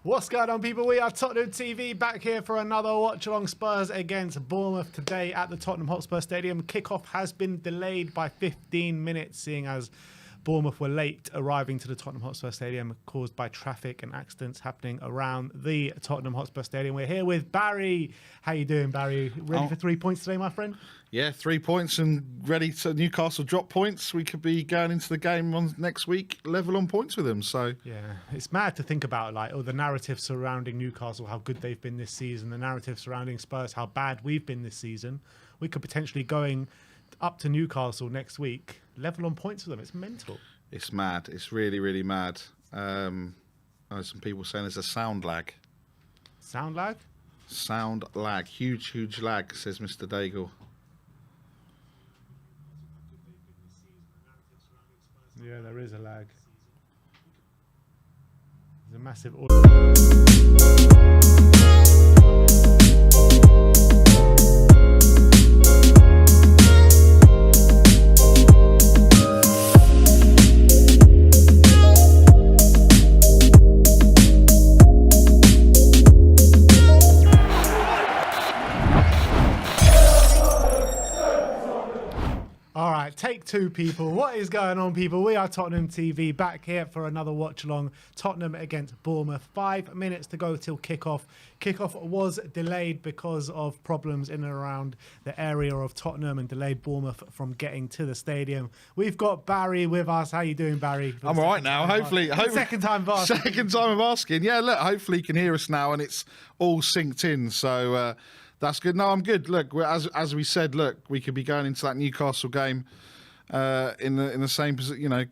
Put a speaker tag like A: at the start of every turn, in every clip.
A: What's going on, people? We are Tottenham TV, back here for another watch along. Spurs against Bournemouth today at the Tottenham Hotspur Stadium. Kickoff has been delayed by 15 minutes, seeing as Bournemouth were late arriving to the Tottenham Hotspur Stadium, caused by traffic and accidents happening around the Tottenham Hotspur Stadium. We're here with Barry. How you doing, Barry? Ready for 3 points today, my friend?
B: Yeah, 3 points and ready to Newcastle drop points. We could be going into the game on next week level on points with them. So
A: yeah, it's mad to think about, like, the narrative surrounding Newcastle, how good they've been this season, the narrative surrounding Spurs, how bad we've been this season. We could potentially going up to Newcastle next week, level on points with them. It's mental.
B: It's mad. It's really, really mad. Some people saying there's a sound lag.
A: Sound lag?
B: Sound lag. Huge, huge lag, says Mr. Daigle.
A: Yeah, there is a lag. There's a massive... Take two, people. What is going on, people? We are Tottenham TV, back here for another watch along. Tottenham against Bournemouth. 5 minutes to go till kickoff. Kickoff was delayed because of problems in and around the area of Tottenham and delayed Bournemouth from getting to the stadium. We've got Barry with us. How you doing, Barry?
B: I'm all right now. Hopefully,
A: second time of asking.
B: Second time of asking. Yeah, look, hopefully you can hear us now and it's all synced in. So that's good. No, I'm good. Look, as we said, look, we could be going into that Newcastle game in the same position, you know,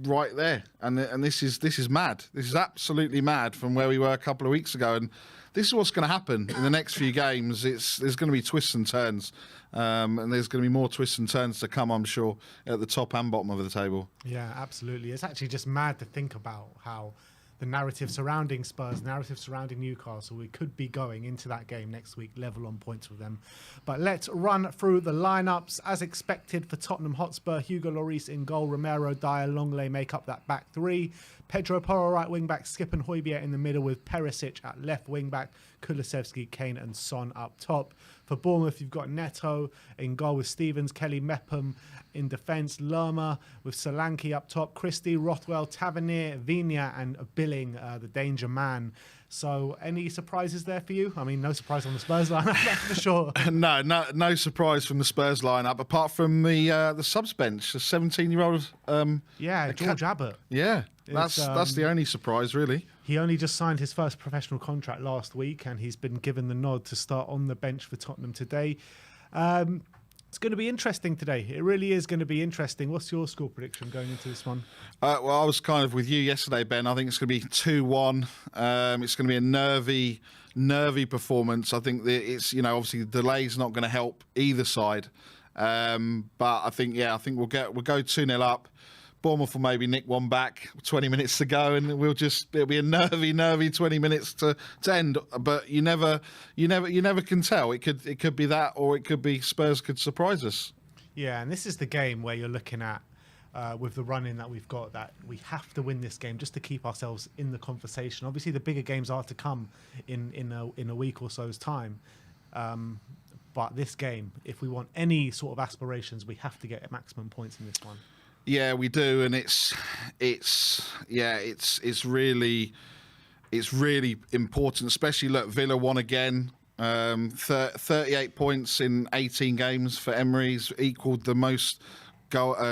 B: right there, and this is mad. This is absolutely mad from where we were a couple of weeks ago, and this is what's going to happen in the next few games. There's going to be twists and turns, and there's going to be more twists and turns to come, I'm sure, at the top and bottom of the table.
A: Yeah, absolutely. It's actually just mad to think about how the narrative surrounding Spurs, narrative surrounding Newcastle, we could be going into that game next week level on points with them. But let's run through the lineups. As expected for Tottenham Hotspur, Hugo Lloris in goal, Romero, Dyer, Longley make up that back three. Pedro Porro right wing back, Skip and Højbjerg in the middle with Perisic at left wing back, Kulusevski, Kane and Son up top. For For Bournemouth, you've got Neto in goal with Stevens, Kelly Mepham in defence, Lerma with Solanke up top, Christie, Rothwell, Tavernier, Vigna and Billing, the danger man. So any surprises there for you? I mean, no surprise on the Spurs lineup, that's for sure.
B: No surprise from the Spurs lineup, apart from the subs bench, the 17-year-old.
A: George Abbott.
B: Yeah, that's the only surprise, really.
A: He only just signed his first professional contract last week, and he's been given the nod to start on the bench for Tottenham today. It's going to be interesting today. It really is going to be interesting. What's your score prediction going into this one?
B: Well, I was kind of with you yesterday, Ben. I think it's going to be 2-1. It's going to be a nervy performance. I think that it's, obviously the delay's not going to help either side. But I think we'll go 2-0 up. Bournemouth will maybe nick one back, 20 minutes to go, and it'll be a nervy 20 minutes to end. But you never can tell. It could be that, or it could be Spurs could surprise us.
A: Yeah, and this is the game where you're looking at with the run-in that we've got, that we have to win this game just to keep ourselves in the conversation. Obviously, the bigger games are to come in a week or so's time. But this game, if we want any sort of aspirations, we have to get maximum points in this one.
B: Yeah, we do, and it's really important. Especially, look, Villa won again, 38 points in 18 games for Emery's, equalled the most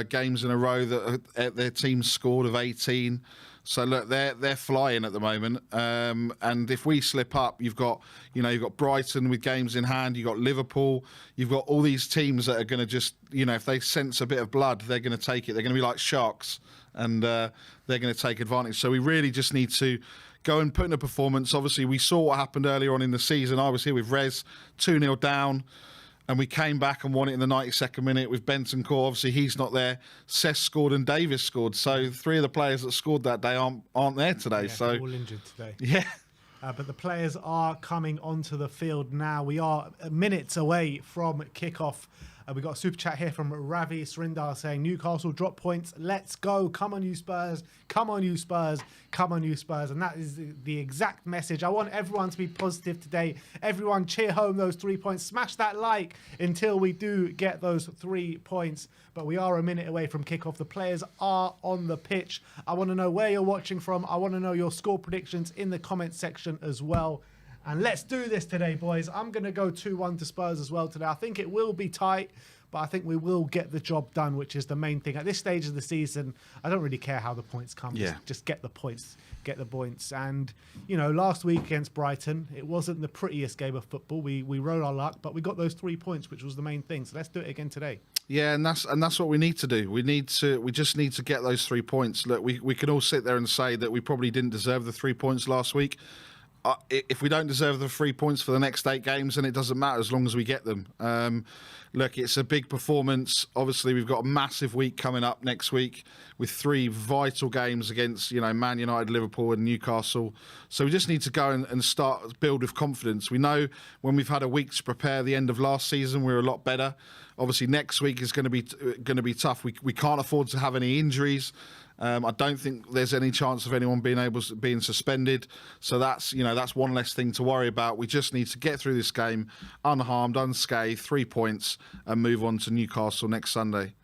B: games in a row that their team scored of 18. So look, they're flying at the moment, and if we slip up, you've got Brighton with games in hand, you've got Liverpool, you've got all these teams that are going to just, if they sense a bit of blood, they're going to take it. They're going to be like sharks, and they're going to take advantage. So we really just need to go and put in a performance. Obviously, we saw what happened earlier on in the season. I was here with Rez, 2-0 down. And we came back and won it in the 92nd minute with Bentancur. Obviously, he's not there. Cess scored and Davis scored. So 3 of the players that scored that day aren't there today.
A: Yeah,
B: so
A: all injured today.
B: Yeah.
A: But the players are coming onto the field now. We are minutes away from kickoff. We got a super chat here from Ravi Srindar saying, Newcastle drop points. Let's go. Come on, you Spurs. Come on, you Spurs. Come on, you Spurs. And that is the exact message. I want everyone to be positive today. Everyone cheer home those 3 points. Smash that like until we do get those 3 points. But we are a minute away from kickoff. The players are on the pitch. I want to know where you're watching from. I want to know your score predictions in the comment section as well. And let's do this today, boys. I'm going to go 2-1 to Spurs as well today. I think it will be tight, but I think we will get the job done, which is the main thing. At this stage of the season, I don't really care how the points come.
B: Yeah.
A: Just get the points. Get the points. And, last week against Brighton, it wasn't the prettiest game of football. We rode our luck, but we got those 3 points, which was the main thing. So let's do it again today.
B: Yeah, and that's what we need to do. We just need to get those 3 points. Look, we can all sit there and say that we probably didn't deserve the 3 points last week. If we don't deserve the 3 points for the next 8 games, then it doesn't matter as long as we get them. Look, it's a big performance. Obviously, we've got a massive week coming up next week with 3 vital games against, Man United, Liverpool and Newcastle. So we just need to go and start build with confidence. We know when we've had a week to prepare the end of last season, we're a lot better. Obviously, next week is going to be tough. We can't afford to have any injuries. I don't think there's any chance of anyone being suspended. So that's one less thing to worry about. We just need to get through this game unharmed, unscathed, 3 points, and move on to Newcastle next Sunday.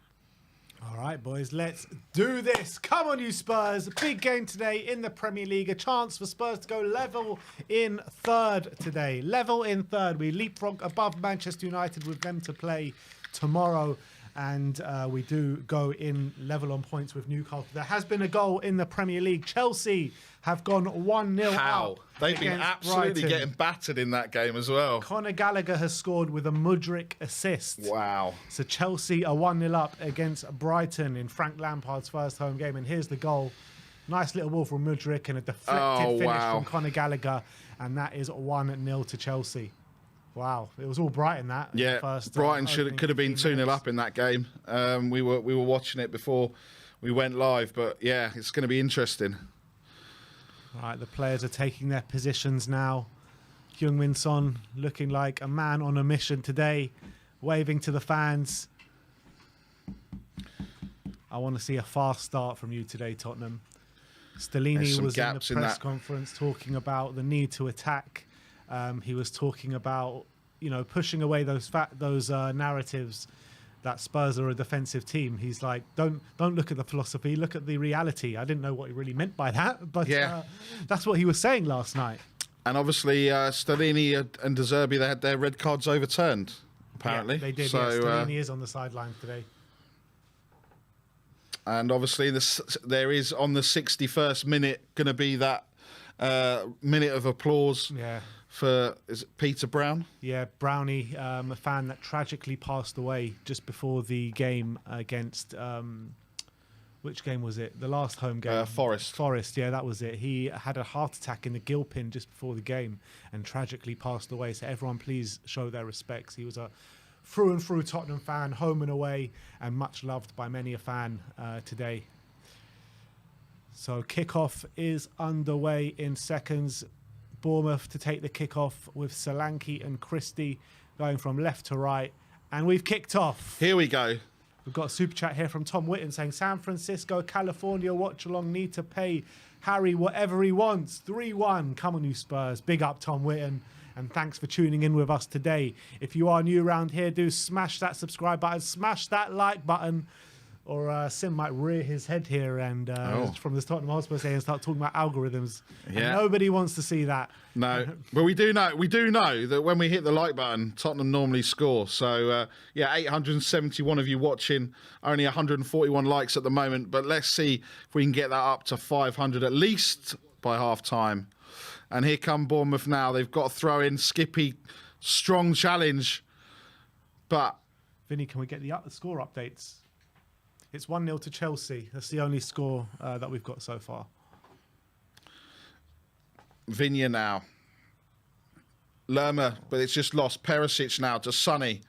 A: All right, boys, let's do this. Come on, you Spurs. Big game today in the Premier League. A chance for Spurs to go level in third today. Level in third. We leapfrog above Manchester United with them to play tomorrow. And we do go in level on points with Newcastle. There has been a goal in the Premier League. Chelsea have gone 1-0 out.
B: They've been absolutely
A: Brighton.
B: getting battered in that game as well.
A: Conor Gallagher has scored with a Mudryk assist.
B: Wow.
A: So Chelsea are 1-0 up against Brighton in Frank Lampard's first home game. And here's the goal. Nice little ball from Mudryk and a deflected finish from Conor Gallagher. And that is 1-0 to Chelsea. Wow, it was all Brighton that.
B: Yeah,
A: first,
B: Brighton could have been 2-0 up in that game. We were watching it before we went live, but yeah, it's going to be interesting.
A: All right, the players are taking their positions now. Heung-min Son looking like a man on a mission today, waving to the fans. I want to see a fast start from you today, Tottenham. Stellini was in the press conference talking about the need to attack. He was talking about pushing away those narratives that Spurs are a defensive team. He's like, don't look at the philosophy, look at the reality. I didn't know what he really meant by that, but that's what he was saying last night.
B: And obviously, Stellini and De Zerbi, they had their red cards overturned, apparently.
A: Yeah, they did.
B: So,
A: Stellini is on the sideline today.
B: And obviously, there is on the 61st minute going to be that minute of applause.
A: Yeah.
B: For, is it Peter Brown?
A: Yeah, Brownie, a fan that tragically passed away just before the game against, which game was it? The last home game.
B: Forest.
A: Forest, yeah, that was it. He had a heart attack in the gill pin just before the game and tragically passed away. So everyone please show their respects. He was a through and through Tottenham fan, home and away, and much loved by many a fan today. So kickoff is underway in seconds. Bournemouth to take the kickoff with Solanke and Christie going from left to right. And we've kicked off.
B: Here we go.
A: We've got a super chat here from Tom Whitten saying, San Francisco, California, watch along, need to pay Harry whatever he wants. 3-1. Come on, you Spurs. Big up, Tom Whitten. And thanks for tuning in with us today. If you are new around here, do smash that subscribe button, smash that like button. Or Sim might rear his head here and from the Tottenham Hotspur and start talking about algorithms.
B: Yeah.
A: And nobody wants to see that.
B: No, but we do know that when we hit the like button, Tottenham normally score. So 871 of you watching, only 141 likes at the moment. But let's see if we can get that up to 500 at least by half time. And here come Bournemouth now. They've got to throw in Skippy, strong challenge. But
A: Vinny, can we get the score updates? It's 1-0 to Chelsea. That's the only score that we've got so far.
B: Vinya now. Lerma, but it's just lost. Perisic now to Sonny.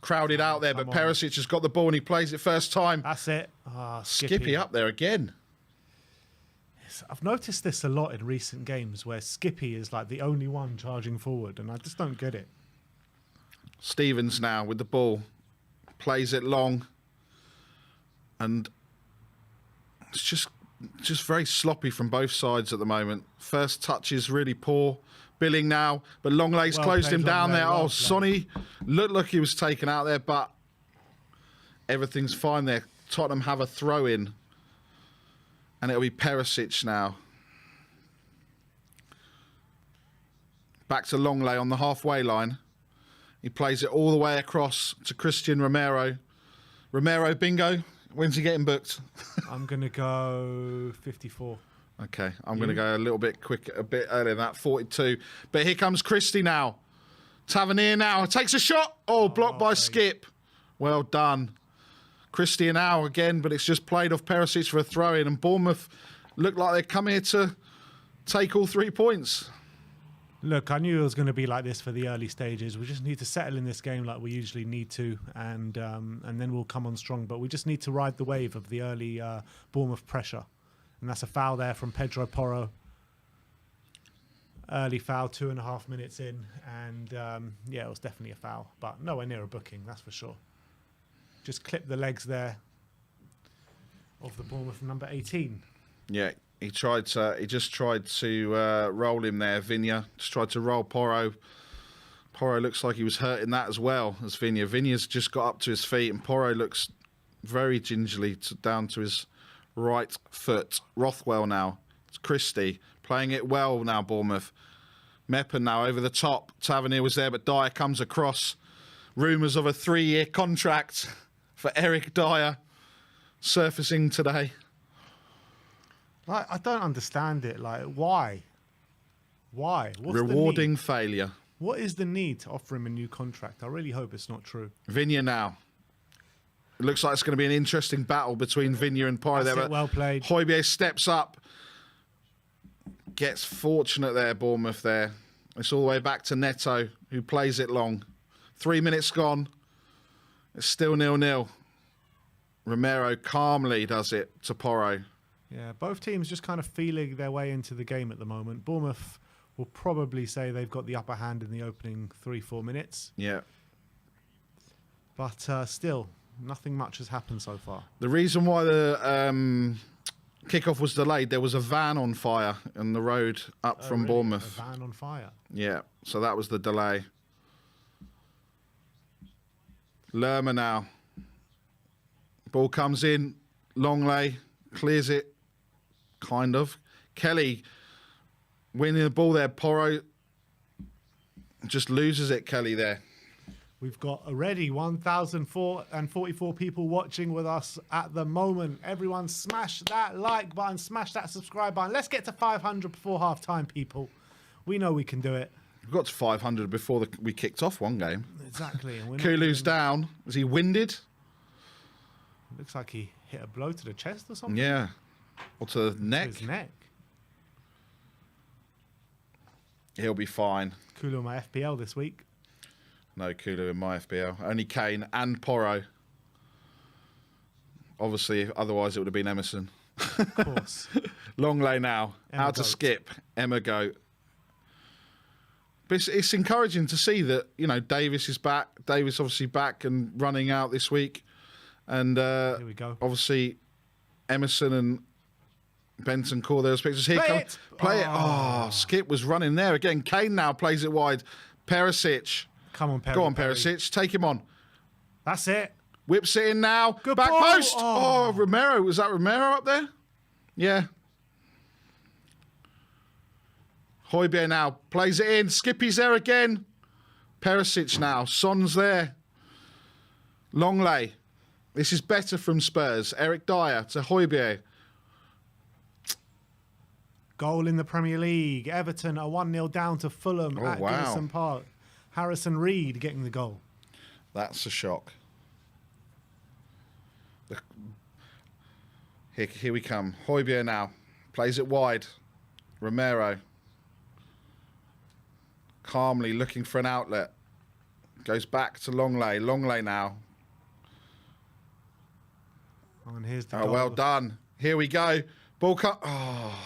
B: Crowded out there, but Perisic has got the ball and he plays it first time.
A: That's it.
B: Skippy up there again.
A: I've noticed this a lot in recent games where Skippy is like the only one charging forward, and I just don't get it.
B: Stevens now with the ball. Plays it long. And it's just very sloppy from both sides at the moment. First touch is really poor. Billing now, but Longlay's closed him down there. Oh, Sonny looked like he was taken out there, but everything's fine there. Tottenham have a throw in. And it'll be Perisic now. Back to Longley on the halfway line. He plays it all the way across to Christian Romero. Romero, bingo. When's he getting booked?
A: I'm going to go 54.
B: Okay, I'm going to go a bit earlier than that, 42. But here comes Christie now. Tavernier now takes a shot. Oh, blocked by Skip. Well done. Christie now again, but it's just played off Perisic for a throw-in. And Bournemouth look like they come here to take all 3 points.
A: Look, I knew it was going to be like this for the early stages. We just need to settle in this game like we usually need to, and then we'll come on strong. But we just need to ride the wave of the early Bournemouth pressure. And that's a foul there from Pedro Porro. Early foul, 2.5 minutes in. And, it was definitely a foul. But nowhere near a booking, that's for sure. Just clip the legs there of the Bournemouth number 18.
B: Yeah. He just tried to roll him there, Vinya. Just tried to roll Porro. Porro looks like he was hurting that as well as Vinya. Vinya's just got up to his feet, and Porro looks very gingerly down to his right foot. Rothwell now. It's Christie playing it well now, Bournemouth. Meppen now over the top. Tavernier was there, but Dyer comes across. Rumours of a 3-year contract for Eric Dyer surfacing today.
A: Like, I don't understand it. Like, why? What's
B: Rewarding
A: the need?
B: failure.
A: What is the need to offer him a new contract? I really hope it's not true.
B: Vinya now. It looks like it's going to be an interesting battle between Vinya and Porro there.
A: Well played.
B: Højbjerg steps up. Gets fortunate there, Bournemouth there. It's all the way back to Neto, who plays it long. 3 minutes gone. It's still 0-0. Romero calmly does it to Porro.
A: Yeah, both teams just kind of feeling their way into the game at the moment. Bournemouth will probably say they've got the upper hand in the opening 3-4 minutes.
B: Yeah.
A: But still, nothing much has happened so far.
B: The reason why the kickoff was delayed, there was a van on fire on the road up from
A: really?
B: Bournemouth.
A: A van on fire?
B: Yeah, so that was the delay. Lerma now. Ball comes in. Longley clears it. Kind of. Kelly winning the ball there. Porro just loses it, Kelly, there.
A: We've got already 1,044 people watching with us at the moment. Everyone smash that like button, smash that subscribe button. Let's get to 500 before half time, people. We know we can do it.
B: We got to 500 before we kicked off one game.
A: Exactly. And
B: Kulu's down. Is he winded?
A: Looks like he hit a blow to the chest or something.
B: Yeah. Or to the neck.
A: To his neck.
B: He'll be fine.
A: Kulu on my FPL this week.
B: No Kulu in my FPL. Only Kane and Porro. Obviously, otherwise it would have been Emerson.
A: Of course.
B: Longley now.
A: Emma
B: Out to
A: Goat.
B: skip. Emma Goat. But it's encouraging to see that, you know, Davis is back. Davis obviously back and running out this week. And
A: Here we go.
B: obviously Emerson and Benton call those pictures. Here
A: Play it!
B: Play it. Oh, Skip was running there again. Kane now plays it wide. Perisic.
A: Come on, Perry.
B: Go on, Perisic. Take him on.
A: That's it.
B: Whips it in now.
A: Good
B: Back
A: ball.
B: post.
A: Oh.
B: Oh, Romero. Was that Romero up there? Yeah. Højbjerg now plays it in. Skippy's there again. Perisic now. Son's there. Longley. This is better from Spurs. Eric Dyer to Højbjerg.
A: Goal in the Premier League. Everton are 1-0 down to Fulham
B: Oh,
A: at
B: wow.
A: Goodison Park. Harrison Reed getting the goal.
B: That's a shock. Here we come. Højbjerg now. Plays it wide. Romero. Calmly looking for an outlet. Goes back to Longley. Longley now.
A: Oh, and here's the
B: Oh,
A: goal.
B: well done. Here we go. Ball cut. Oh.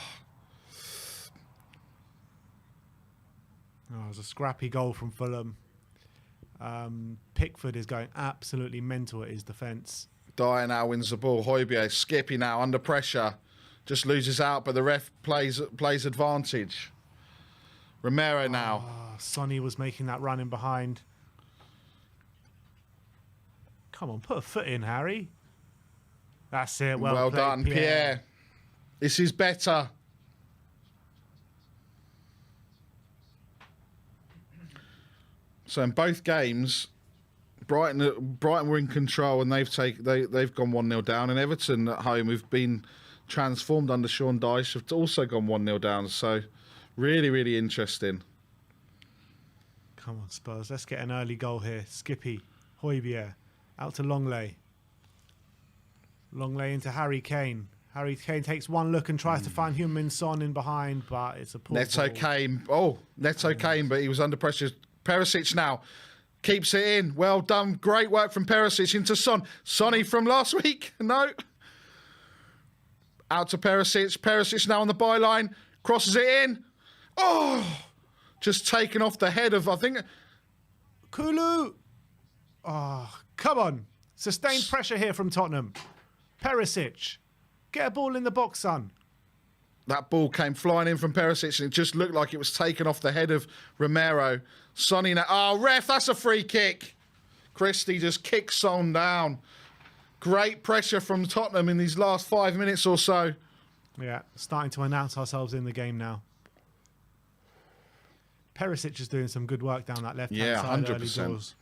A: Oh, it was a scrappy goal from Fulham. Pickford is going absolutely mental at his defence.
B: Dyer now wins the ball. Højbjerg. Skippy now under pressure. Just loses out, but the ref plays advantage. Romero now.
A: Oh, Sonny was making that run in behind. Come on, put a foot in, Harry. That's it. Well played,
B: done, Pierre. This is better. So in both games, Brighton were in control and they've gone 1-0 down, and Everton at home, who've been transformed under Sean Dyche, have also gone 1-0 down. So really, really interesting.
A: Come on, Spurs. Let's get an early goal here. Skippy, Højbjerg, out to Longley. Longley into Harry Kane. Harry Kane takes one look and tries to find Heung-min Son in behind, but it's a poor
B: Neto
A: ball.
B: came. Oh, Neto came, but he was under pressure. Perisic now keeps it in. Well done. Great work from Perisic into Son. Sonny from last week. No. Out to Perisic. Perisic now on the byline. Crosses it in. Oh, just taken off the head of, I think.
A: Kulu! Oh, come on. Sustained pressure here from Tottenham. Perisic. Get a ball in the box, son.
B: That ball came flying in from Perisic and it just looked like it was taken off the head of Romero. Sonny now. Oh, ref, that's a free kick. Christie just kicks Son down. Great pressure from Tottenham in these last 5 minutes or so.
A: Yeah, starting to announce ourselves in the game now. Perisic is doing some good work down that left-hand
B: Yeah,
A: side
B: 100%.
A: early doors.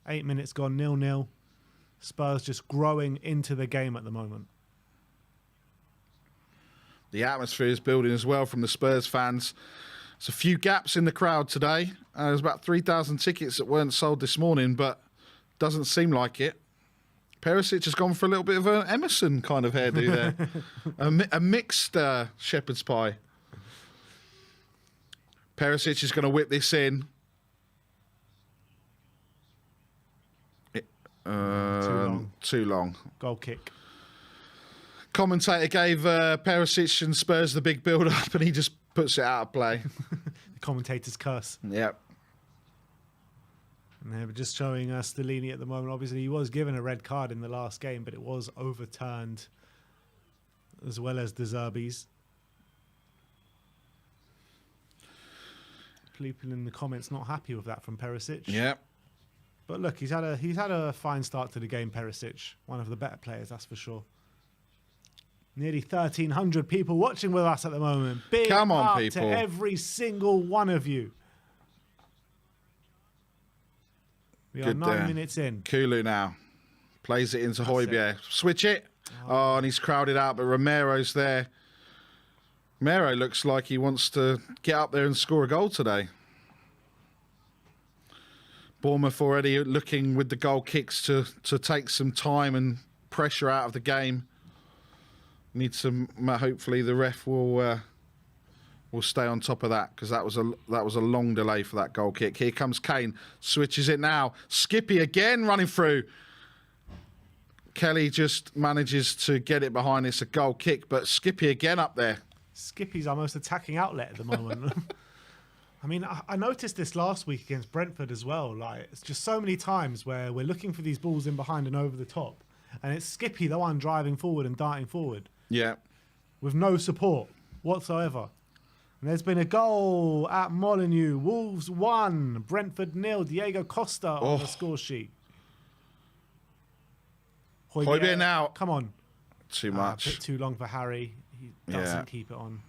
A: 8 minutes gone, 0-0. Spurs just growing into the game at the moment.
B: The atmosphere is building as well from the Spurs fans. There's a few gaps in the crowd today. There's about 3,000 tickets that weren't sold this morning, but doesn't seem like it. Perisic has gone for a little bit of an Emerson kind of hairdo there. a mixed shepherd's pie. Perisic is going to whip this in. Too long.
A: Goal kick.
B: Commentator gave Perisic and Spurs the big build-up and he just puts it out of play.
A: The commentator's curse.
B: Yep.
A: And they were just showing Stellini at the moment. Obviously, he was given a red card in the last game, but it was overturned, as well as De Zerbi's. People in the comments not happy with that from Perisic.
B: Yep.
A: But look, he's had a fine start to the game, Perisic. One of the better players, that's for sure. Nearly 1,300 people watching with us at the moment. Big
B: Come on,
A: up
B: people.
A: to every single one of you. We are 9 minutes in.
B: Kulu now. Plays it into Højbjerg. Switch it. Oh, and he's crowded out, but Romero's there. Romero looks like he wants to get up there and score a goal today. Bournemouth already looking with the goal kicks to take some time and pressure out of the game. Need some. Hopefully, the ref will stay on top of that, because that was a long delay for that goal kick. Here comes Kane, switches it now. Skippy again running through. Kelly just manages to get it behind. It's a goal kick, but Skippy again up there.
A: Skippy's our most attacking outlet at the moment. I mean, I noticed this last week against Brentford as well. Like, it's just so many times where we're looking for these balls in behind and over the top, and it's Skippy, the one driving forward and darting forward.
B: Yeah.
A: With no support whatsoever. And there's been a goal at Molineux. Wolves 1, Brentford 0. Diego Costa on the score sheet.
B: Højbjerg now.
A: Come on.
B: Too much.
A: A bit too long for Harry. He doesn't keep it on.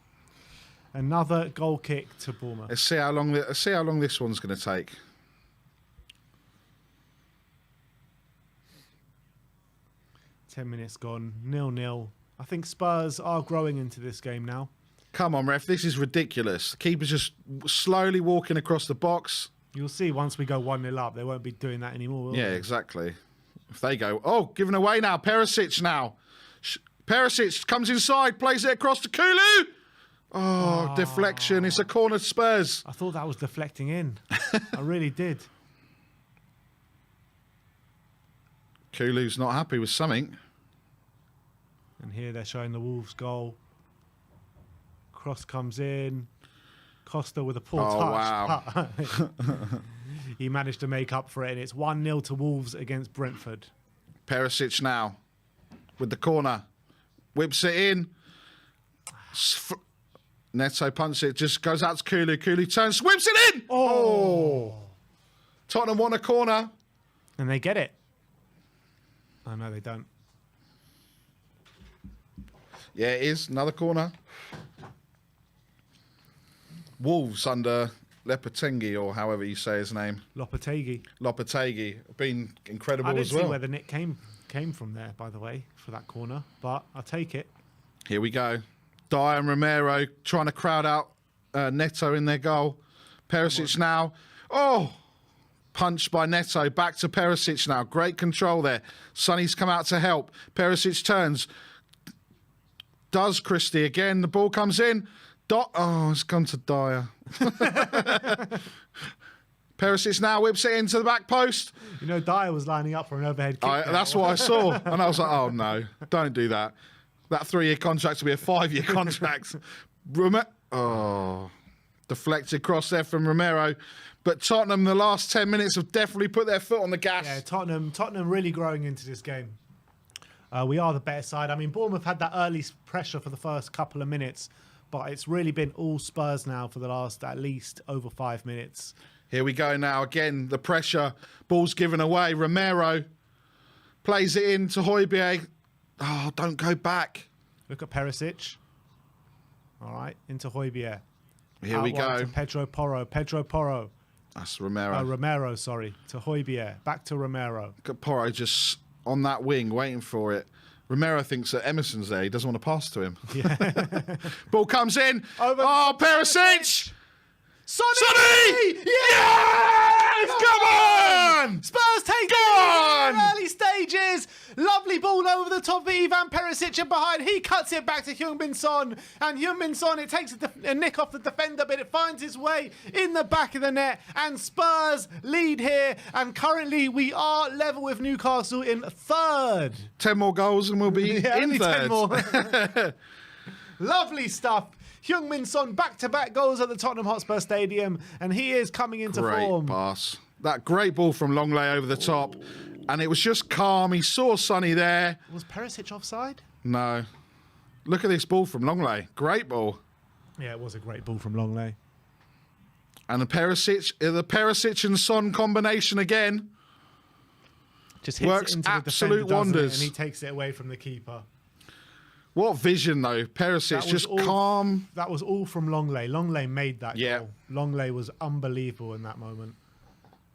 A: Another goal kick to Bournemouth.
B: Let's see how long this one's going to take.
A: Ten minutes gone. 0-0. I think Spurs are growing into this game now.
B: Come on, ref. This is ridiculous. The keeper's just slowly walking across the box.
A: You'll see once we go 1-0 up, they won't be doing that anymore, will
B: Yeah,
A: they?
B: exactly. If they go... Oh, given away now. Perisic now. Perisic comes inside, plays it across to Kulu. Oh, deflection. It's a corner to Spurs.
A: I thought that was deflecting in. I really did.
B: Kulu's not happy with something.
A: And here they're showing the Wolves goal. Cross comes in. Costa with a poor touch.
B: Wow.
A: He managed to make up for it, and it's 1-0 to Wolves against Brentford.
B: Perisic now with the corner. Whips it in. Neto punches it. Just goes out to Kulu. Kulu turns, whips it in. Oh. Tottenham won a corner.
A: And they get it. Oh, no, they don't.
B: Yeah, it is. Another corner. Wolves under Lopetegui, or however you say his name.
A: Lopetegui.
B: Been incredible as well.
A: I didn't see where the nick came from there, by the way, for that corner, but I'll take it.
B: Here we go. Dyer and Romero trying to crowd out Neto in their goal. Perisic now. Oh! Punched by Neto. Back to Perisic now. Great control there. Sonny's come out to help. Perisic turns. Does Christie again. The ball comes in. Oh, it's gone to Dyer. Perisic now whips it into the back post.
A: You know, Dyer was lining up for an overhead kick.
B: That's what I saw. And I was like, oh, no, don't do that. That 3-year contract will be a 5-year contract. Deflected cross there from Romero. But Tottenham, the last 10 minutes, have definitely put their foot on the gas.
A: Yeah, Tottenham really growing into this game. We are the better side. I mean, Bournemouth had that early pressure for the first couple of minutes, but it's really been all Spurs now for the last at least over 5 minutes.
B: Here we go now. Again, the pressure. Ball's given away. Romero plays it in to Højbjerg. Oh, don't go back.
A: Look at Perisic. All right, into Højbjerg.
B: Here we go.
A: To Pedro Porro.
B: That's Romero.
A: Romero, sorry. To Højbjerg. Back to Romero.
B: Look at Porro just on that wing, waiting for it. Romero thinks that Emerson's there. He doesn't want to pass to him.
A: Yeah.
B: Ball comes in. Perisic!
A: Sonny!
B: Yes! Come on!
A: Spurs take it in the early stages. Lovely ball over the top of Ivan Perisic, and behind he cuts it back to Heung-min Son. And Heung-min Son, it takes a nick off the defender, but it finds its way in the back of the net. And Spurs lead here. And currently we are level with Newcastle in third.
B: 10 more goals and we'll be in third.
A: 10 more. Lovely stuff. Heung-min Son, back-to-back goals at the Tottenham Hotspur Stadium, and he is coming into form.
B: Great pass. That great ball from Longley over the top, and it was just calm. He saw Sonny there.
A: Was Perisic offside?
B: No. Look at this ball from Longley. Great ball.
A: Yeah, it was a great ball from Longley.
B: And the Perisic and Son combination again.
A: Just hits
B: Works
A: it into the
B: absolute
A: defender, doesn't it?
B: wonders.
A: And he takes it away from the keeper.
B: What vision, though. Perisic just calm.
A: That was all from Longley. Longley made that
B: Yeah.
A: goal. Longley was unbelievable in that moment.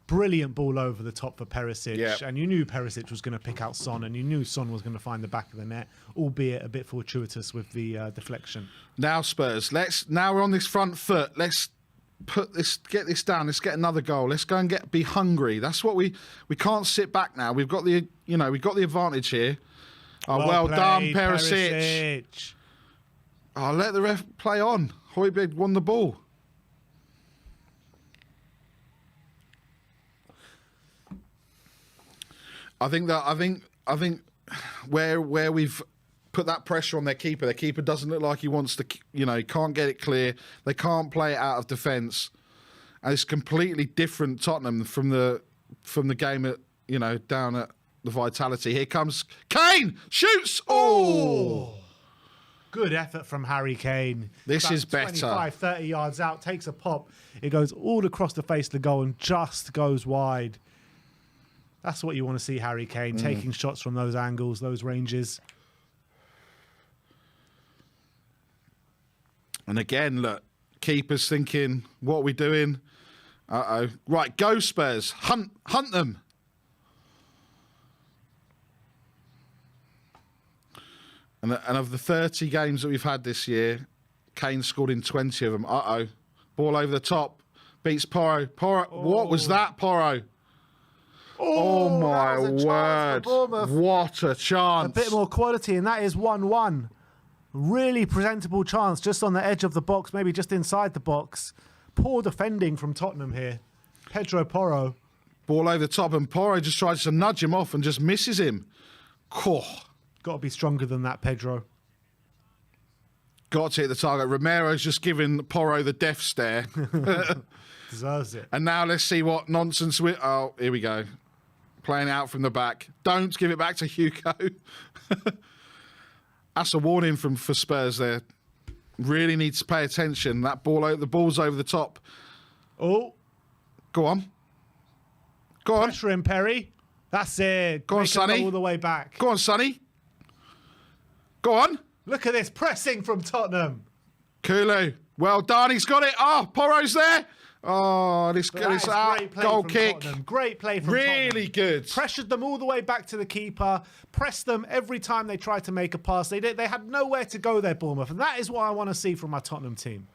A: Brilliant ball over the top for Perisic.
B: Yeah.
A: And you knew Perisic was going to pick out Son, and you knew Son was going to find the back of the net, albeit a bit fortuitous with the deflection.
B: Now, Spurs, now we're on this front foot. Let's get this down. Let's get another goal. Let's go and be hungry. That's what we can't sit back now. We've got the advantage here. Oh, well done, Perisic. Oh, let the ref play on. Højbjerg won the ball. I think where we've put that pressure on their keeper doesn't look like he wants to, he can't get it clear. They can't play it out of defence. And it's completely different Tottenham from the game at, down at the Vitality. Here comes Kane, shoots. Oh!
A: Good effort from Harry Kane.
B: This is better.
A: 25, 30 yards out, takes a pop. It goes all across the face of the goal and just goes wide. That's what you want to see, Harry Kane, taking shots from those angles, those ranges.
B: And again, look, keeper's thinking, what are we doing? Uh-oh. Right, go Spurs. Hunt them. And of the 30 games that we've had this year, Kane scored in 20 of them. Uh-oh. Ball over the top. Beats Porro. What was that, Porro? Oh my word. What a chance.
A: A bit more quality, and that is 1-1. Really presentable chance, just on the edge of the box, maybe just inside the box. Poor defending from Tottenham here. Pedro Porro.
B: Ball over the top, and Porro just tries to nudge him off and just misses him. Oh.
A: Got to be stronger than that, Pedro.
B: Got to hit the target. Romero's just giving Porro the death stare.
A: Deserves it.
B: And now let's see what nonsense we... Oh, here we go. Playing out from the back. Don't give it back to Hugo. That's a warning for Spurs there. Really needs to pay attention. That the ball's over the top.
A: Oh.
B: Go on. Go on.
A: Pressure him, Perry. That's it.
B: Go on, Sonny.
A: All the way back.
B: Go on, Sonny. Go on.
A: Look at this pressing from Tottenham.
B: Kulu. Well done. He's got it. Oh, Porro's there. Oh, this goal kick.
A: Tottenham. Great play from
B: Really
A: Tottenham.
B: good.
A: Pressured them all the way back to the keeper. Pressed them every time they tried to make a pass. They had nowhere to go there, Bournemouth. And that is what I want to see from my Tottenham team.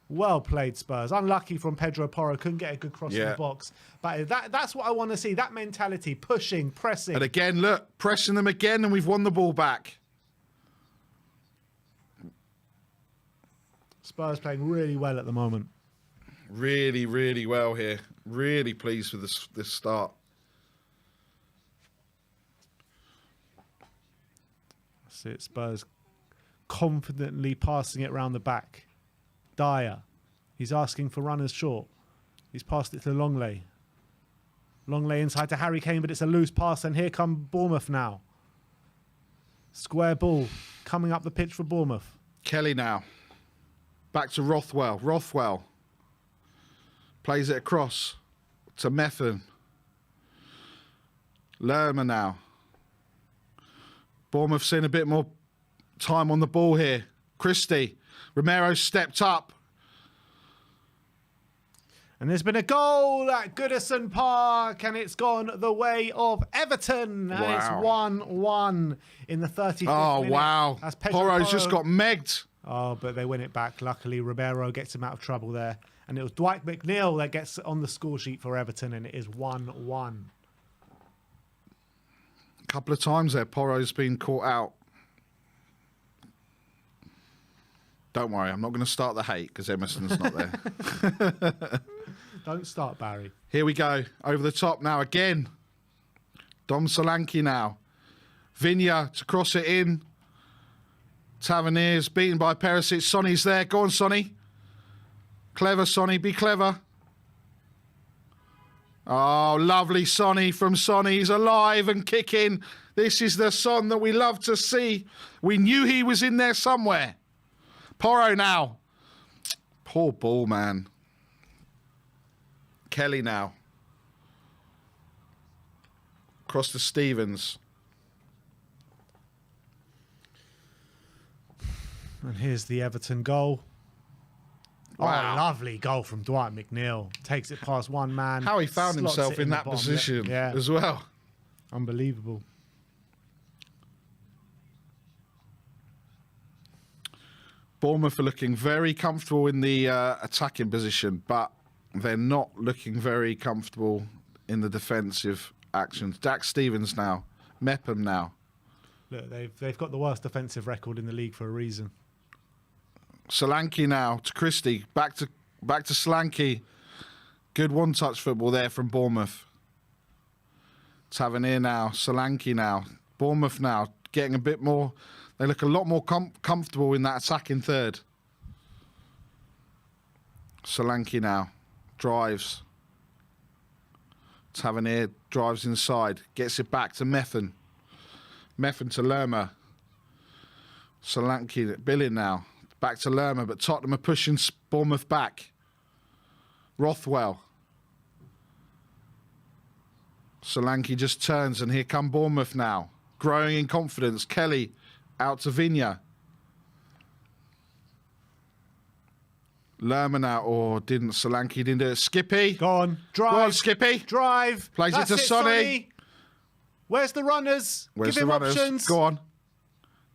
A: Well played, Spurs. Unlucky from Pedro Porro. Couldn't get a good cross in the box. But that's what I want to see. That mentality. Pushing, pressing.
B: And again, look. Pressing them again, and we've won the ball back.
A: Spurs playing really well at the moment.
B: Really, really well here. Really pleased with this start.
A: That's it. Spurs confidently passing it round the back. Dyer. He's asking for runners short. He's passed it to Longley. Longley inside to Harry Kane, but it's a loose pass, and here come Bournemouth now. Square ball coming up the pitch for Bournemouth.
B: Kelly now. Back to Rothwell. Rothwell. Plays it across to Methven. Lerma now. Bournemouth seeing a bit more time on the ball here. Christie. Romero stepped up.
A: And there's been a goal at Goodison Park, and it's gone the way of Everton. And it's 1-1 in the 35th minute.
B: Oh, wow. Porro's just got megged.
A: Oh, but they win it back. Luckily, Romero gets him out of trouble there. And it was Dwight McNeil that gets on the score sheet for Everton, and it is 1-1.
B: A couple of times there, Porro's been caught out. Don't worry, I'm not going to start the hate because Emerson's not there.
A: Don't start, Barry.
B: Here we go. Over the top now again. Dom Solanke now. Vinya to cross it in. Taverniers beaten by Perisic. Sonny's there. Go on, Sonny. Clever, Sonny. Be clever. Oh, lovely Sonny from Sonny. He's alive and kicking. This is the Son that we love to see. We knew he was in there somewhere. Porro now. Poor ball, man. Kelly now. across to Stevens.
A: And here's the Everton goal.
B: Wow.
A: Oh, lovely goal from Dwight McNeil. Takes it past one man.
B: How he found
A: slots
B: himself
A: it
B: in
A: the
B: that
A: bottom.
B: position
A: Yeah.
B: as well.
A: Unbelievable.
B: Bournemouth are looking very comfortable in the attacking position, but they're not looking very comfortable in the defensive actions. Dax Stevens now. Mepham now.
A: Look, they've got the worst defensive record in the league for a reason.
B: Solanke now to Christie. Back to Solanke. Good one-touch football there from Bournemouth. Tavernier now. Solanke now. Bournemouth now getting a bit more. They look a lot more comfortable in that attacking third. Solanke now. Drives. Tavernier drives inside. Gets it back to Mepham. Mepham to Lerma. Solanke billing now. Back to Lerma, but Tottenham are pushing Bournemouth back. Rothwell. Solanke just turns, and here come Bournemouth now. Growing in confidence. Kelly out to Vigna. Lerma now, or didn't Solanke didn't do it. Skippy.
A: Go on, drive.
B: Go on, Skippy.
A: Drive.
B: Plays
A: That's
B: it to Sonny.
A: Where's the runners?
B: Where's
A: Give him
B: the runners?
A: options.
B: Go on.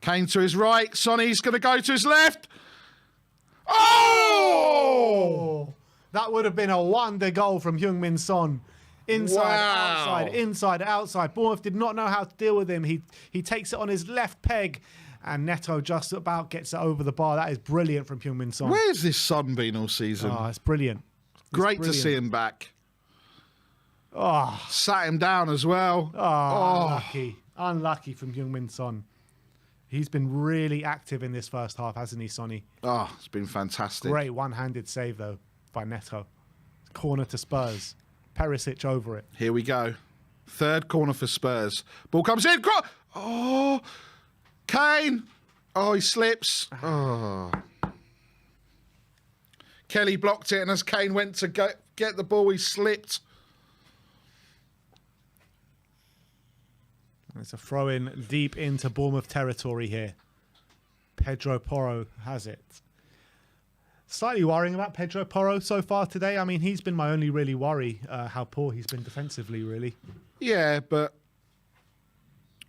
B: Kane to his right. Sonny's going to go to his left. Oh!
A: That would have been a wonder goal from Heung-min Son. Inside,
B: Wow.
A: outside, inside, outside. Bournemouth did not know how to deal with him. He takes it on his left peg, and Neto just about gets it over the bar. That is brilliant from Heung-min Son.
B: Where's this Son been all season?
A: Oh, it's brilliant.
B: Great to see him back.
A: Oh,
B: Sat him down as well.
A: unlucky. Unlucky from Heung-min Son. He's been really active in this first half, hasn't he, Sonny?
B: Oh, it's been fantastic.
A: Great one-handed save, though, by Neto. Corner to Spurs. Perisic over it.
B: Here we go. Third corner for Spurs. Ball comes in. Oh, Kane. Oh, he slips. Oh. Kelly blocked it, and as Kane went to get the ball, he slipped.
A: It's a throw-in deep into Bournemouth territory here. Pedro Porro has it. Slightly worrying about Pedro Porro so far today. I mean, he's been my only really worry, how poor he's been defensively, really.
B: Yeah, but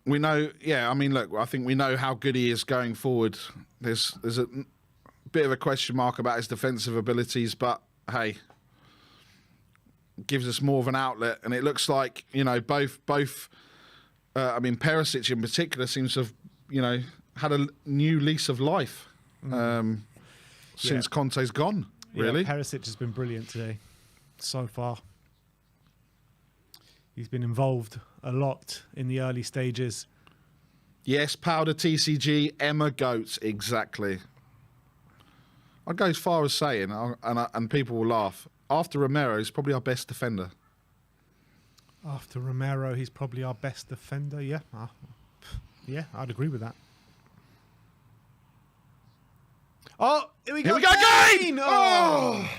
B: we know. Yeah, I mean, look, I think we know how good he is going forward. There's a bit of a question mark about his defensive abilities, but hey, gives us more of an outlet, and it looks like both. I mean, Perisic in particular seems to have had a new lease of life since Conte's gone. Really,
A: yeah, Perisic has been brilliant today, so far. He's been involved a lot in the early stages.
B: Yes, powder TCG, Emma Goats, exactly. I'd go as far as saying, and people will laugh, after Romero, he's probably our best defender.
A: After Romero, he's probably our best defender, yeah. Yeah, I'd agree with that. Oh, here we go.
B: Here we go again! Oh!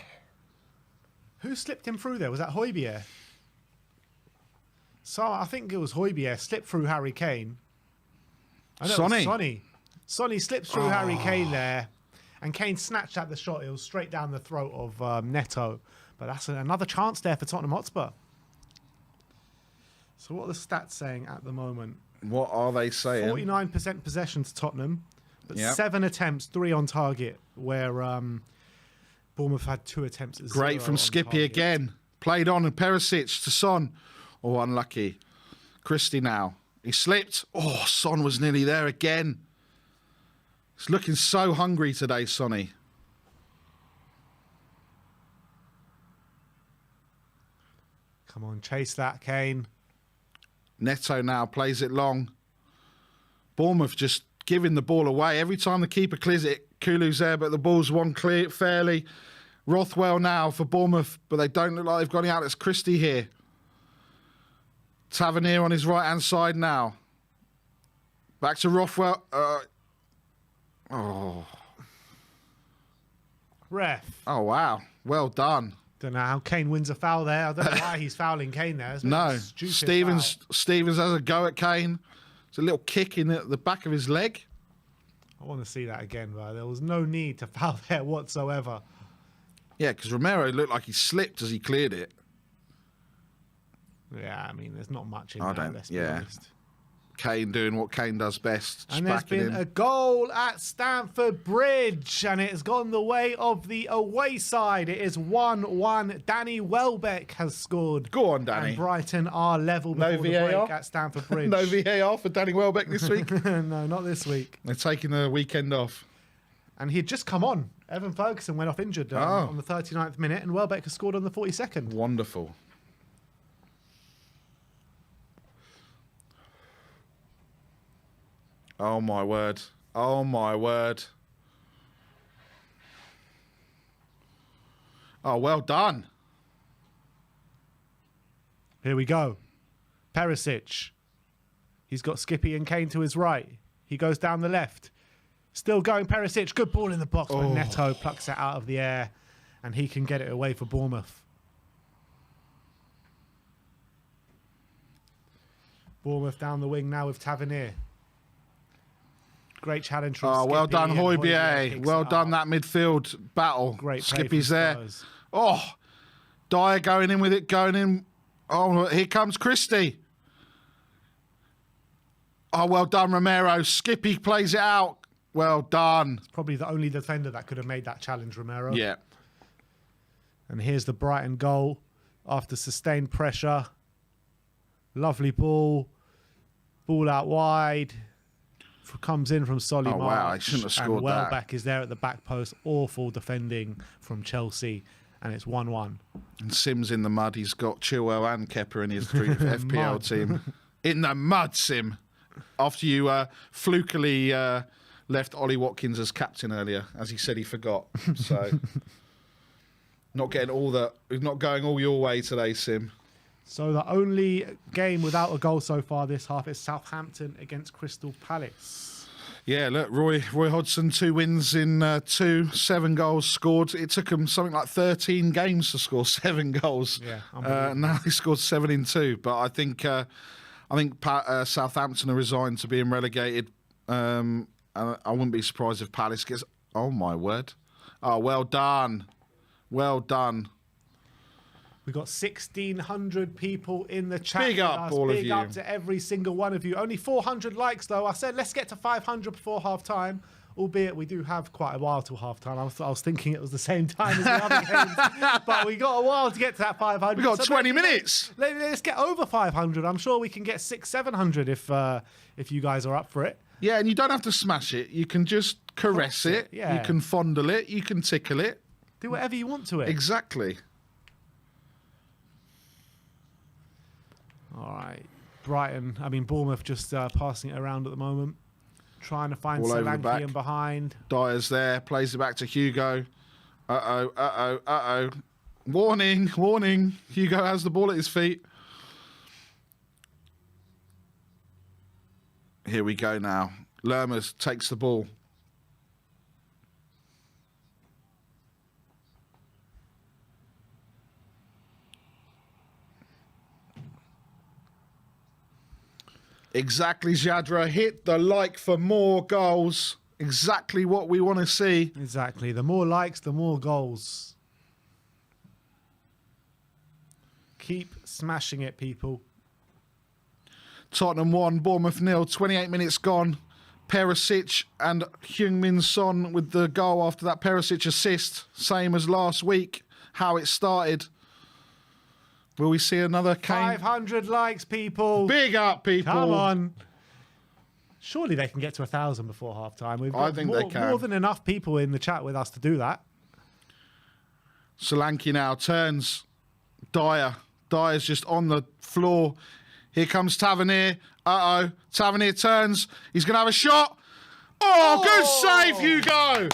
A: Who slipped him through there? Was that Højbjerg? So I think it was Højbjerg slipped through Harry Kane. Sonny slips through Harry Kane there, and Kane snatched at the shot. It was straight down the throat of Neto. But that's another chance there for Tottenham Hotspur. So what are the stats saying at the moment?
B: What are they saying?
A: 49% possession to Tottenham, but
B: Yep.
A: 7 attempts, 3 on target, where Bournemouth had 2 attempts at 0
B: Great from
A: on
B: Skippy
A: target.
B: again. Played on, and Perisic to Son. Oh, unlucky. Christie now. He slipped. Oh, Son was nearly there again. He's looking so hungry today, Sonny.
A: Come on, chase that, Kane.
B: Neto now plays it long. Bournemouth just giving the ball away. Every time the keeper clears it, Kulu's there, but the ball's won clear fairly. Rothwell now for Bournemouth, but they don't look like they've got it out. It's Christie here. Tavernier on his right-hand side now. Back to Rothwell.
A: Ref.
B: Oh, wow. Well done.
A: Don't know how Kane wins a foul there. I don't know why he's fouling Kane there. It's a
B: No,
A: stupid
B: Stevens has a go at Kane. It's a little kick in the back of his leg.
A: I want to see that again, but there was no need to foul there whatsoever.
B: Yeah, because Romero looked like he slipped as he cleared it.
A: Yeah, I mean, there's not much in there, let's be honest.
B: Kane doing what Kane does best.
A: And there's been a goal at Stamford Bridge, and it has gone the way of the away side. It is 1-1. Danny Welbeck has scored.
B: Go on, Danny.
A: And Brighton are level before the break at Stamford Bridge.
B: No VAR for Danny Welbeck this week?
A: No, not this week.
B: They're taking the weekend off.
A: And he had just come on. Evan Ferguson went off injured on the 39th minute, and Welbeck has scored on the 42nd.
B: Wonderful. Oh, my word. Oh, my word. Oh, well done.
A: Here we go. Perisic. He's got Skippy and Kane to his right. He goes down the left. Still going, Perisic. Good ball in the box, but Neto plucks it out of the air, and he can get it away for Bournemouth. Bournemouth down the wing now with Tavernier. Great challenge from Skippy.
B: Well done, Højbjerg. Well done, that midfield battle.
A: Great play.
B: Skippy's there. Oh, Dyer going in with it, going in. Oh, here comes Christie. Oh, well done, Romero. Skippy plays it out. Well done.
A: It's probably the only defender that could have made that challenge, Romero.
B: Yeah.
A: And here's the Brighton goal after sustained pressure. Lovely ball. Ball out wide. Comes in from Solly March.
B: Oh, wow. I shouldn't have scored
A: and Welbeck is there at the back post. Awful defending from Chelsea. And it's 1-1.
B: And Sim's in the mud. He's got Chilwell and Kepa in his FPL team. In the mud, Sim. After you flukily left Ollie Watkins as captain earlier, as he said he forgot. So, not going all your way today, Sim.
A: So the only game without a goal so far this half is Southampton against Crystal Palace.
B: Yeah, look, Roy Hodgson, 2 wins in 7 goals scored. It took him something like 13 games to score 7 goals.
A: Yeah,
B: now he scored 7 in 2. But I think Southampton are resigned to being relegated. And I wouldn't be surprised if Palace gets... Oh, my word. Oh, well done. Well done.
A: We've got 1,600 people in the chat.
B: Big up, all of you.
A: Big up to every single one of you. Only 400 likes, though. I said, let's get to 500 before half-time, albeit we do have quite a while till half-time. I was thinking it was the same time as the other games, but we got a while to get to that 500.
B: We got 20 minutes.
A: Let's get over 500. I'm sure we can get 600-700 if you guys are up for it.
B: Yeah, and you don't have to smash it. You can just caress it.
A: Yeah.
B: You can fondle it. You can tickle it.
A: Do whatever you want to it.
B: Exactly.
A: All right. Bournemouth just passing it around at the moment. Trying to find Solanke in behind.
B: Dyer's there. Plays it back to Hugo. Uh-oh. Warning. Hugo has the ball at his feet. Here we go now. Lermers takes the ball. Exactly, Jadra. Hit the like for more goals. Exactly what we want to see.
A: Exactly. The more likes, the more goals. Keep smashing it, people.
B: Tottenham 1, Bournemouth 0. 28 minutes gone. Perisic and Heung-min Son with the goal after that Perisic assist. Same as last week, how it started. Will we see another Kane?
A: 500 likes, people.
B: Big up, people.
A: Come on. Surely they can get to 1,000 before half-time. We've got
B: they can.
A: More than enough people in the chat with us to do that.
B: Solanke now turns. Dyer. Dyer's just on the floor. Here comes Tavernier. Uh-oh. Tavernier turns. He's going to have a shot. Oh, good save, Hugo.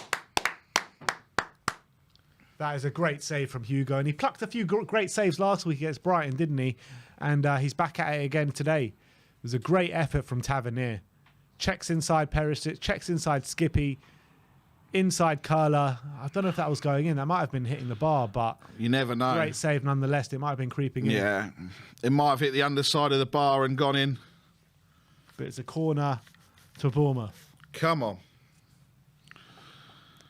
A: That is a great save from Hugo. And he plucked a few great saves last week against Brighton, didn't he? And he's back at it again today. It was a great effort from Tavernier. Checks inside Perisic, checks inside Skippy. Inside curler. I don't know if that was going in. That might have been hitting the bar, but
B: You never know.
A: great save nonetheless. It might have been creeping in.
B: Yeah. It might have hit the underside of the bar and gone in.
A: But it's a corner to Bournemouth.
B: Come on.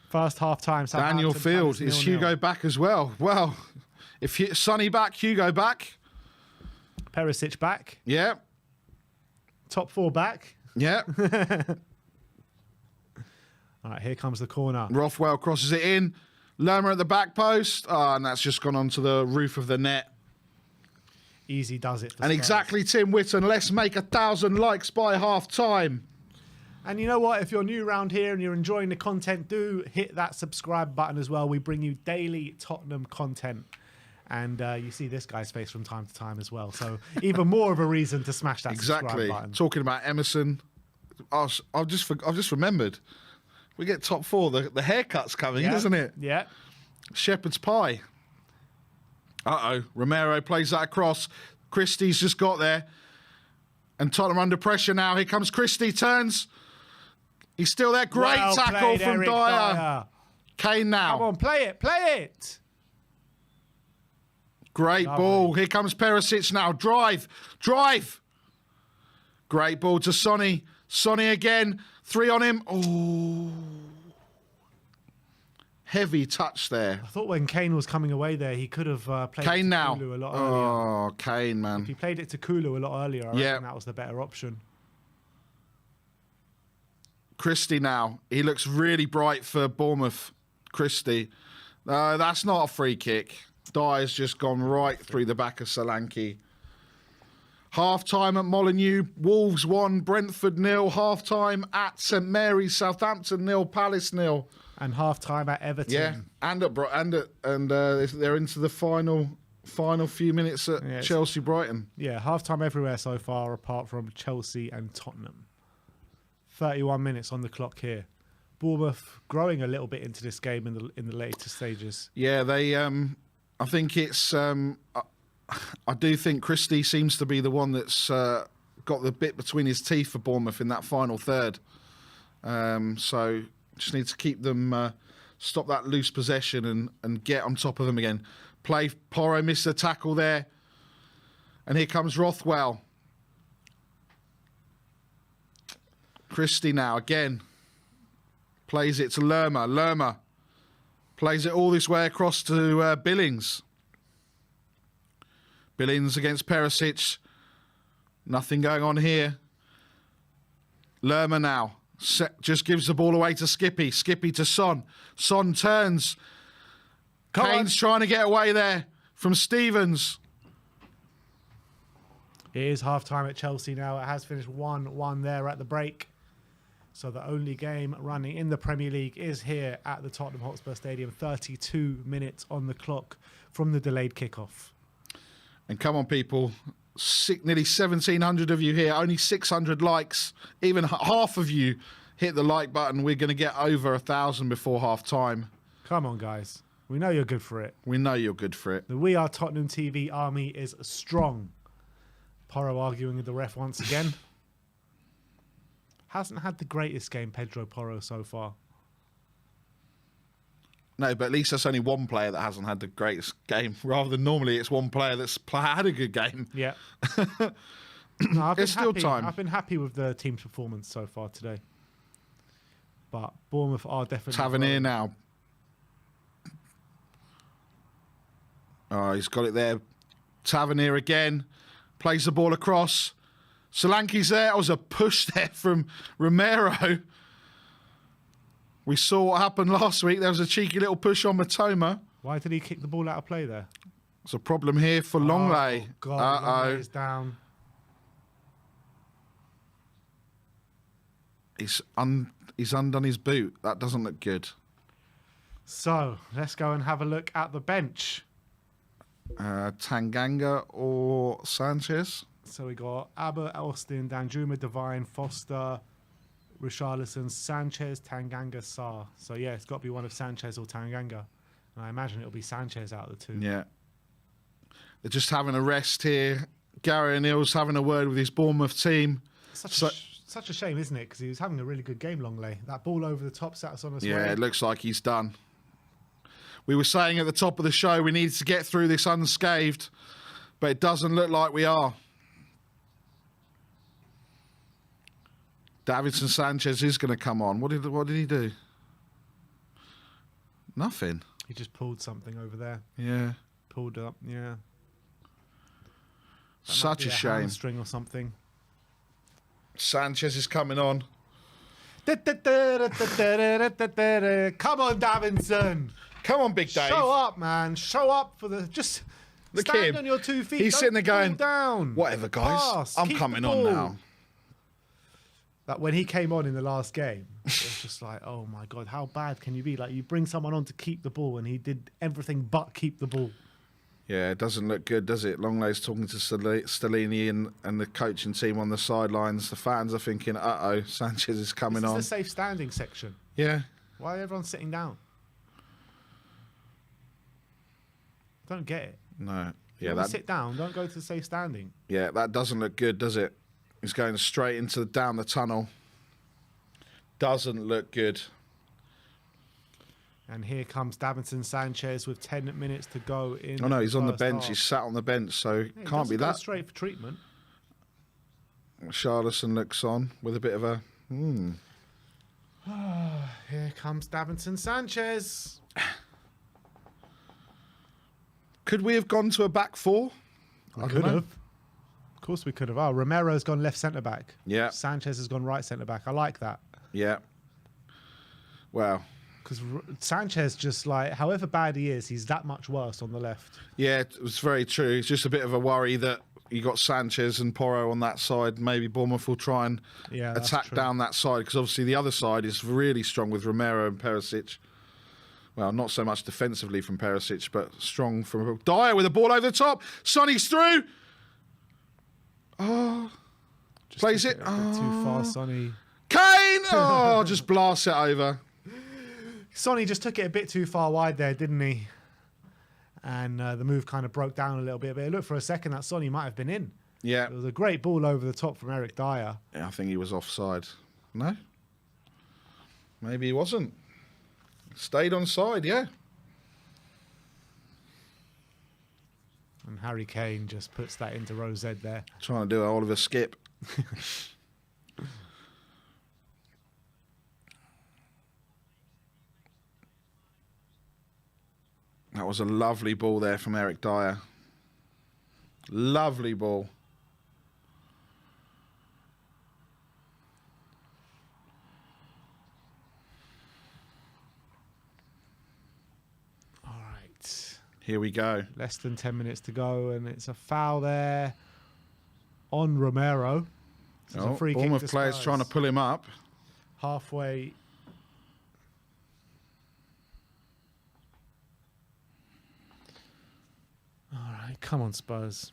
A: First half time.
B: Daniel Field. Is Hugo back as well? Well, if Sonny back, Hugo back.
A: Perisic back.
B: Yeah.
A: Top four back.
B: Yeah.
A: All right, here comes the corner.
B: Rothwell crosses it in. Lerma at the back post. Oh, and that's just gone onto the roof of the net.
A: Easy does it. For
B: And
A: Spurs.
B: exactly, Tim Whitten. Let's make 1,000 likes by half time.
A: And you know what? If you're new around here and you're enjoying the content, do hit that subscribe button as well. We bring you daily Tottenham content. And you see this guy's face from time to time as well. So even more of a reason to smash that subscribe button.
B: Talking about Emerson, I've just remembered. We get top four. The haircut's coming, isn't it?
A: Yeah.
B: Shepherd's pie. Uh-oh. Romero plays that across. Christie's just got there. And Tottenham under pressure now. Here comes Christie. Turns. He's still there. Great
A: Well
B: tackle
A: played,
B: from
A: Eric
B: Dyer. Kane now.
A: Come on, play it. Play it.
B: Great ball. Here comes Perisic now. Drive. Great ball to Sonny. Sonny again. 3 on him. Oh. Heavy touch there.
A: I thought when Kane was coming away there, he could have played
B: Kane
A: it to
B: now.
A: Kulu a lot earlier.
B: Oh, Kane, man.
A: If he played it to Kulu a lot earlier, I reckon that was the better option.
B: Christie now. He looks really bright for Bournemouth. Christie. That's not a free kick. Dyer's just gone right through the back of Solanke. Half-time at Molineux. Wolves 1, Brentford 0. Half-time at St Mary's, Southampton 0, Palace 0.
A: And half-time at Everton.
B: Yeah, and they're into the final few minutes at Chelsea Brighton.
A: Yeah, half-time everywhere so far apart from Chelsea and Tottenham. 31 minutes on the clock here. Bournemouth growing a little bit into this game in the later stages.
B: Yeah, they. I think it's. I do think Christie seems to be the one that's got the bit between his teeth for Bournemouth in that final third. So just need to keep them, stop that loose possession and get on top of them again. Porro missed a tackle there. And here comes Rothwell. Christie now again. Plays it to Lerma. Lerma plays it all this way across to Billings. Billings against Perisic. Nothing going on here. Lerma now. Just gives the ball away to Skippy. Skippy to Son. Son turns. Kane's trying to get away there from Stevens.
A: It is half-time at Chelsea now. It has finished 1-1 there at the break. So the only game running in the Premier League is here at the Tottenham Hotspur Stadium. 32 minutes on the clock from the delayed kickoff.
B: And come on, people. Nearly 1,700 of you here. Only 600 likes. Even half of you hit the like button. We're going to get over 1,000 before half-time.
A: Come on, guys. We know you're good for it.
B: We know you're good for it.
A: The We Are Tottenham TV army is strong. Porro arguing with the ref once again. Hasn't had the greatest game, Pedro Porro, so far.
B: No, but at least that's only one player that hasn't had the greatest game, rather than normally it's one player that's had a good game.
A: Yeah. No,
B: There's still time.
A: I've been happy with the team's performance so far today. But Bournemouth are definitely...
B: Tavernier now. Oh, he's got it there. Tavernier again. Plays the ball across. Solanke's there. That was a push there from Romero. We saw what happened last week. There was a cheeky little push on Matoma.
A: Why did he kick the ball out of play there?
B: There's a problem here for Longley.
A: Oh, God. Longley's down.
B: He's undone his boot. That doesn't look good.
A: So, let's go and have a look at the bench.
B: Tanganga or Sanchez?
A: So we got Abbott, Austin, Danjuma, Devine, Foster, Richarlison, Sanchez, Tanganga, Sarr. So yeah, it's got to be one of Sanchez or Tanganga. And I imagine it'll be Sanchez out of the two.
B: Yeah. They're just having a rest here. Gary O'Neill's having a word with his Bournemouth team.
A: Such such a shame, isn't it? Because he was having a really good game, Longley. That ball over the top sat us on us.
B: Yeah, it looks like he's done. We were saying at the top of the show we needed to get through this unscathed, but it doesn't look like we are. Davinson Sanchez is going to come on. What did he do? Nothing.
A: He just pulled something over there.
B: Yeah.
A: Pulled up, yeah. That
B: Such a shame.
A: Hamstring or something.
B: Sanchez is coming on.
A: Come on, Davinson.
B: Come on, Big Dave.
A: Show up, man. Show up for the... Just
B: Look
A: stand
B: at him.
A: on your 2 feet.
B: He's
A: Don't
B: sitting there going,
A: fall down.
B: whatever, guys.
A: Pass.
B: I'm
A: Keep
B: coming
A: the
B: on
A: ball.
B: now.
A: That when he came on in the last game, it was just like, oh my God, how bad can you be? Like, you bring someone on to keep the ball, and he did everything but keep the ball.
B: Yeah, it doesn't look good, does it? Longley's talking to Stellini and the coaching team on the sidelines. The fans are thinking, uh-oh, Sanchez is coming on.
A: This is the safe standing section.
B: Yeah.
A: Why is everyone sitting down? Don't get it.
B: No.
A: Yeah,
B: Yeah,
A: sit down. Don't go to the safe standing.
B: Yeah, that doesn't look good, does it? He's going straight into down the tunnel. Doesn't look good.
A: And here comes Davinson Sanchez with 10 minutes to go in.
B: Oh no, he's on the
A: first
B: bench.
A: half.
B: He's sat on the bench, so
A: Yeah,
B: can't be
A: go
B: that.
A: straight for treatment.
B: Charlison looks on with a bit of a.
A: Here comes Davinson Sanchez.
B: Could we have gone to a back four?
A: We could have. Of course we could have. Oh, Romero's gone left centre back.
B: Yeah.
A: Sanchez has gone right centre back. I like that.
B: Yeah. Well.
A: Because Sanchez just like, however bad he is, he's that much worse on the left.
B: Yeah, it was very true. It's just a bit of a worry that you got Sanchez and Porro on that side. Maybe Bournemouth will try and attack down that side, because obviously the other side is really strong with Romero and Perisic. Well, not so much defensively from Perisic, but strong from Dyer with a ball over the top. Sonny's through. Oh,
A: Just
B: plays
A: took
B: it.
A: a bit too far, Sonny.
B: Kane! Oh, just blasts it over.
A: Sonny just took it a bit too far wide there, didn't he? And the move kind of broke down a little bit. But it looked for a second that Sonny might have been in.
B: Yeah.
A: It was a great ball over the top from Eric Dyer.
B: Yeah, I think he was offside. No? Maybe he wasn't. Stayed on side, yeah.
A: And Harry Kane just puts that into row Z there.
B: Trying to do an Oliver Skip. That was a lovely ball there from Eric Dyer. Lovely ball.
A: All right.
B: Here we go.
A: Less than 10 minutes to go, and it's a foul there on Romero. So it's a free kick to
B: Bournemouth players
A: Spurs.
B: trying to pull him up.
A: Halfway. All right, come on, Spurs.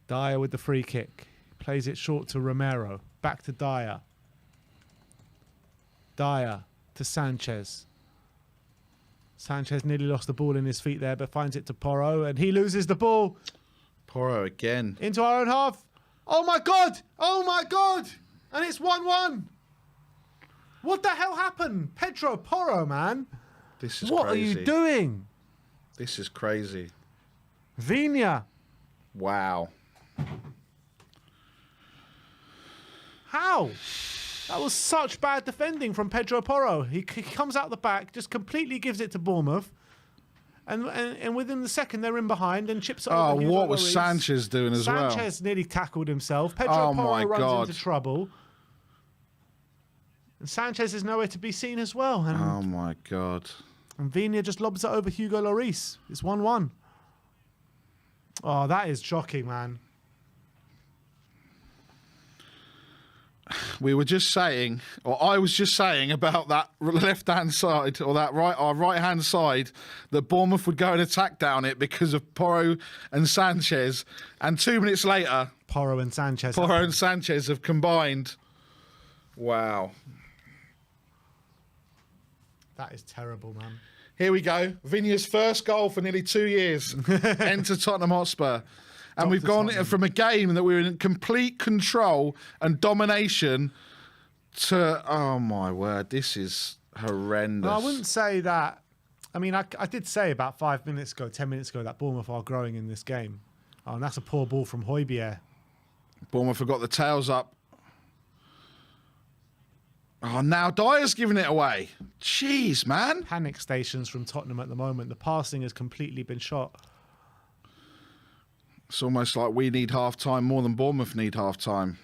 A: Dyer with the free kick. Plays it short to Romero. Back to Dyer. Dyer to Sanchez. Sanchez nearly lost the ball in his feet there, but finds it to Porro, and he loses the ball.
B: Porro again.
A: Into our own half. Oh my God! Oh my God! And it's 1-1. What the hell happened? Pedro Porro, man.
B: This is
A: What
B: crazy.
A: are you doing?
B: This is crazy.
A: Viña.
B: Wow.
A: How? That was such bad defending from Pedro Porro. He comes out the back, just completely gives it to Bournemouth. And within the second, they're in behind and chips it over.
B: Oh,
A: Hugo
B: what was
A: Lloris.
B: Sanchez doing as well?
A: Sanchez nearly tackled himself. Pedro
B: Oh,
A: Porro
B: my
A: runs
B: God.
A: into trouble. And Sanchez is nowhere to be seen as well. And,
B: Oh, my God.
A: and Viña just lobs it over Hugo Lloris. It's 1-1. Oh, that is shocking, man.
B: We were just saying, or I was just saying about that left-hand side, or that our right-hand side, that Bournemouth would go and attack down it because of Porro and Sanchez. And 2 minutes later,
A: Porro and Sanchez.
B: Porro and Sanchez have combined. Wow.
A: That is terrible, man.
B: Here we go. Vignea's first goal for nearly 2 years. Enter Tottenham Hotspur. And we've gone from a game that we were in complete control and domination to, oh my word, this is horrendous.
A: Well, I wouldn't say that. I mean, I did say about 5 minutes ago, 10 minutes ago, that Bournemouth are growing in this game. Oh, and that's a poor ball from Højbjerg.
B: Bournemouth have got the tails up. Oh, now Dyer's giving it away. Jeez, man.
A: Panic stations from Tottenham at the moment. The passing has completely been shot.
B: It's almost like we need half-time more than Bournemouth need half-time.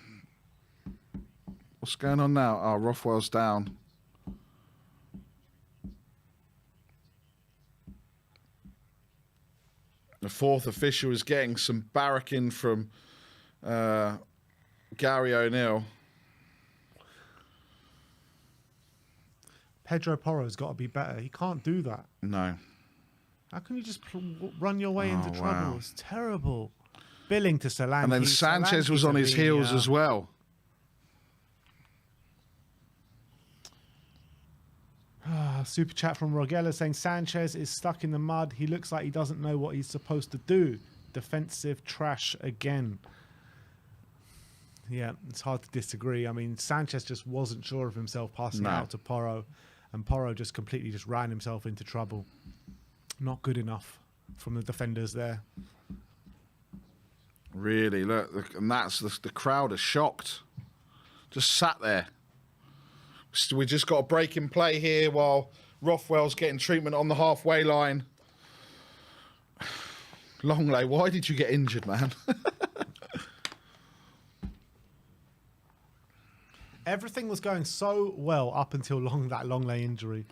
B: What's going on now? Oh, Rothwell's down. The fourth official is getting some barracking from Gary O'Neill.
A: Pedro Porro's got to be better. He can't do that.
B: No.
A: How can you just run your way into trouble?
B: Wow.
A: It's terrible. Billing to Solanke.
B: And then Sanchez was on his heels as well.
A: Super chat from Rogella saying Sanchez is stuck in the mud. He looks like he doesn't know what he's supposed to do. Defensive trash again. Yeah, it's hard to disagree. I mean, Sanchez just wasn't sure of himself passing it out to Porro, and Porro just completely just ran himself into trouble. Not good enough from the defenders there.
B: Really, look, and that's the crowd are shocked. Just sat there. We just got a break in play here while Rothwell's getting treatment on the halfway line. Longley, why did you get injured, man?
A: Everything was going so well up until that Longley injury.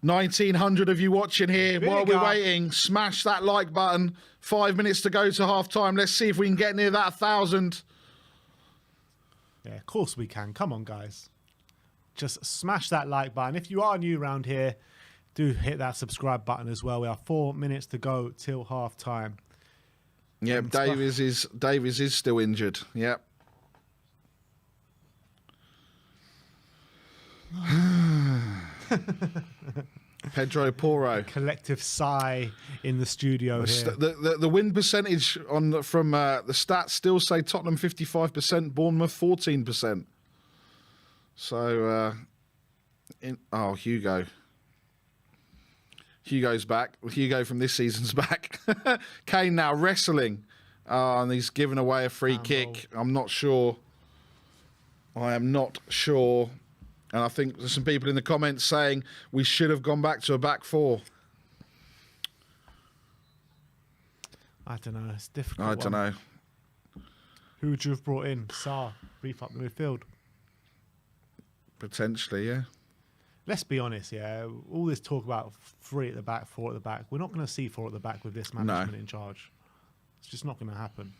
B: 1,900 of you watching here.
A: Big
B: While we're
A: up.
B: waiting, smash that like button. 5 minutes to go to half time. Let's see if we can get near that 1,000.
A: Yeah, of course we can. Come on, guys. Just smash that like button. If you are new around here, do hit that subscribe button as well. We have 4 minutes to go till half time.
B: Yep, Davies is still injured. Yep. Pedro Porro.
A: Collective sigh in the studio here.
B: The win percentage from the stats still say Tottenham 55%, Bournemouth 14%. So, Hugo. Hugo's back. Hugo from this season's back. Kane now wrestling. And he's given away a free kick. I'm not sure. I am not sure. And I think there's some people in the comments saying we should have gone back to a back four.
A: I don't know. It's difficult.
B: I don't know.
A: Who would you have brought in? Sarr, beef up the midfield.
B: Potentially, yeah.
A: Let's be honest, yeah. All this talk about 3 at the back, 4 at the back. We're not going to see 4 at the back with this management in charge. It's just not going to happen.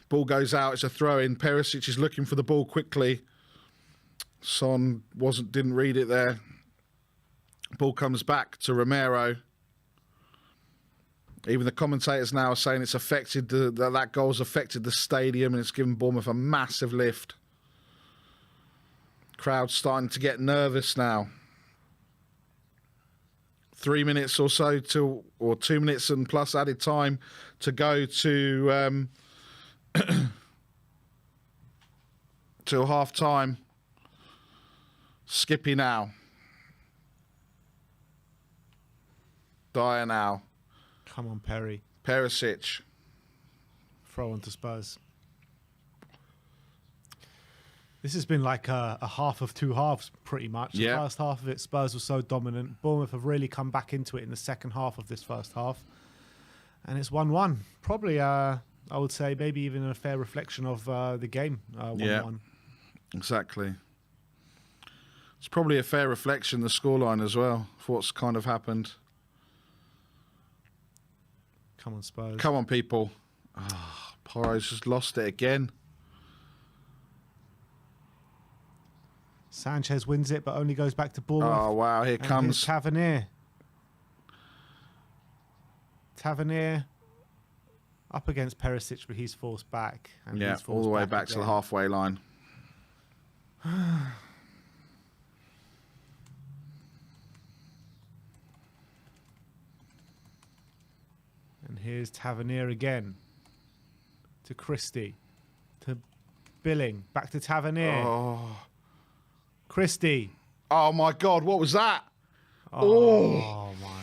B: Ball goes out. It's a throw in. Perisic is looking for the ball quickly. Son didn't read it there. Ball comes back to Romero. Even the commentators now are saying it's affected that goal's affected the stadium and it's given Bournemouth a massive lift. Crowd's starting to get nervous now. 3 minutes or so or 2 minutes and plus added time to go to till half time. Skippy now. Dyer now.
A: Come on, Perry.
B: Perisic.
A: Throw on to Spurs. This has been like a half of 2 halves, pretty much. The first half of it, Spurs was so dominant. Bournemouth have really come back into it in the second half of this first half. And it's 1-1. Probably, I would say, maybe even a fair reflection of the game. 1-1.
B: Yeah, exactly. It's probably a fair reflection, the scoreline as well, for what's kind of happened.
A: Come on, Spurs.
B: Come on, people. Oh, Porro's just lost it again.
A: Sanchez wins it, but only goes back to Bournemouth.
B: Oh, wow. Here comes
A: Tavernier. Tavernier up against Perisic, but he's forced back. And
B: all the way back to the halfway line.
A: Here's Tavernier again. To Christie. To Billing. Back to Tavernier.
B: Oh.
A: Christie.
B: Oh, my God. What was that?
A: Oh, my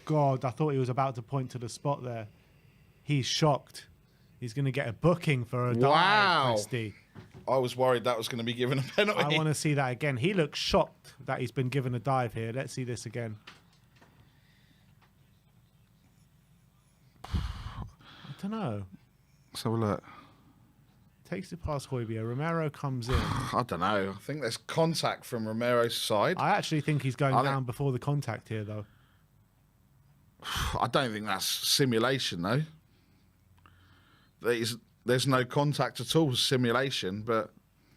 A: God. I thought he was about to point to the spot there. He's shocked. He's going to get a booking for a dive, Christie.
B: I was worried that was going to be given a penalty.
A: I want to see that again. He looks shocked that he's been given a dive here. Let's see this again. I don't know.
B: Let's have a look.
A: Takes it past Højbjerg. Romero comes in.
B: I don't know. I think there's contact from Romero's side.
A: I actually think he's going down before the contact here, though.
B: I don't think that's simulation, though. There's no contact at all, simulation, but...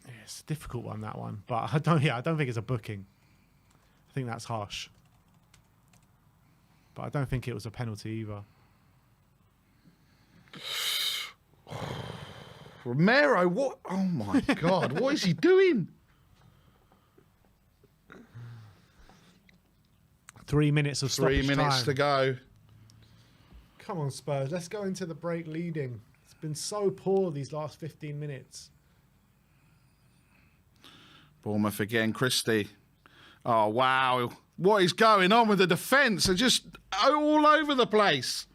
A: Yeah, it's a difficult one, that one. But I don't think it's a booking. I think that's harsh. But I don't think it was a penalty either.
B: Romero, what? Oh, my God. What is he doing?
A: 3 minutes of stoppage time.
B: 3 minutes to go.
A: Come on, Spurs. Let's go into the break leading. It's been so poor these last 15 minutes.
B: Bournemouth again, Christie. Oh, wow. What is going on with the defence? They're just all over the place.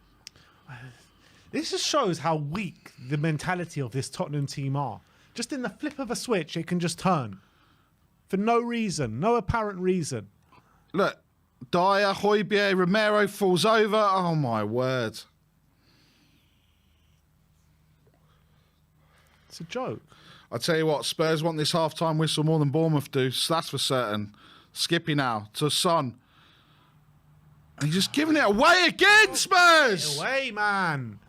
A: This just shows how weak the mentality of this Tottenham team are. Just in the flip of a switch, it can just turn. For no reason. No apparent reason.
B: Look. Dyer, Højbjerg, Romero falls over. Oh, my word.
A: It's a joke.
B: I tell you what, Spurs want this half-time whistle more than Bournemouth do. So that's for certain. Skippy now to Son. And he's just giving it away again, Spurs!
A: Get away, man.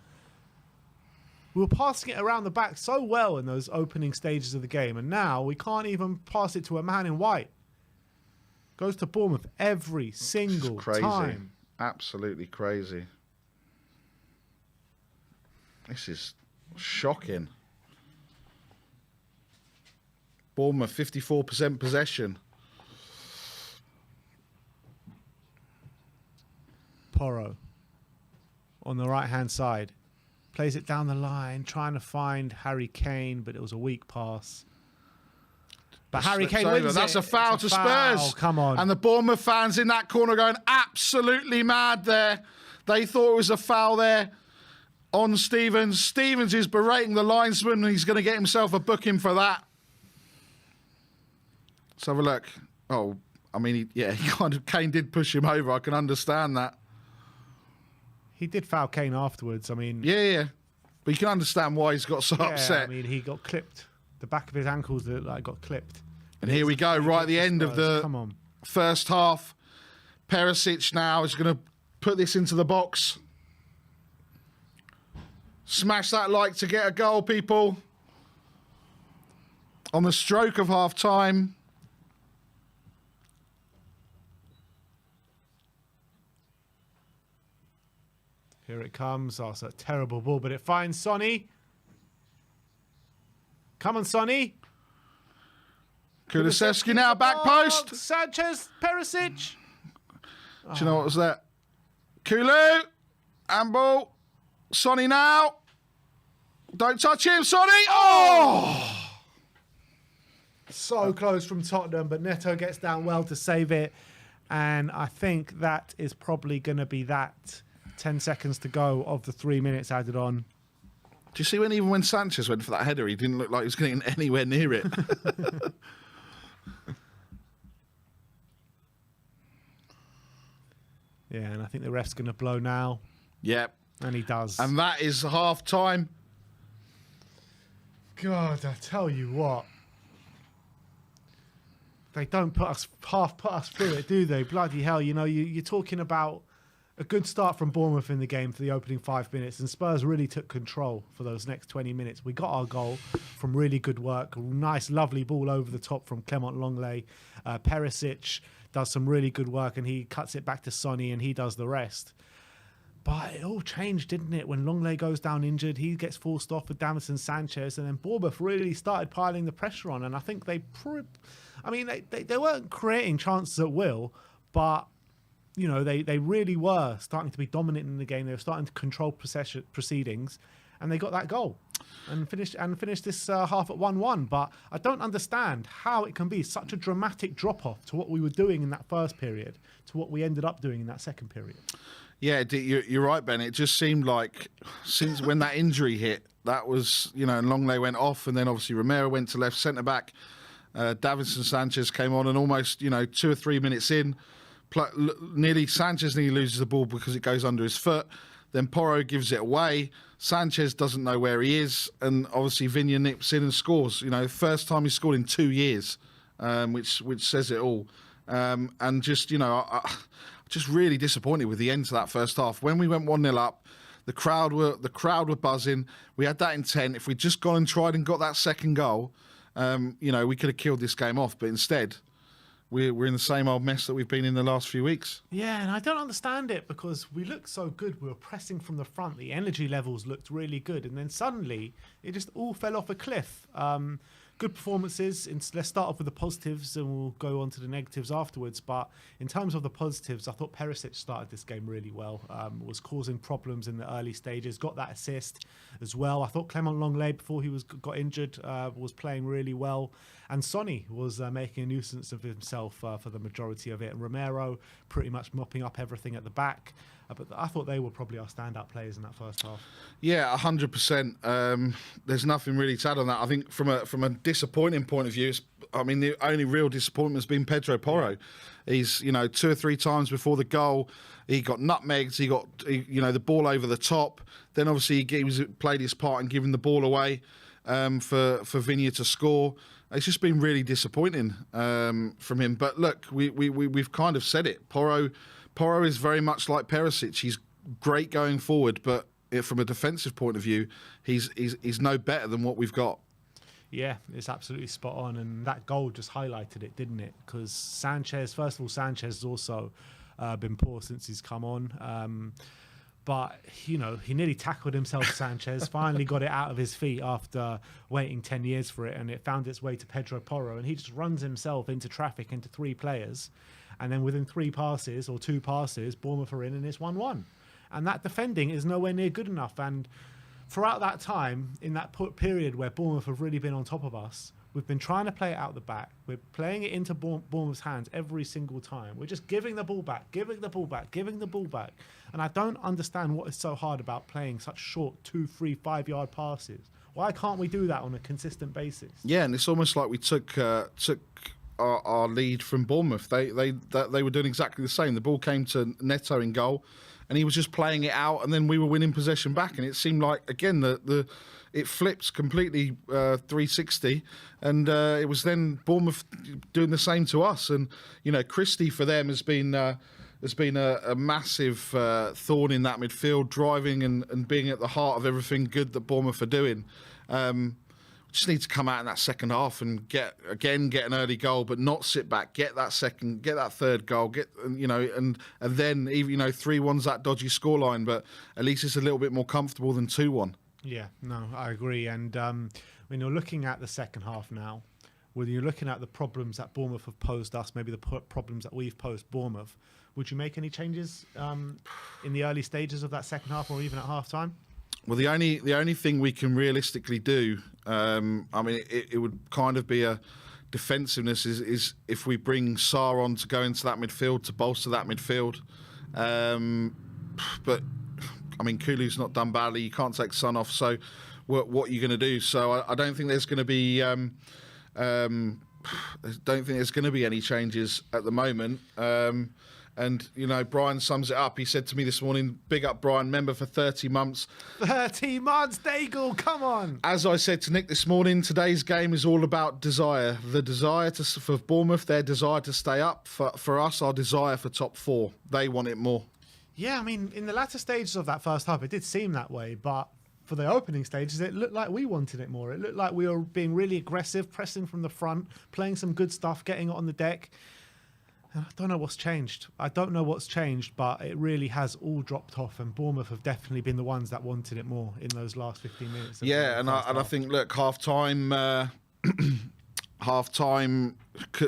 A: We were passing it around the back so well in those opening stages of the game. And now we can't even pass it to a man in white. Goes to Bournemouth every single time.
B: Absolutely crazy. This is shocking. Bournemouth, 54% possession.
A: Porro on the right-hand side. Plays it down the line, trying to find Harry Kane, but it was a weak pass. But Harry Kane wins.
B: That's a foul to Spurs.
A: Come on.
B: And the Bournemouth fans in that corner going absolutely mad there. They thought it was a foul there on Stevens. Stevens is berating the linesman and he's going to get himself a booking for that. Let's have a look. Oh, I mean, Kane did push him over. I can understand that.
A: He did foul Kane afterwards. I mean...
B: Yeah. But you can understand why he's got so upset.
A: I mean, he got clipped. The back of his ankles that got clipped.
B: And here we go, right at the end of the first half. Perisic now is going to put this into the box. Smash that like to get a goal, people. On the stroke of half-time.
A: Here it comes. Oh, it's a terrible ball, but it finds Sonny. Come on, Sonny.
B: Kulusevski now, back post.
A: Sanchez, Perisic.
B: Do you know what was that? Kulu, handball. Sonny now. Don't touch him, Sonny. Oh!
A: So close from Tottenham, but Neto gets down well to save it. And I think that is probably going to be that. 10 seconds to go of the 3 minutes added on.
B: Do you see even when Sanchez went for that header, he didn't look like he was getting anywhere near it.
A: Yeah, and I think the ref's going to blow now.
B: Yep.
A: And he does.
B: And that is half-time.
A: God, I tell you what. They don't put us through it, do they? Bloody hell, you know, you're talking about a good start from Bournemouth in the game for the opening 5 minutes, and Spurs really took control for those next 20 minutes. We got our goal from really good work. A nice, lovely ball over the top from Clement Longley. Perisic does some really good work, and he cuts it back to Sonny, and he does the rest. But it all changed, didn't it? When Longley goes down injured, he gets forced off with Davinson Sanchez, and then Bournemouth really started piling the pressure on. And I think they weren't creating chances at will, but you know, they really were starting to be dominant in the game. They were starting to control proceedings, and they got that goal and finished this half at 1-1. But I don't understand how it can be such a dramatic drop-off to what we were doing in that first period to what we ended up doing in that second period.
B: Yeah, you're right, Ben. It just seemed like since when that injury hit, that was, you know, and Longley went off, and then obviously Romero went to left centre-back. Davinson Sanchez came on, and almost, you know, 2 or 3 minutes in, Sanchez nearly loses the ball because it goes under his foot. Then Porro gives it away. Sanchez doesn't know where he is, and obviously Vinya nips in and scores. You know, first time he scored in 2 years, which says it all. And just, you know, just really disappointed with the end to that first half. When we went 1-0 up, the crowd were buzzing. We had that intent. If we'd just gone and tried and got that second goal, you know, we could have killed this game off. But instead, we're in the same old mess that we've been in the last few weeks. Yeah,
A: and I don't understand it because we looked so good. We were pressing from the front. The energy levels looked really good. And then suddenly, it just all fell off a cliff. Good performances. Let's start off with the positives and we'll go on to the negatives afterwards. But in terms of the positives, I thought Perisic started this game really well. Was causing problems in the early stages. Got that assist as well. I thought Clement Longley, before he got injured, was playing really well. And Sonny was making a nuisance of himself for the majority of it. And Romero pretty much mopping up everything at the back. But I thought they were probably our standout players in that first half.
B: Yeah, 100%. There's nothing really to add on that. I think from a disappointing point of view, I mean, the only real disappointment has been Pedro Porro. He's, you know, 2 or 3 times before the goal, he got nutmegged, he got, you know, the ball over the top. Then obviously he played his part in giving the ball away for Vinya to score. It's just been really disappointing from him. But look, we've kind of said it. Porro is very much like Perisic. He's great going forward, but from a defensive point of view, he's no better than what we've got.
A: Yeah, it's absolutely spot on, and that goal just highlighted it, didn't it? Because Sanchez, first of all, Sanchez has also been poor since he's come on. But, you know, he nearly tackled himself, Sanchez, finally got it out of his feet after waiting 10 years for it, and it found its way to Pedro Porro, and he just runs himself into traffic, into 3 players. And then within 3 passes or 2 passes, Bournemouth are in and it's 1-1. And that defending is nowhere near good enough. And throughout that time, in that period where Bournemouth have really been on top of us, we've been trying to play it out the back. We're playing it into Bournemouth's hands every single time. We're just giving the ball back, giving the ball back, giving the ball back. And I don't understand what is so hard about playing such short 2, 3, 5-yard passes. Why can't we do that on a consistent basis?
B: Yeah, and it's almost like we took our lead from Bournemouth. They were doing exactly the same. The ball came to Neto in goal, and he was just playing it out, and then we were winning possession back. And it seemed like, again, it flipped completely 360, and it was then Bournemouth doing the same to us. And you know, Christie for them has been a massive thorn in that midfield, driving and being at the heart of everything good that Bournemouth are doing. Just need to come out in that second half and get an early goal, but not sit back. Get that third goal. And then even, you know, 3-1's that dodgy scoreline, but at least it's a little bit more comfortable than 2-1.
A: Yeah, no, I agree. And when you're looking at the second half now, when you're looking at the problems that Bournemouth have posed us, maybe the problems that we've posed Bournemouth, would you make any changes in the early stages of that second half or even at half time?
B: Well, the only thing we can realistically do, I mean, it would kind of be a defensiveness is if we bring Sarr on to go into that midfield, to bolster that midfield. But, I mean, Kulu's not done badly. You can't take Son off, so what are you going to do? So I don't think there's going to be... I don't think there's going to be any changes at the moment. And, you know, Brian sums it up. He said to me this morning, big up Brian, member for 30 months.
A: 30 months, Daigle, come on.
B: As I said to Nick this morning, today's game is all about desire. The desire for Bournemouth, their desire to stay up. For us, our desire for top 4. They want it more.
A: Yeah, I mean, in the latter stages of that first half, it did seem that way. But for the opening stages, it looked like we wanted it more. It looked like we were being really aggressive, pressing from the front, playing some good stuff, getting it on the deck. And I don't know what's changed. But it really has all dropped off, and Bournemouth have definitely been the ones that wanted it more in those last 15 minutes.
B: Yeah, and I think, look, half time half-time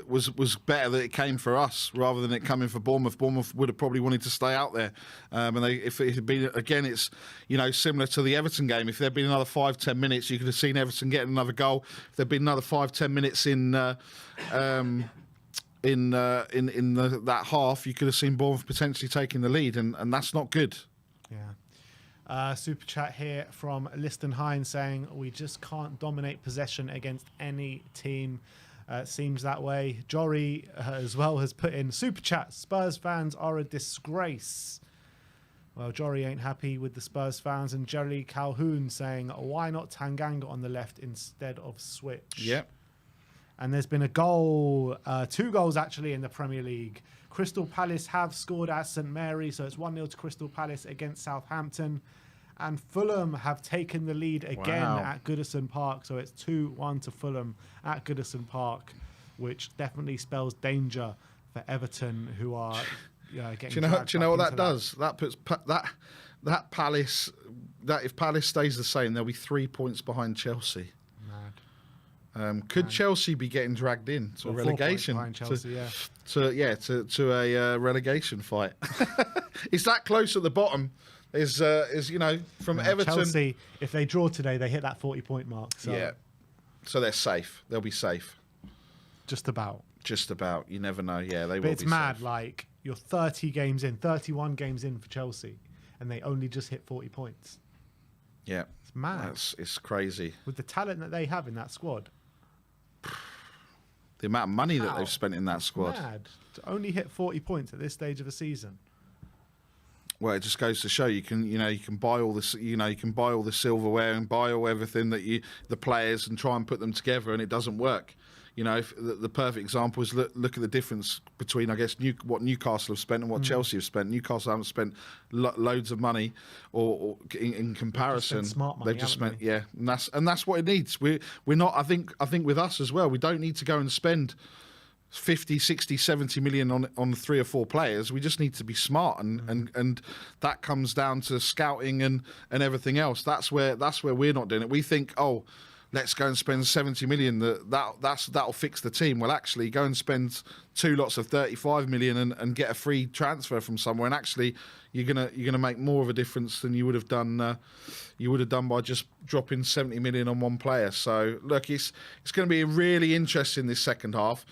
B: was better that it came for us rather than it coming for Bournemouth. Bournemouth would have probably wanted to stay out there. And if it had been, again, it's, similar to the Everton game. If there'd been another 5-10 minutes, you could have seen Everton getting another goal. If there'd been another 5-10 minutes in that half, you could have seen Bournemouth potentially taking the lead, and that's not good.
A: Yeah. Super chat here from Liston Hines saying, we just can't dominate possession against any team. Seems that way. Jory as well has put in super chat, Spurs fans are a disgrace. Well, Jory ain't happy with the Spurs fans. And Jerry Calhoun saying, why not Tanganga on the left instead of Switch?
B: Yep.
A: And there's been a goal, 2 goals actually in the Premier League. Crystal Palace have scored at St Mary, so it's 1-0 to Crystal Palace against Southampton. And Fulham have taken the lead again at Goodison Park, so it's 2-1 to Fulham at Goodison Park, which definitely spells danger for Everton, who are getting.
B: Do you know what that does? That puts that Palace. That if Palace stays the same, they'll be 3 points behind Chelsea. Could Chelsea be getting dragged in to a relegation?
A: Chelsea,
B: to a relegation fight. It's that close at the bottom. Is from Everton.
A: Chelsea, if they draw today, they hit that 40-point mark. So.
B: Yeah, so they're safe. They'll be safe.
A: Just about.
B: You never know. Yeah, they will.
A: But it's
B: be
A: mad.
B: safe.
A: Like you're 31 games in for Chelsea, and they only just hit 40 points.
B: Yeah,
A: it's mad.
B: It's crazy
A: with the talent that they have in that squad.
B: The amount of money that they've spent in that squad.
A: Mad to only hit 40 points at this stage of the season.
B: Well, it just goes to show you can buy all this, you can buy all the silverware and buy all everything that the players and try and put them together, and it doesn't work. If the perfect example is look at the difference between, I guess, what Newcastle have spent and what Chelsea have spent. Newcastle haven't spent loads of money, or in comparison, they've just spent and that's what it needs. We're not. I think with us as well, we don't need to go and spend 50, 60, 70 million on 3 or 4 players. We just need to be smart, and that comes down to scouting and everything else. That's where we're not doing it. We think, let's go and spend 70 million. That'll fix the team. Well, actually, go and spend 2 lots of 35 million and get a free transfer from somewhere. And actually, you're gonna make more of a difference than you would have done. By just dropping 70 million on one player. So look, it's going to be really interesting this second half.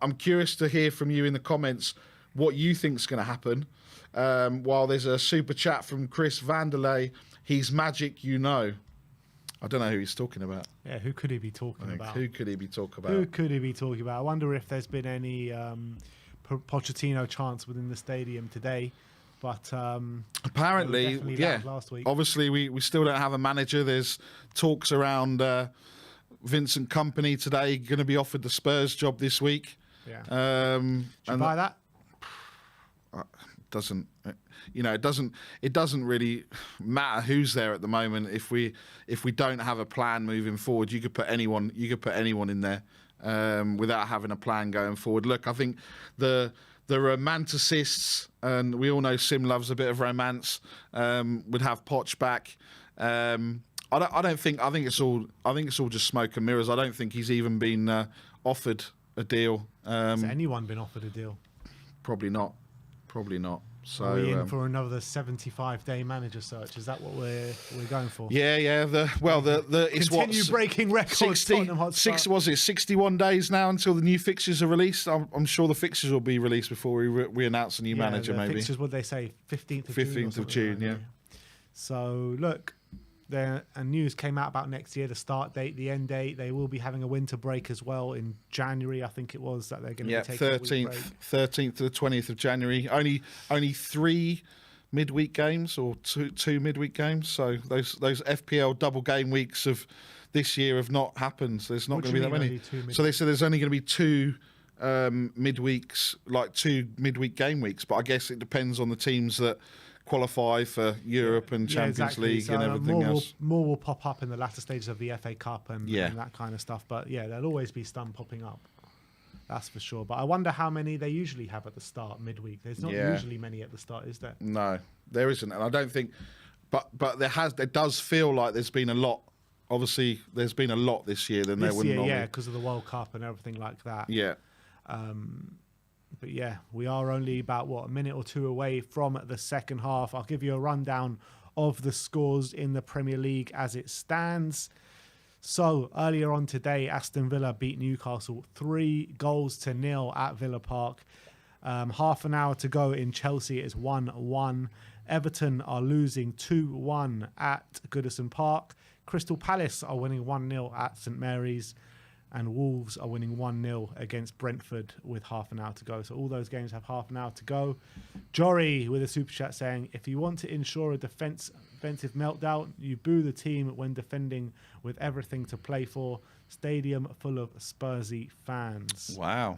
B: I'm curious to hear from you in the comments what you think is going to happen. While there's a super chat from Chris Vanderlei, he's magic, I don't know who he's talking about.
A: Yeah, who could he be talking about?
B: Who could he be talking about?
A: I wonder if there's been any Pochettino chance within the stadium today. But
B: apparently,
A: last week.
B: Obviously, we still don't have a manager. There's talks around Vincent Kompany today going to be offered the Spurs job this week.
A: Yeah. Should you buy that?
B: It doesn't really matter who's there at the moment. If we don't have a plan moving forward, you could put anyone in there without having a plan going forward. Look, I think the romanticists, and we all know Sim loves a bit of romance, would have Poch back. I think it's all just smoke and mirrors. I don't think he's even been offered a deal.
A: Has anyone been offered a deal?
B: Probably not. So
A: are we in for another 75-day manager search? Is that what we're going for?
B: Yeah. It's
A: continue breaking records.
B: 61 days now until the new fixtures are released. I'm sure the fixtures will be released before we announce a new manager. Maybe
A: fixtures. What they say, 15th
B: of June. Yeah.
A: So look. News came out about next year, the start date, the end date. They will be having a winter break as well in January, I think it was, that they're going to be taking
B: 13th to the 20th of January. Only 3 midweek games or two midweek games. So those FPL double game weeks of this year have not happened. So there's not going to be that many. So they said there's only going to be 2 midweeks, like 2 midweek game weeks. But I guess it depends on the teams that qualify for Europe and Champions League and everything else.
A: More will pop up in the latter stages of the FA Cup and that kind of stuff. But there'll always be some popping up. That's for sure. But I wonder how many they usually have at the start midweek. There's not usually many at the start, is there?
B: No, there isn't. And I don't think... But there does feel like there's been a lot obviously there's been a lot this year than there
A: This
B: would
A: year,
B: normally.
A: yeah, because of the World Cup and everything like that.
B: Yeah.
A: But yeah, we are only about, a minute or two away from the second half. I'll give you a rundown of the scores in the Premier League as it stands. So earlier on today, Aston Villa beat Newcastle 3-0 at Villa Park. Half an hour to go in Chelsea, it's 1-1. Everton are losing 2-1 at Goodison Park. Crystal Palace are winning 1-0 at St Mary's. And Wolves are winning 1-0 against Brentford with half an hour to go. So all those games have half an hour to go. Jory with a super chat saying, if you want to ensure a defensive meltdown, you boo the team when defending with everything to play for. Stadium full of Spursy fans.
B: Wow.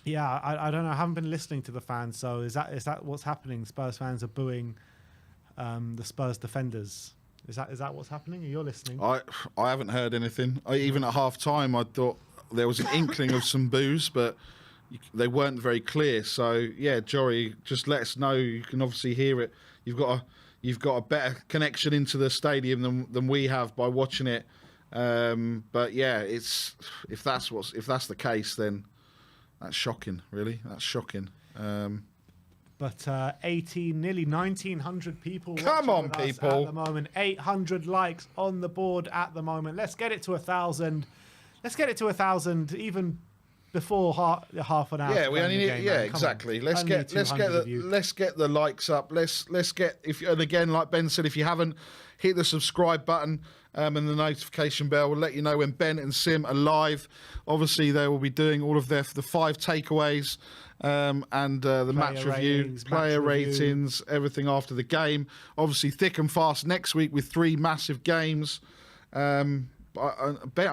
A: Yeah, I don't know. I haven't been listening to the fans. So is that what's happening? Spurs fans are booing the Spurs defenders. Is that what's happening? You're listening.
B: I haven't heard anything. Even at half time, I thought there was an inkling of some boos, but they weren't very clear. So yeah, Jory, just let us know. You can obviously hear it. You've got a better connection into the stadium than we have by watching it. But yeah, if that's the case, then that's shocking. Really, that's shocking.
A: But nearly 1,900 people.
B: Come on, people!
A: At the moment, 800 likes on the board at the moment. Let's get it to 1,000. Let's get it to 1,000 even before half an hour.
B: Yeah, we only need. Yeah, exactly. Let's get the likes up. Let's get and again, like Ben said, if you haven't, hit the subscribe button and the notification bell will let you know when Ben and Sim are live. Obviously, they will be doing all of the 5 takeaways. And the match review, player ratings, everything after the game. Obviously, thick and fast next week with 3 massive games. I'm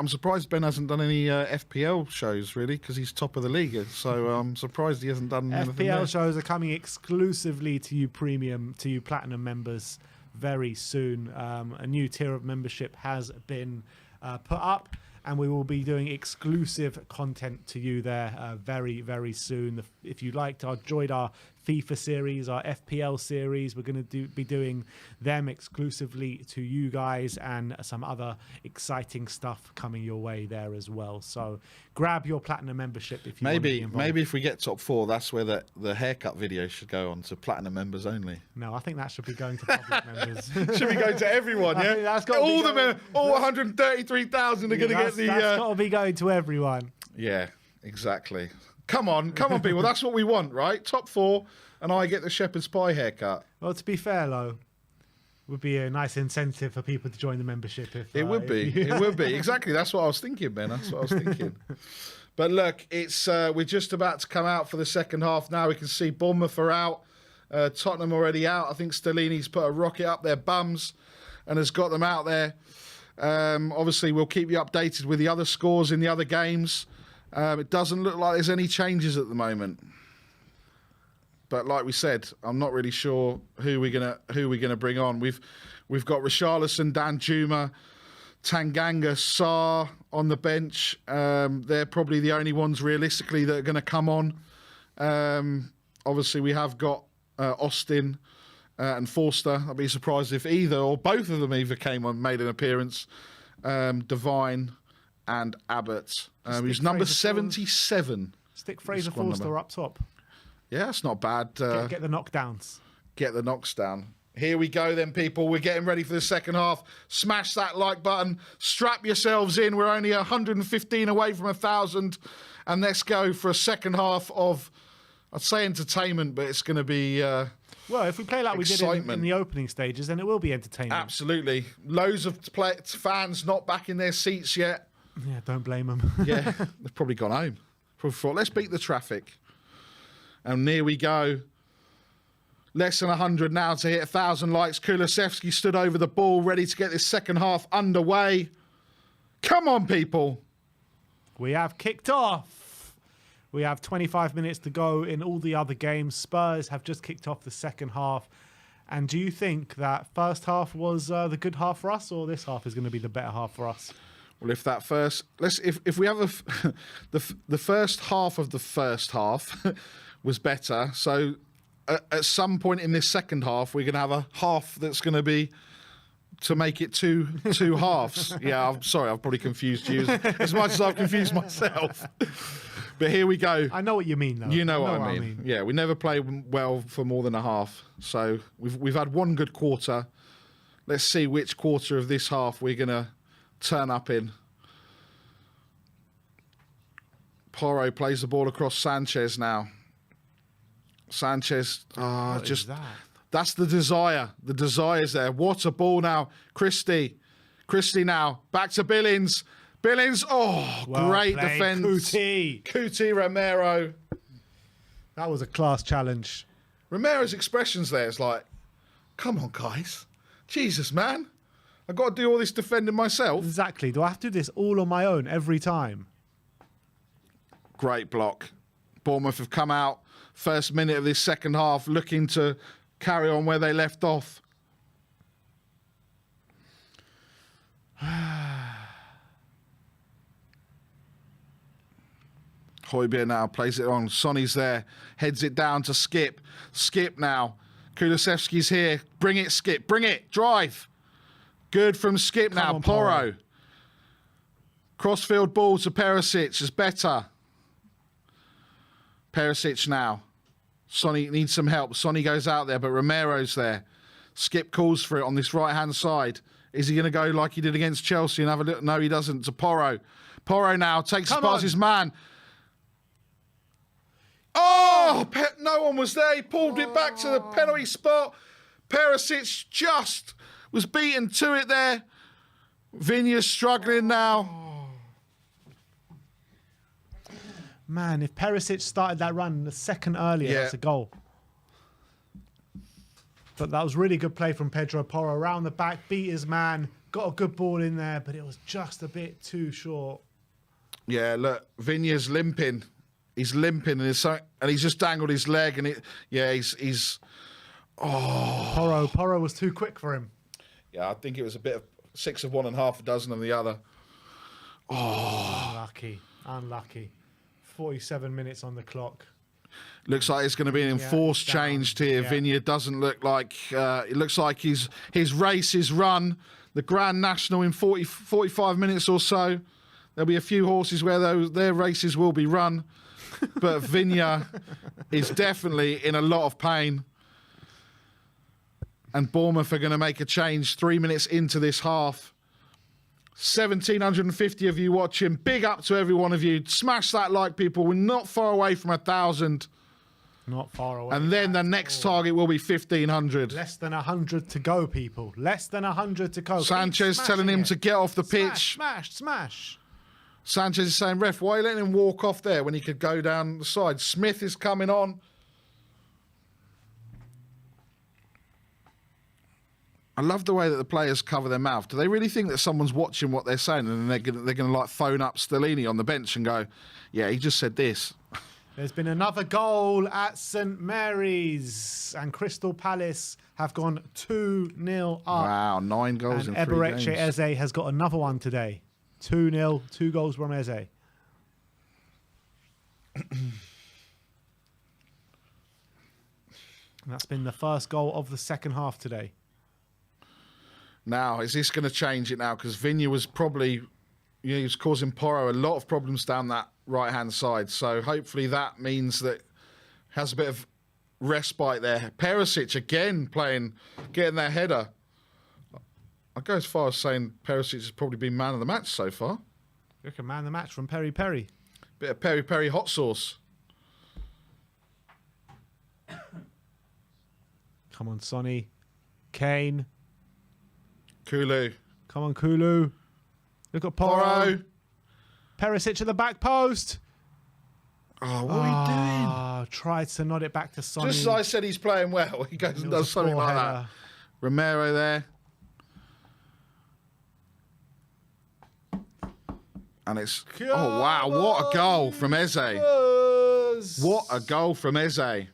B: surprised Ben hasn't done any FPL shows, really, because he's top of the league. So I'm surprised he hasn't done anything
A: FPL
B: there.
A: shows are coming exclusively to you platinum members very soon. A new tier of membership has been put up. And we will be doing exclusive content to you there very, very soon. If you enjoyed our FIFA series, our FPL series, we're going to be doing them exclusively to you guys and some other exciting stuff coming your way there as well. So grab your platinum membership if you want to be involved.
B: Maybe if we get top 4, that's where the haircut video should go on to platinum members only.
A: No, I think that should be going to public members.
B: Should be going to everyone, yeah?
A: That's
B: all 133,000 are going to get the...
A: That's got to be going to everyone.
B: Yeah, exactly. Come on, people. That's what we want, right? Top 4, and I get the shepherd's pie haircut.
A: Well, to be fair, though, would be a nice incentive for people to join the membership.
B: It would be. Exactly. That's what I was thinking, Ben. That's what I was thinking. But look, it's we're just about to come out for the second half now. We can see Bournemouth are out. Tottenham already out. I think Stellini's put a rocket up their bums and has got them out there. Obviously, we'll keep you updated with the other scores in the other games. It doesn't look like there's any changes at the moment. But like we said, I'm not really sure who we're gonna bring on. We've got Richarlison, Danjuma, Tanganga, Sarr on the bench. They're probably the only ones realistically that are going to come on. Obviously, we have got Austin and Forster. I'd be surprised if either or both of them came on, made an appearance. Devine and Abbott. He's number 77.
A: Stick Fraser Forster up top.
B: Yeah, that's not bad.
A: Get the knockdowns.
B: Get the knocks down. Here we go then, people. We're getting ready for the second half. Smash that like button. Strap yourselves in. We're only 115 away from 1,000. And let's go for a second half of, I'd say entertainment, but it's going to be
A: well, if we play like
B: excitement.
A: We did in the opening stages, then it will be entertaining.
B: Absolutely. Loads of fans not back in their seats yet.
A: Yeah, don't blame them.
B: Yeah, they've probably gone home. Probably thought, let's beat the traffic. And here we go. Less than 100 now to hit 1,000 likes. Kulusevski stood over the ball, ready to get this second half underway. Come on, people.
A: We have kicked off. We have 25 minutes to go in all the other games. Spurs have just kicked off the second half. And do you think that first half was the good half for us, or this half is going to be the better half for us?
B: Well, if that first, if we have the first half of the first half was better, so at some point in this second half, we're going to have a half that's going to be to make it two halves. Yeah, I'm sorry, I've probably confused you as much as I've confused myself. But here we go.
A: I know what you mean, though.
B: You know what I mean. Yeah, we never play well for more than a half. So we've had one good quarter. Let's see which quarter of this half we're going to turn up in. Porro plays the ball across Sanchez now. Sanchez, that's the desire. The desire's there. What a ball now. Christie now. Back to Billings. Billings, great defence. Kuti Romero.
A: That was a class challenge.
B: Romero's expressions there is like, come on, guys. Jesus, man. I've got to do all this defending myself.
A: Exactly. Do I have to do this all on my own every time?
B: Great block. Bournemouth have come out first minute of this second half looking to carry on where they left off. Højbjerg now plays it on. Sonny's there. Heads it down to Skip. Skip now. Kulusevski's here. Bring it, Skip. Bring it. Drive. Good from Skip now. Porro. Crossfield ball to Perisic is better. Perisic now. Sonny needs some help. Sonny goes out there, but Romero's there. Skip calls for it on this right-hand side. Is he going to go like he did against Chelsea and have a look? No, he doesn't. To Porro. Porro now takes it past his man. Oh, no one was there. He pulled it back to the penalty spot. Perisic just was beaten to it there. Vinya's struggling now.
A: Man, if Perisic started that run a second earlier, that's a goal. But that was really good play from Pedro Porro. Around the back, beat his man, got a good ball in there, but it was just a bit too short.
B: Yeah, look, Vinya's limping. He's limping and he's just dangled his leg and he's
A: Porro was too quick for him.
B: Yeah, I think it was a bit of 6 of one and half a dozen of the other.
A: Unlucky. 47 minutes on the clock.
B: Looks like it's going to be an enforced change here. Yeah. Vinya doesn't look like... it looks like his race is run. The Grand National in 45 minutes or so. There'll be a few horses where their races will be run. But Vinya is definitely in a lot of pain. And Bournemouth are going to make a change 3 minutes into this half. 1,750 of you watching. Big up to every one of you. Smash that like, people. We're not far away from 1,000.
A: Not far away.
B: And then the next target will be 1,500.
A: Less than 100 to go, people. Less than 100 to go.
B: Sanchez telling him to get off the pitch.
A: Smash.
B: Sanchez is saying, ref, why are you letting him walk off there when he could go down the side? Smith is coming on. I love the way that the players cover their mouth. Do they really think that someone's watching what they're saying and they're going to like phone up Stellini on the bench and go, yeah, he just said this?
A: There's been another goal at St Mary's and Crystal Palace have gone 2-0 up.
B: Wow, 9 goals in 3 games.
A: Eberechi Eze has got another one today. 2-0, 2 goals from Eze. That's been the first goal of the second half today.
B: Now, is this going to change it now? Because Vinya was probably, he was causing Porro a lot of problems down that right-hand side. So hopefully that means that has a bit of respite there. Perisic again getting their header. I'd go as far as saying Perisic has probably been man of the match so far.
A: Look at man of the match from Peri Peri.
B: Bit of Peri Peri hot sauce.
A: Come on, Sonny. Kane.
B: Kulu.
A: Come on, Kulu. Look at Porro. Perisic at the back post.
B: Oh, what are you doing?
A: Tried to nod it back to Sonny.
B: Just as I said he's playing well, he goes and does something like that. Romero there. And it's... Oh, wow. What a goal from Eze. What a goal from Eze.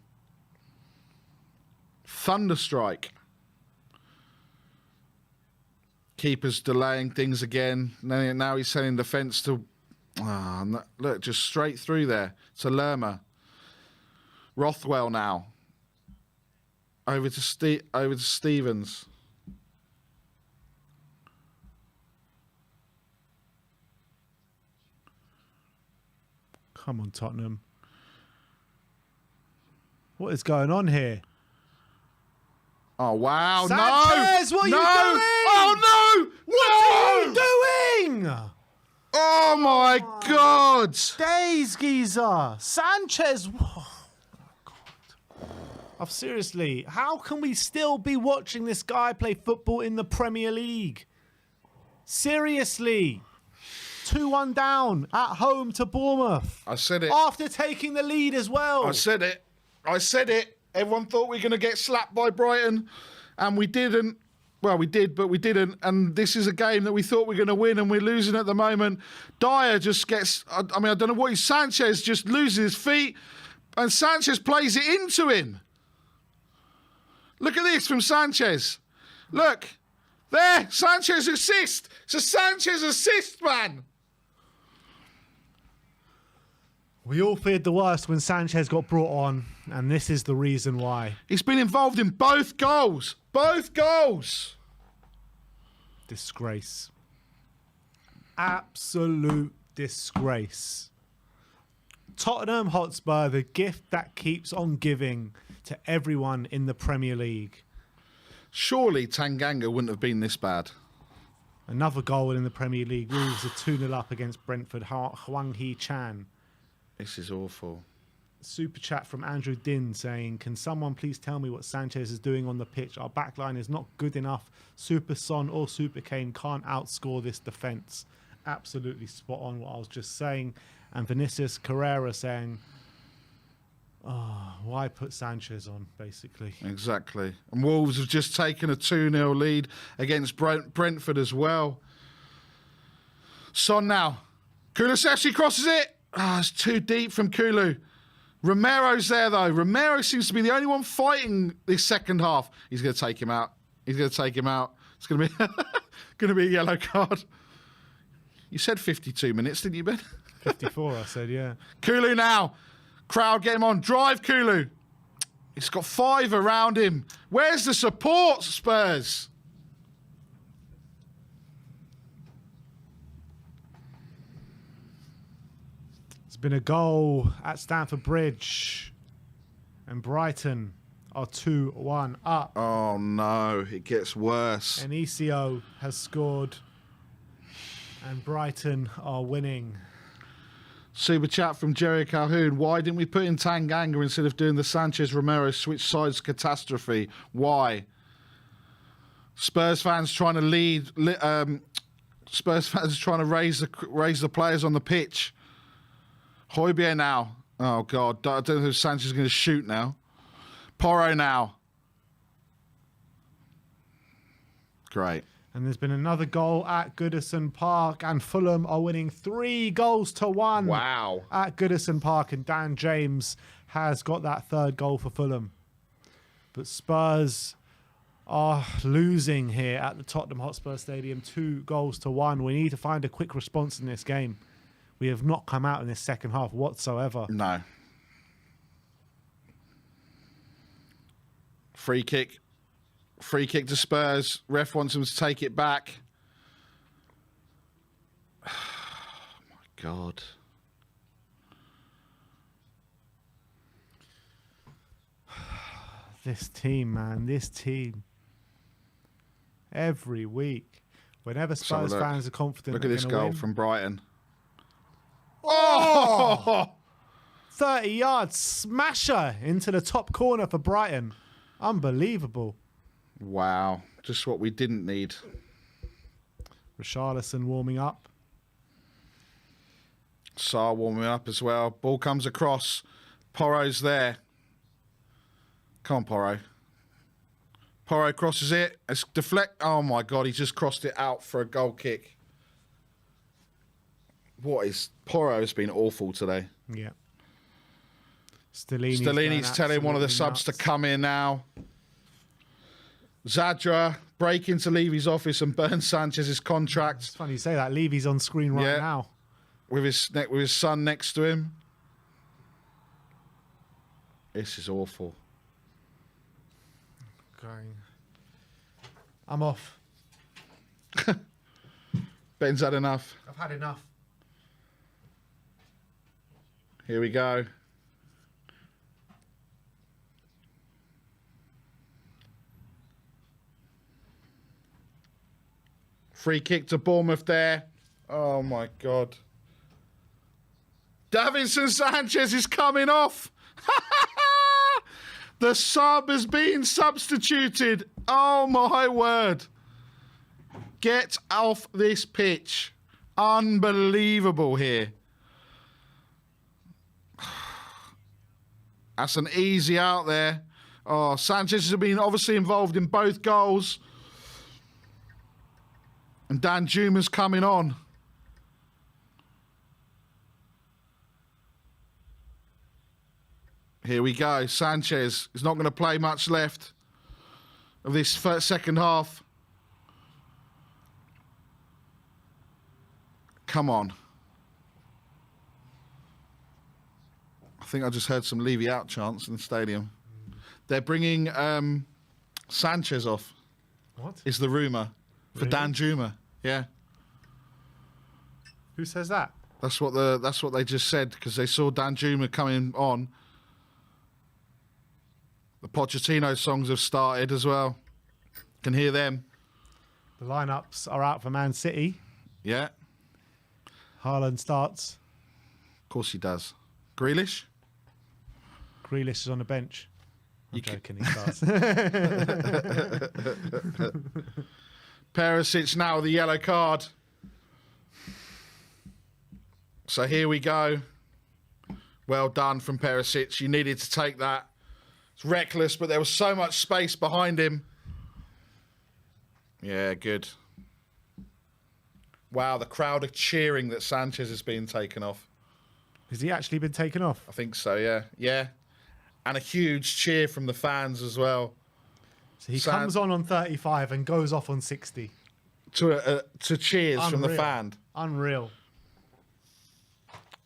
B: Thunderstrike. Keeper's delaying things again. Now he's sending defence to... look, just straight through there to Lerma. Rothwell now. Over to Stevens.
A: Come on, Tottenham. What is going on here?
B: Oh, wow.
A: Sanchez,
B: no.
A: what are
B: no.
A: you doing?
B: Oh, no.
A: What are you doing?
B: Oh, my God.
A: Days, geezer. Sanchez. Oh, God. Seriously, how can we still be watching this guy play football in the Premier League? Seriously. 2-1 down at home to Bournemouth.
B: I said it.
A: After taking the lead as well.
B: I said it. Everyone thought we were going to get slapped by Brighton, and we didn't. Well, we did, but we didn't. And this is a game that we thought we were going to win, and we're losing at the moment. Dyer just gets... I don't know what he's... Sanchez just loses his feet, and Sanchez plays it into him. Look at this from Sanchez. Look. There. Sanchez assist. It's a Sanchez assist, man.
A: We all feared the worst when Sanchez got brought on, and this is the reason why.
B: He's been involved in both goals. Both goals.
A: Disgrace. Absolute disgrace. Tottenham Hotspur, the gift that keeps on giving to everyone in the Premier League.
B: Surely Tanganga wouldn't have been this bad.
A: Another goal in the Premier League. Wolves are 2-0 up against Brentford. Hwang Hee-chan.
B: This is awful.
A: Super chat from Andrew Din saying, can someone please tell me what Sanchez is doing on the pitch? Our backline is not good enough. Super Son or Super Kane can't outscore this defence. Absolutely spot on what I was just saying. And Vinicius Carrera saying, oh, why put Sanchez on, basically?
B: Exactly. And Wolves have just taken a 2-0 lead against Brentford as well. Son now. Kulusevski crosses it. Ah, it's too deep from Kulu. Romero's there, though. Romero seems to be the only one fighting this second half. He's going to take him out. It's going to be going to be a yellow card. You said 52 minutes, didn't you, Ben?
A: 54, I said, yeah.
B: Kulu now. Crowd, get him on. Drive, Kulu. He's got 5 around him. Where's the support, Spurs?
A: Been a goal at Stamford Bridge, and Brighton are 2-1 up.
B: Oh no, it gets worse.
A: And ECO has scored, and Brighton are winning.
B: Super chat from Jerry Calhoun. Why didn't we put in Tanganga instead of doing the Sanchez Romero switch sides catastrophe? Why? Spurs fans trying to lead. Spurs fans trying to raise the players on the pitch. Højbjerg now. Oh, God. I don't know if Sanchez is going to shoot now. Porro now. Great.
A: And there's been another goal at Goodison Park, and Fulham are winning 3-1.
B: Wow.
A: At Goodison Park, and Dan James has got that third goal for Fulham. But Spurs are losing here at the Tottenham Hotspur Stadium, 2-1. We need to find a quick response in this game. We have not come out in this second half whatsoever.
B: No. Free kick. Free kick to Spurs. Ref wants him to take it back. Oh, my God.
A: This team, man. This team. Every week. Whenever Spurs fans are confident.
B: Look at this goal from Brighton.
A: Oh! 30 yards smasher into the top corner for Brighton. Unbelievable.
B: Wow. Just what we didn't need.
A: Richarlison warming up.
B: Sarr warming up as well. Ball comes across. Porro's there. Come on, Porro. Porro crosses it. It's deflect. Oh, my God. He just crossed it out for a goal kick. Porro's been awful today.
A: Yeah.
B: Stellini's telling one of the subs to come in now. Zadra breaking to Levy's office and burn Sanchez's contract.
A: It's funny you say that. Levy's on screen right now.
B: With his son next to him. This is awful.
A: Going. I'm off.
B: Ben's had enough.
A: I've had enough.
B: Here we go. Free kick to Bournemouth there. Oh, my God. Davinson Sanchez is coming off. The sub has been substituted. Oh, my word. Get off this pitch. Unbelievable here. That's an easy out there. Oh, Sanchez has been obviously involved in both goals. And Danjuma's coming on. Here we go. Sanchez is not going to play much left of this second half. Come on. I think I just heard some Levy out chants in the stadium. They're bringing Sanchez off.
A: What?
B: Is the rumour for
A: Really?
B: Danjuma? Yeah.
A: Who says that?
B: That's what they just said because they saw Danjuma coming on. The Pochettino songs have started as well. Can hear them.
A: The lineups are out for Man City.
B: Yeah.
A: Haaland starts.
B: Of course he does. Grealish?
A: Grealish is on the bench. I'm joking, he starts.
B: Perisic now with the yellow card. So here we go. Well done from Perisic. You needed to take that. It's reckless, but there was so much space behind him. Yeah, good. Wow, the crowd are cheering that Sanchez has been taken off.
A: Has he actually been taken off?
B: I think so, yeah. Yeah. And a huge cheer from the fans as well.
A: So he comes on 35 and goes off on 60.
B: To cheers from the fan.
A: Unreal.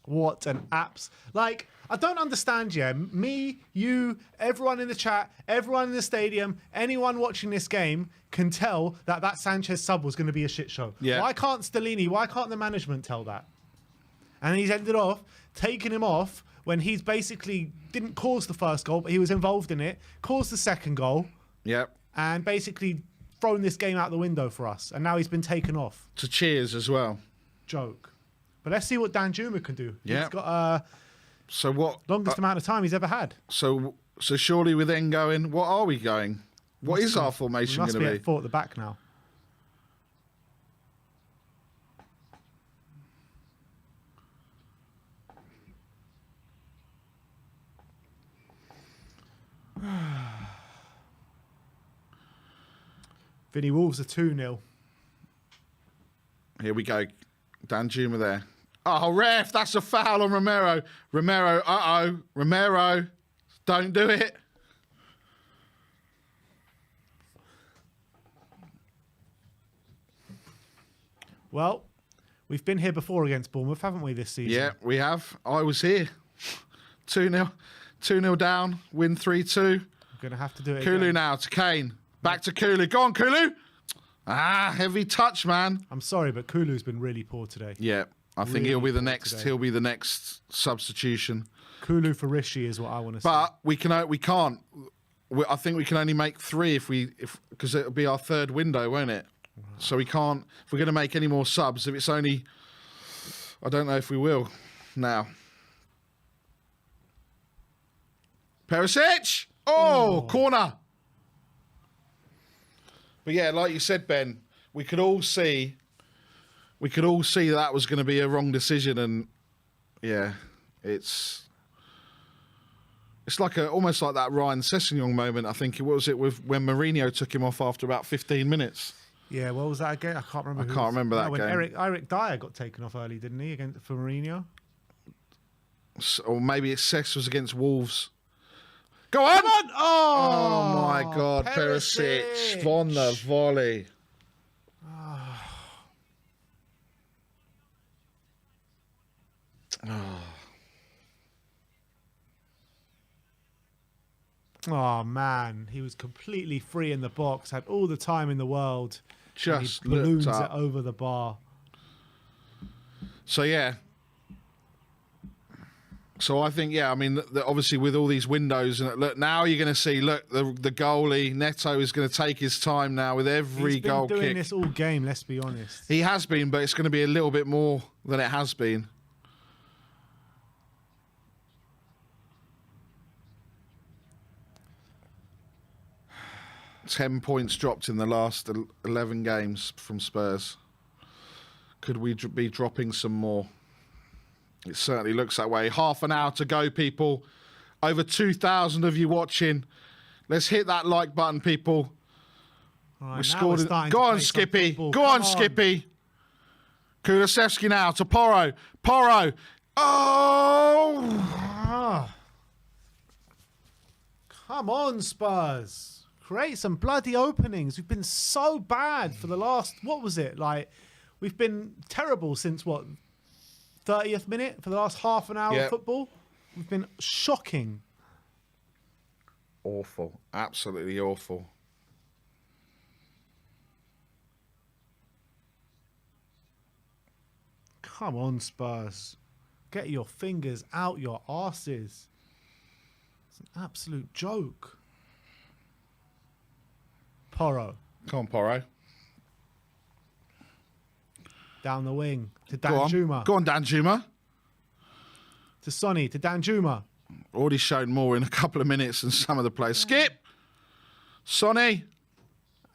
A: What an apps. Like, I don't understand, yeah. Me, you, everyone in the chat, everyone in the stadium, anyone watching this game can tell that that Sanchez sub was going to be a shit show.
B: Yeah.
A: Why can't Stellini, why can't the management tell that? And he's ended off taking him off when he's basically didn't cause the first goal, but he was involved in it, caused the second goal.
B: Yep.
A: And basically thrown this game out the window for us. And now he's been taken off.
B: To cheers as well.
A: Joke. But let's see what Danjuma can do.
B: Yeah.
A: He's got
B: So what?
A: longest amount of time he's ever had.
B: So surely we're then going, what are we going? What is our formation going to
A: be?
B: be?
A: At 4 at the back now. Vinny Wolves are 2-0.
B: Here we go. Danjuma there. Oh, ref, that's a foul on Romero. Romero, uh-oh. Romero, don't do it.
A: Well, we've been here before against Bournemouth, haven't we, this season?
B: Yeah, we have. I was here. 2-0. 2-0 down. Win 3-2.
A: We're going to have to do it
B: Kulu
A: again.
B: now to Kane. Back to Kulu. Go on, Kulu. Ah, heavy touch, man.
A: I'm sorry, but Kulu's been really poor today.
B: Yeah, I think
A: Really
B: he'll be the
A: poor
B: next.
A: today.
B: He'll be the next substitution.
A: Kulu for Rishi is what I want to say.
B: But we can't. I think we can only make 3 because it'll be our third window, won't it? So we can't. If we're going to make any more subs, if it's only, I don't know if we will. Now, Perisic. Oh, corner. But yeah, like you said, Ben, we could all see that was going to be a wrong decision, and yeah, it's like almost like that Ryan Sessegnon moment. I think it was when Mourinho took him off after about 15 minutes.
A: Yeah, what was that again? I can't remember.
B: I can't remember that
A: when
B: game.
A: Eric Dyer got taken off early, didn't he, for Mourinho?
B: Or maybe Sess was against Wolves. Go on!
A: Come on!
B: Oh my God, Perisic on the volley.
A: Oh man, he was completely free in the box, had all the time in the world. and he
B: Just
A: balloons
B: looked
A: it
B: up.
A: over the bar.
B: So yeah, So I think, yeah, I mean, obviously with all these windows, and look, now you're going to see, look, the goalie, Neto, is going to take his time now with every goal kick.
A: He's been doing this all game, let's be honest.
B: He has been, but it's going to be a little bit more than it has been. $10 points dropped in the last 11 games from Spurs. Could we be dropping some more? It certainly looks that way. Half an hour to go, people. Over 2,000 of you watching. Let's hit that like button, people.
A: Right,
B: we're scored.
A: Go
B: on, Skippy. Go on, Skippy. Kulusevski now to Porro. Porro. Oh!
A: Come on, Spurs. Create some bloody openings. We've been so bad for the last, what was it? Like, we've been terrible since, what, 30th minute for the last half an hour of football? We've been shocking.
B: Awful. Absolutely awful.
A: Come on, Spurs. Get your fingers out your arses. It's an absolute joke. Porro.
B: Come on, Porro.
A: Down the wing to Danjuma.
B: Go on, Danjuma.
A: To Sonny, to Danjuma.
B: Already shown more in a couple of minutes than some of the players. Skip! Sonny.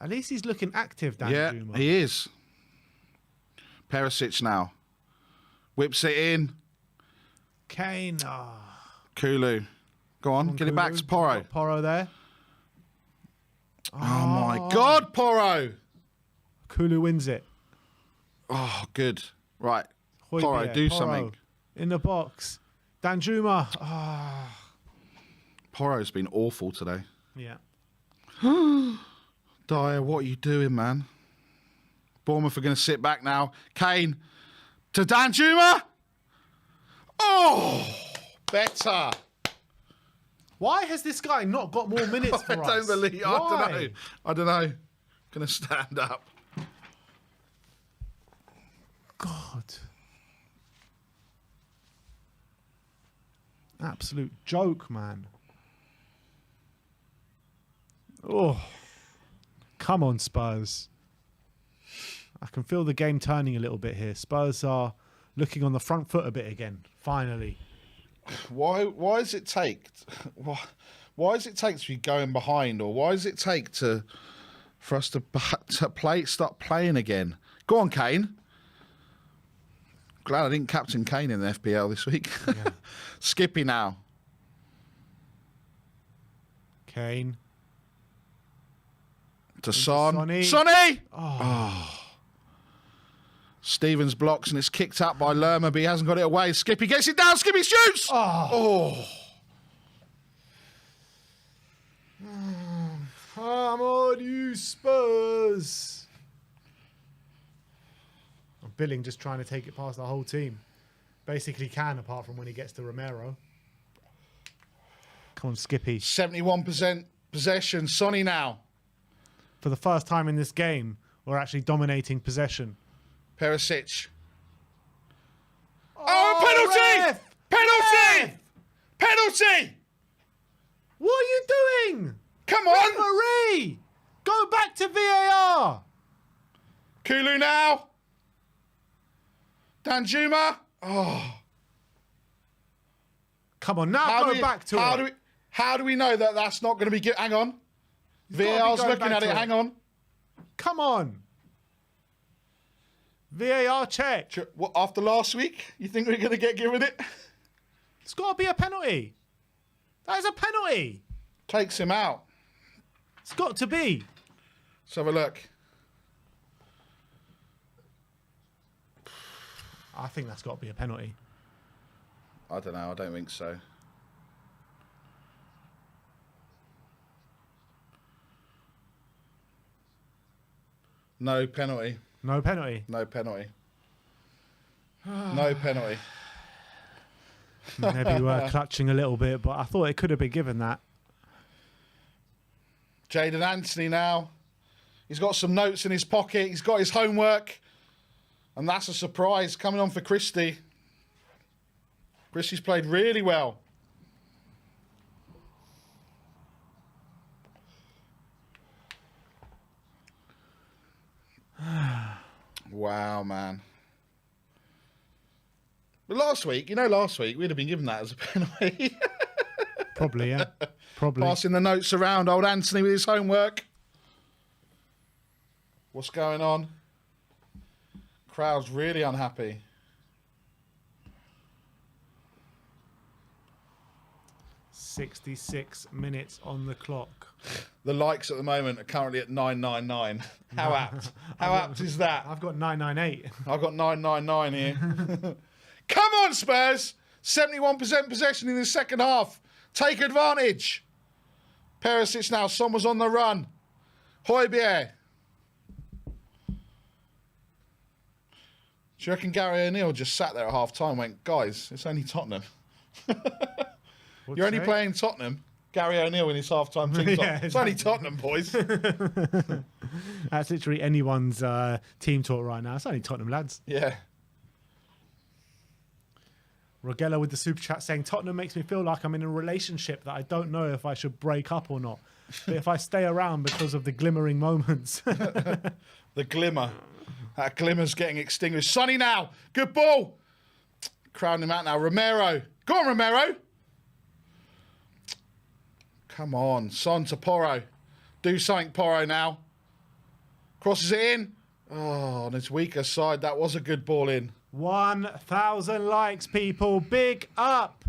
A: At least he's looking active, Danjuma.
B: Yeah, he is. Perisic now. Whips it in.
A: Kane.
B: Kulu. Go on, get Kulu. It back to Porro.
A: Porro there.
B: Oh my God, Porro!
A: Kulu wins it.
B: Oh, good. Right.
A: Højbjerg,
B: Porro, do something.
A: In the box. Danjuma.
B: Porro's been awful today.
A: Yeah.
B: Dyer, what are you doing, man? Bournemouth are going to sit back now. Kane to Danjuma. Oh, better.
A: Why has this guy not got more minutes for us?
B: I don't believe. I don't know. Going to stand up.
A: God. Absolute joke, man. Oh. Come on, Spurs. I can feel the game turning a little bit here. Spurs are looking on the front foot a bit again, finally.
B: Why does it take why does it take to be going behind, or why does it take for us to start playing again? Go on, Kane. Glad I didn't captain Kane in the FPL this week. Yeah. Skippy now.
A: Kane.
B: To Son. Sonny! Oh. Stevens blocks and it's kicked up by Lerma, but he hasn't got it away. Skippy gets it down. Skippy shoots! Oh.
A: Come on, you Spurs. Billing just trying to take it past the whole team. Basically can, apart from when he gets to Romero. Come on, Skippy.
B: 71% possession. Sonny now.
A: For the first time in this game, we're actually dominating possession.
B: Perisic. Oh, penalty! Ref! Penalty! Ref! Penalty!
A: What are you doing?
B: Come on!
A: Referee! Go back to VAR!
B: Kulu now. Danjuma. Oh.
A: Come on, now go back to it.
B: How do we know that that's not going to be good? Hang on. VAR's looking at it. Hang on.
A: Come on. VAR check.
B: What, after last week, you think we're going to get given it?
A: It's got to be a penalty. That is a penalty.
B: Takes him out.
A: It's got to be.
B: Let's have a look.
A: I think that's got to be a penalty.
B: I don't know. I don't think so. No penalty.
A: No penalty.
B: No penalty. No penalty.
A: Maybe we're clutching a little bit, but I thought it could have been given that.
B: Jadon Anthony now. He's got some notes in his pocket. He's got his homework. And that's a surprise coming on for Christie. Chrissy's played really well. Wow, man. But last week we'd have been given that as a penalty.
A: Probably, yeah. Probably.
B: Passing the notes around, old Anthony with his homework. What's going on? Crowd's really unhappy.
A: "66 minutes on the clock."
B: The likes at the moment are currently at 999. How apt? How apt is that?
A: I've got 998.
B: I've got 999 here. Come on, Spurs! 71% possession in the second half. Take advantage. Perisic now. Sommer's on the run. Højbjerg. Do you reckon Gary O'Neill just sat there at half time and went, guys, it's only Tottenham? You're only playing Tottenham. Gary O'Neill in his half-time team.
A: Yeah,
B: it's only Tottenham, boys.
A: That's literally anyone's team talk right now. It's only Tottenham, lads.
B: Yeah.
A: Rogella with the super chat saying, "Tottenham makes me feel like I'm in a relationship that I don't know if I should break up or not. But if I stay around because of the glimmering moments."
B: The glimmer. That glimmer's getting extinguished. Sonny now. Good ball. Crowding him out now. Romero. Go on, Romero. Come on. Son to Porro. Do something, Porro, now. Crosses it in. Oh, on its weaker side, that was a good ball in.
A: 1,000 likes, people. Big up.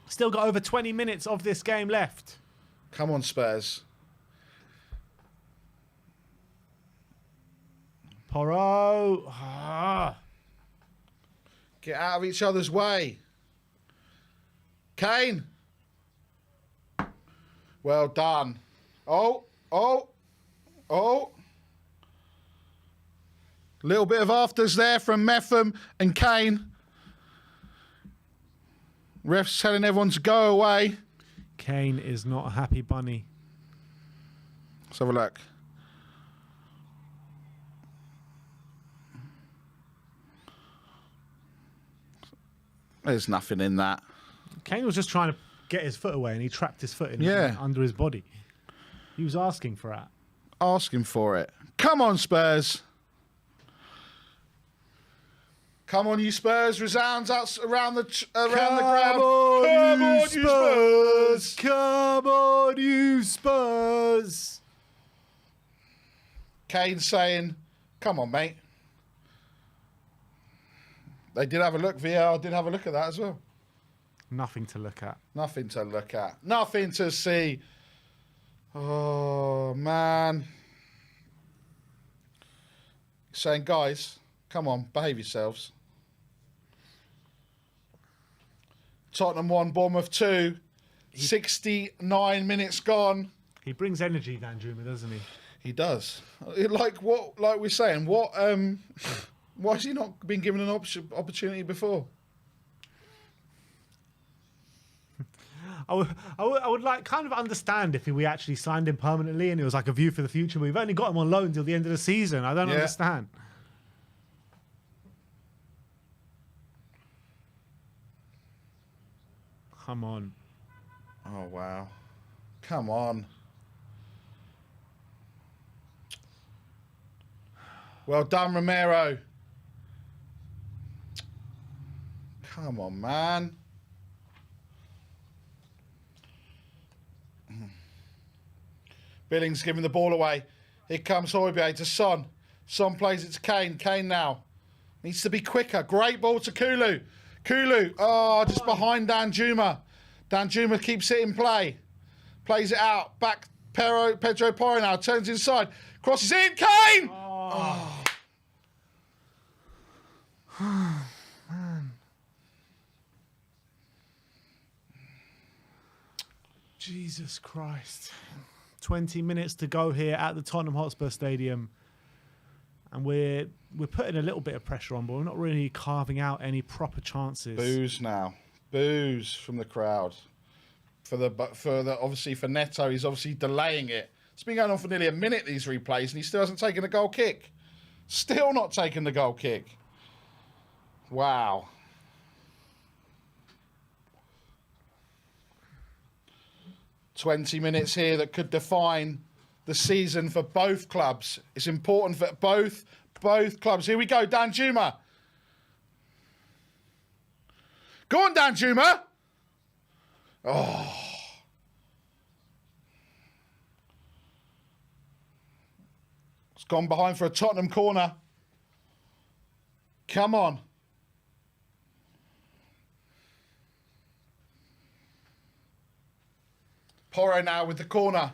A: Still got over 20 minutes of this game left.
B: Come on, Spurs.
A: Porro. Ah.
B: Get out of each other's way. Kane. Well done. Oh. Little bit of afters there from Metham and Kane. Ref's telling everyone to go away.
A: Kane is not a happy bunny.
B: Let's have a look. There's nothing in that.
A: Kane was just trying to get his foot away and he trapped his foot in under his body. He was asking for that.
B: Asking for it. Come on, Spurs. Come on, you Spurs. Resounds out around the crowd.
A: Come on, you Spurs. Come on, you Spurs.
B: Kane saying, come on, mate. They did have a look. VAR did have a look at that as well.
A: Nothing to look at.
B: Nothing to look at. Nothing to see. Oh, man. Saying, guys, come on, behave yourselves. Tottenham 1, Bournemouth 2. 69 minutes gone.
A: He brings energy, Danjuma, doesn't he?
B: He does. Like we're saying, why has he not been given an opportunity before?
A: I would like kind of understand if we actually signed him permanently and it was like a view for the future. But we've only got him on loan till the end of the season. I don't understand. Come on.
B: Oh, wow. Come on. Well done, Romero. Come on, man. Billings giving the ball away. Here comes Højbjerg to Son. Son plays it to Kane. Kane now. Needs to be quicker. Great ball to Kulu. Kulu. Oh, just behind Danjuma. Danjuma keeps it in play. Plays it out. Back Pedro Porro now. Turns inside. Crosses in. Kane! Oh.
A: Man. Jesus Christ. 20 minutes to go here at the Tottenham Hotspur Stadium. And we're putting a little bit of pressure on, but we're not really carving out any proper chances.
B: Boos now. Boos from the crowd. Obviously for Neto, he's obviously delaying it. It's been going on for nearly a minute, these replays, and he still hasn't taken a goal kick. Still not taking the goal kick. Wow. 20 minutes here that could define the season for both clubs. It's important for both clubs. Here we go, Danjuma. Go on, Danjuma. Oh. It's gone behind for a Tottenham corner. Come on. Porro now with the corner.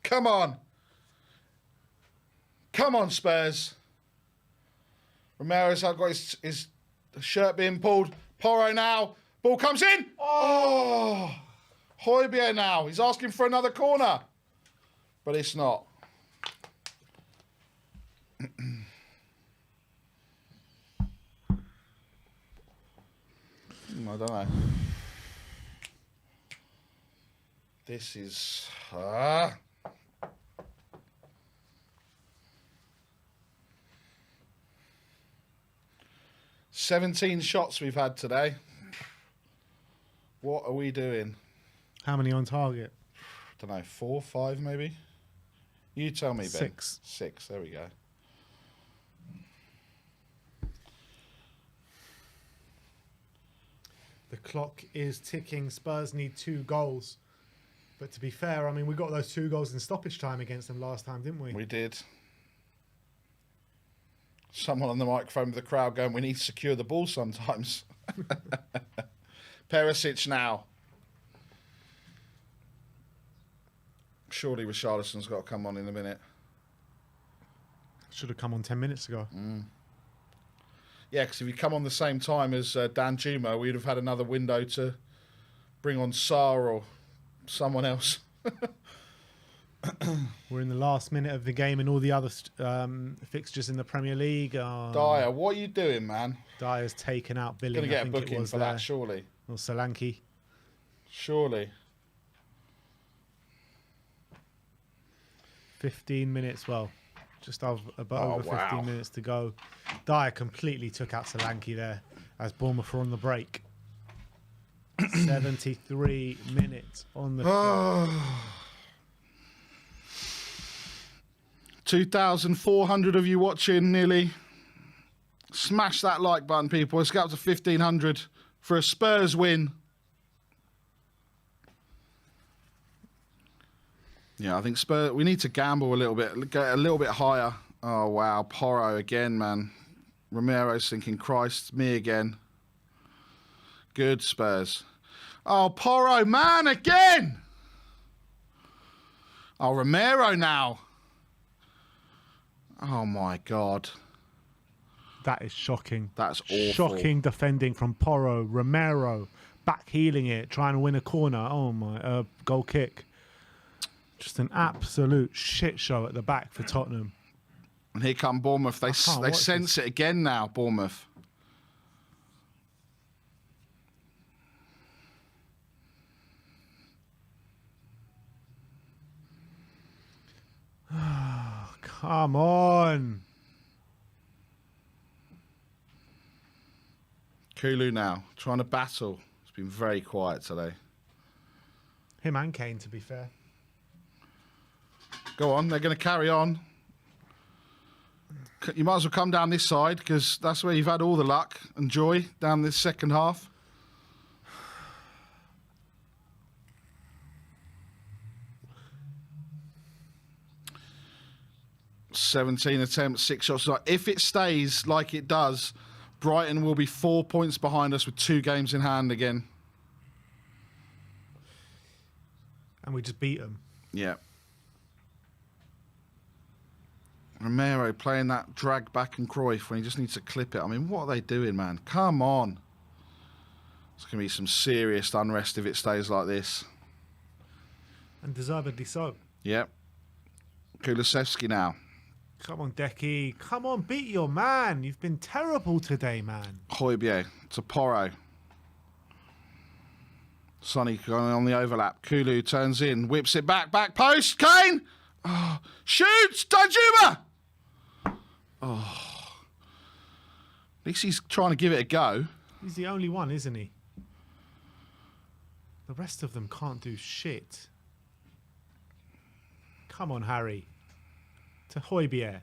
B: Come on. Come on, Spurs. Romero's got his shirt being pulled. Porro now. Ball comes in. Oh. Højbjerg now. He's asking for another corner. But it's not. I don't know. This is... 17 shots we've had today. What are we doing?
A: How many on target?
B: I don't know, 4, 5 maybe? You tell me, Ben.
A: 6.
B: 6, there we go.
A: The clock is ticking. Spurs need 2 goals. But to be fair, I mean, we got those 2 goals in stoppage time against them last time, didn't we?
B: We did. Someone on the microphone with the crowd going, we need to secure the ball sometimes. Perisic now. Surely Richarlison's got to come on in a minute.
A: Should have come on 10 minutes ago.
B: Yeah, because if you come on the same time as Danjuma, we'd have had another window to bring on Sarr or someone else.
A: We're in the last minute of the game and all the other fixtures in the Premier League.
B: Dyer, what are you doing, man?
A: Dyer's taken out Billing.
B: Going to get a booking for that, surely.
A: Or Solanke.
B: Surely.
A: 15 minutes, well, just over 15 minutes to go. Dyer completely took out Solanke there as Bournemouth were on the break. 73 minutes on the clock.
B: 2,400 of you watching, nearly. Smash that like button, people. Let's get up to 1,500 for a Spurs win. Yeah, I think Spurs, we need to gamble a little bit, get a little bit higher. Oh, wow. Porro again, man. Romero's thinking, Christ, me again. Good, Spurs. Oh, Porro, man, again. Oh, Romero now. Oh, my God.
A: That is shocking.
B: That's awful.
A: Shocking defending from Porro. Romero back heeling it, trying to win a corner. Oh, my. Goal kick. Just an absolute shit show at the back for Tottenham.
B: And here come Bournemouth. They sense it again now, Bournemouth.
A: Come on.
B: Kulu now, trying to battle. It's been very quiet today.
A: Him and Kane, to be fair.
B: Go on, they're going to carry on. You might as well come down this side because that's where you've had all the luck and joy down this second half. (17 attempts, 6 shots). If it stays like it does, Brighton will be 4 points behind us with 2 games in hand again.
A: And we just beat them.
B: Yeah. Romero playing that drag back and Cruyff when he just needs to clip it. I mean, what are they doing, man? Come on. It's going to be some serious unrest if it stays like this.
A: And deservedly so.
B: Yep. Kulusevski now.
A: Come on, Decky. Come on, beat your man. You've been terrible today, man.
B: Højbjerg to Porro. Sonny going on the overlap. Kulu turns in, whips it back post. Kane! Oh, shoots! Danjuma! Oh. At least he's trying to give it a go.
A: He's the only one, isn't he? The rest of them can't do shit. Come on, Harry. To Højbjerg.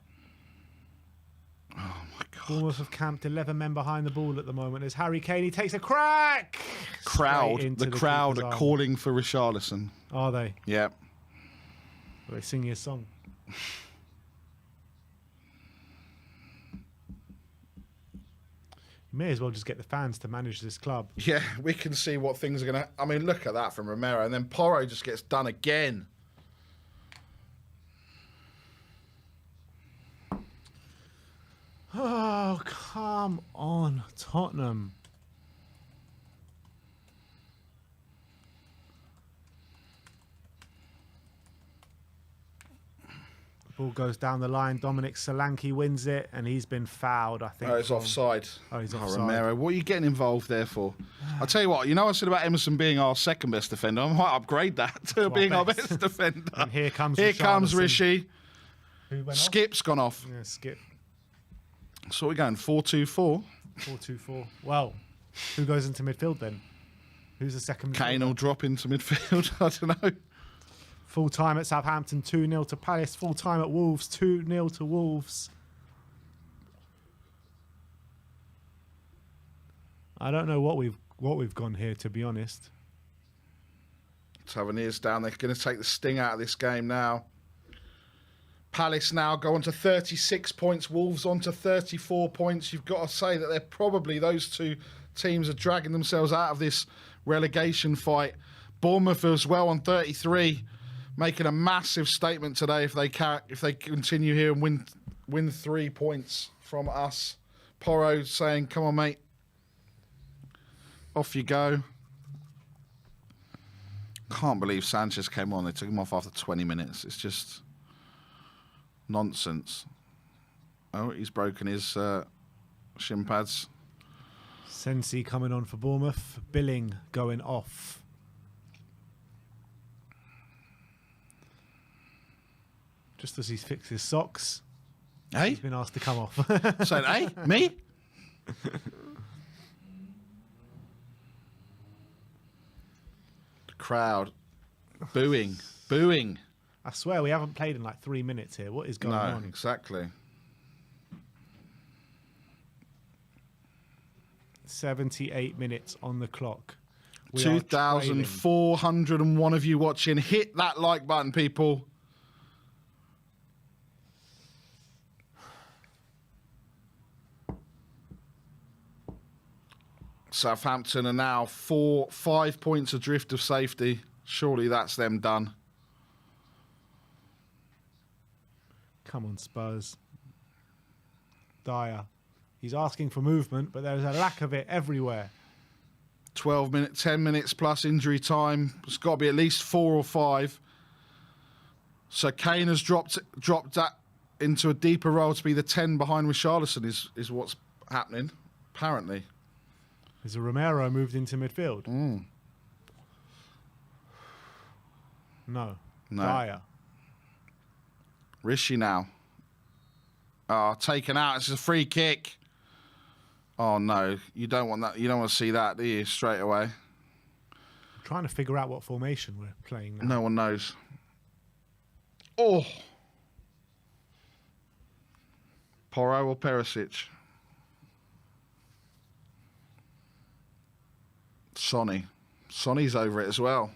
B: Oh my God.
A: Bournemouth have camped 11 men behind the ball at the moment as Harry Kane, he takes a crack!
B: The crowd are calling for Richarlison.
A: Are they?
B: Yeah.
A: Well, they sing your song. You may as well just get the fans to manage this club.
B: Yeah, we can see what things are going to... I mean, look at that from Romero. And then Porro just gets done again.
A: Oh, come on, Tottenham. Ball goes down the line. Dominic Solanke wins it, and he's been fouled, I think.
B: Oh, it's offside.
A: Oh, he's offside.
B: Romero, what are you getting involved there for? I'll tell you what, I said about Emerson being our second best defender. I might upgrade that to being our best defender.
A: And here comes
B: Rishi.
A: Who went
B: Skip's gone off.
A: Yeah, Skip.
B: So we're going 4-2-4.
A: 4-2-4. Well, who goes into midfield then? Who's the second midfielder?
B: Kane will drop into midfield. I don't know.
A: Full time at Southampton, 2-0 to Palace. Full time at Wolves, 2-0 to Wolves. I don't know what we've gone here, to be honest.
B: Taverniers down. They're going to take the sting out of this game now. Palace now go on to 36 points. Wolves on to 34 points. You've got to say that they're probably, those two teams are dragging themselves out of this relegation fight. Bournemouth as well on 33, making a massive statement today if they continue here and win 3 points from us. Porro saying, come on, mate. Off you go. Can't believe Sanchez came on. They took him off after 20 minutes. It's just... nonsense. Oh, he's broken his shin pads.
A: Sensi coming on for Bournemouth. Billing going off. Just as he's fixed his socks.
B: Hey?
A: He's been asked to come off.
B: So, hey? Me? The crowd. Booing. Booing.
A: I swear we haven't played in like 3 minutes here. What is going on?
B: No, exactly.
A: 78 minutes on the clock.
B: 2,401 of you watching. Hit that like button, people. Southampton are now 5 points adrift of safety. Surely that's them done.
A: Come on, Spurs. Dyer. He's asking for movement, but there's a lack of it everywhere.
B: 10 minutes plus injury time. It's got to be at least 4 or 5. So Kane has dropped that into a deeper role to be the 10 behind Richarlison is what's happening, apparently.
A: Is Romero moved into midfield? No. Dyer.
B: Rishi now. Oh, taken out. It's a free kick. Oh, no. You don't want that. You don't want to see that, do you, straight away?
A: I'm trying to figure out what formation we're playing now.
B: No one knows. Oh. Porro or Perisic? Sonny's over it as well.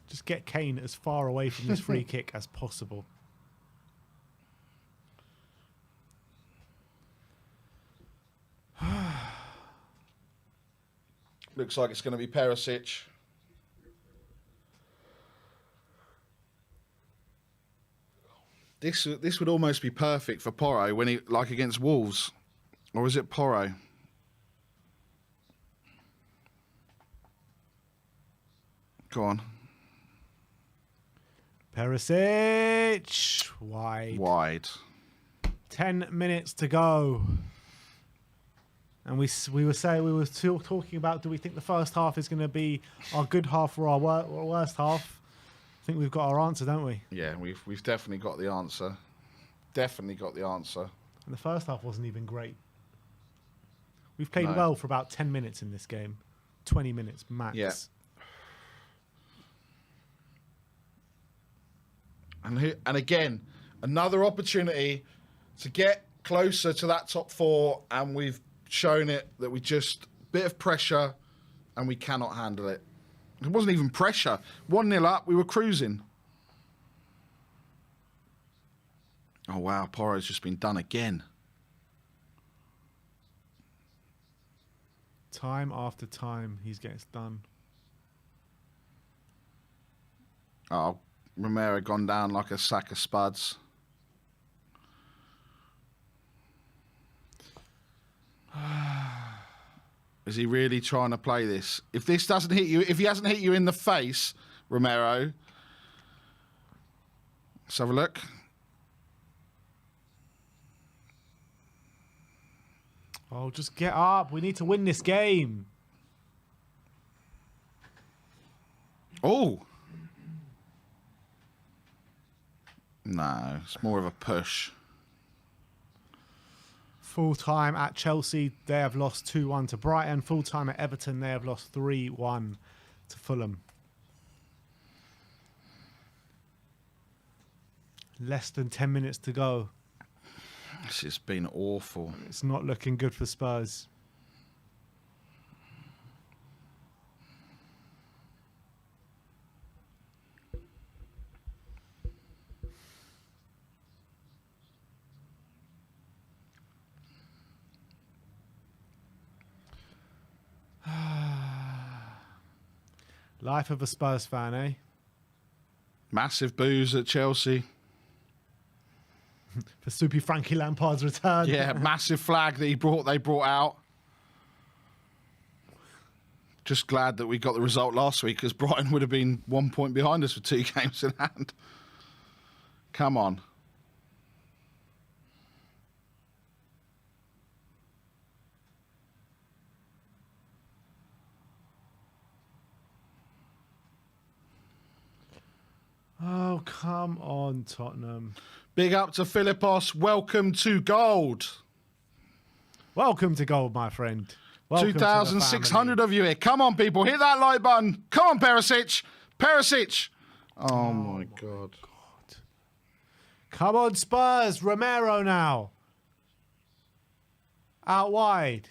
A: Just get Kane as far away from this free kick as possible.
B: Looks like it's going to be Perisic. This would almost be perfect for Porro when he against Wolves, or is it Porro? Go on.
A: Perisic. Wide. 10 minutes to go. And we were still talking about, do we think the first half is going to be our good half or our worst half? I think we've got our answer, don't we?
B: Yeah, we've definitely got the answer. Definitely got the answer.
A: And the first half wasn't even great. We've played well for about 10 minutes in this game. 20 minutes max.
B: Yeah. And again, another opportunity to get closer to that top four, and we've shown it that we just bit of pressure and we cannot handle it. It wasn't even pressure. 1-0 up, we were cruising. Oh wow, Porro's just been done again.
A: Time after time, he gets done.
B: Oh, Romero gone down like a sack of spuds. Is he really trying to play this? If this doesn't hit you, if he hasn't hit you in the face, Romero, let's have a look.
A: Oh, just get up. We need to win this game.
B: Oh. No, it's more of a push.
A: Full time at Chelsea, they have lost 2-1 to Brighton. Full time at Everton, they have lost 3-1 to Fulham. Less than 10 minutes to go.
B: This has been awful.
A: It's not looking good for Spurs. Life of a Spurs fan, eh?
B: Massive boos at Chelsea.
A: For Soupy Frankie Lampard's return.
B: Yeah, massive flag that they brought out. Just glad that we got the result last week, because Brighton would have been 1 point behind us with 2 games in hand. Come on.
A: Oh, come on, Tottenham.
B: Big up to Philippos. Welcome to gold.
A: Welcome to gold, my friend. Welcome
B: 2,600 of you here. Come on, people. Hit that like button. Come on, Perisic. Perisic. Oh, my God.
A: Come on, Spurs. Romero now. Out wide.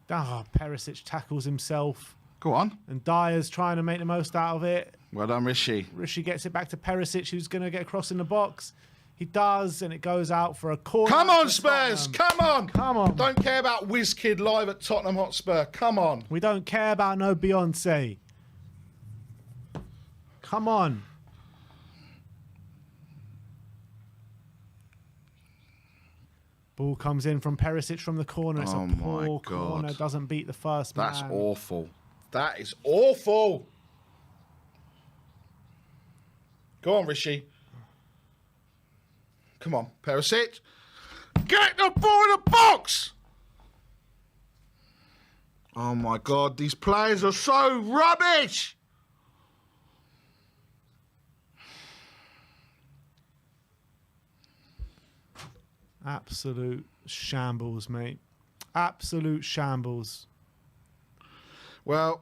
A: Oh, Perisic tackles himself.
B: Go on.
A: And Dyer's trying to make the most out of it.
B: Well done, Rishi.
A: Rishi gets it back to Perisic, who's going to get across in the box. He does, and it goes out for a corner.
B: Come on, Spurs. Come on.
A: Come on.
B: Don't care about WizKid live at Tottenham Hotspur. Come on.
A: We don't care about no Beyonce. Come on. Ball comes in from Perisic from the corner. It's a poor corner. Doesn't beat the first man.
B: That's awful. That is awful. Go on, Rishi. Come on, Perisic. Get the ball in the box! Oh, my God. These players are so rubbish!
A: Absolute shambles, mate. Absolute shambles.
B: Well,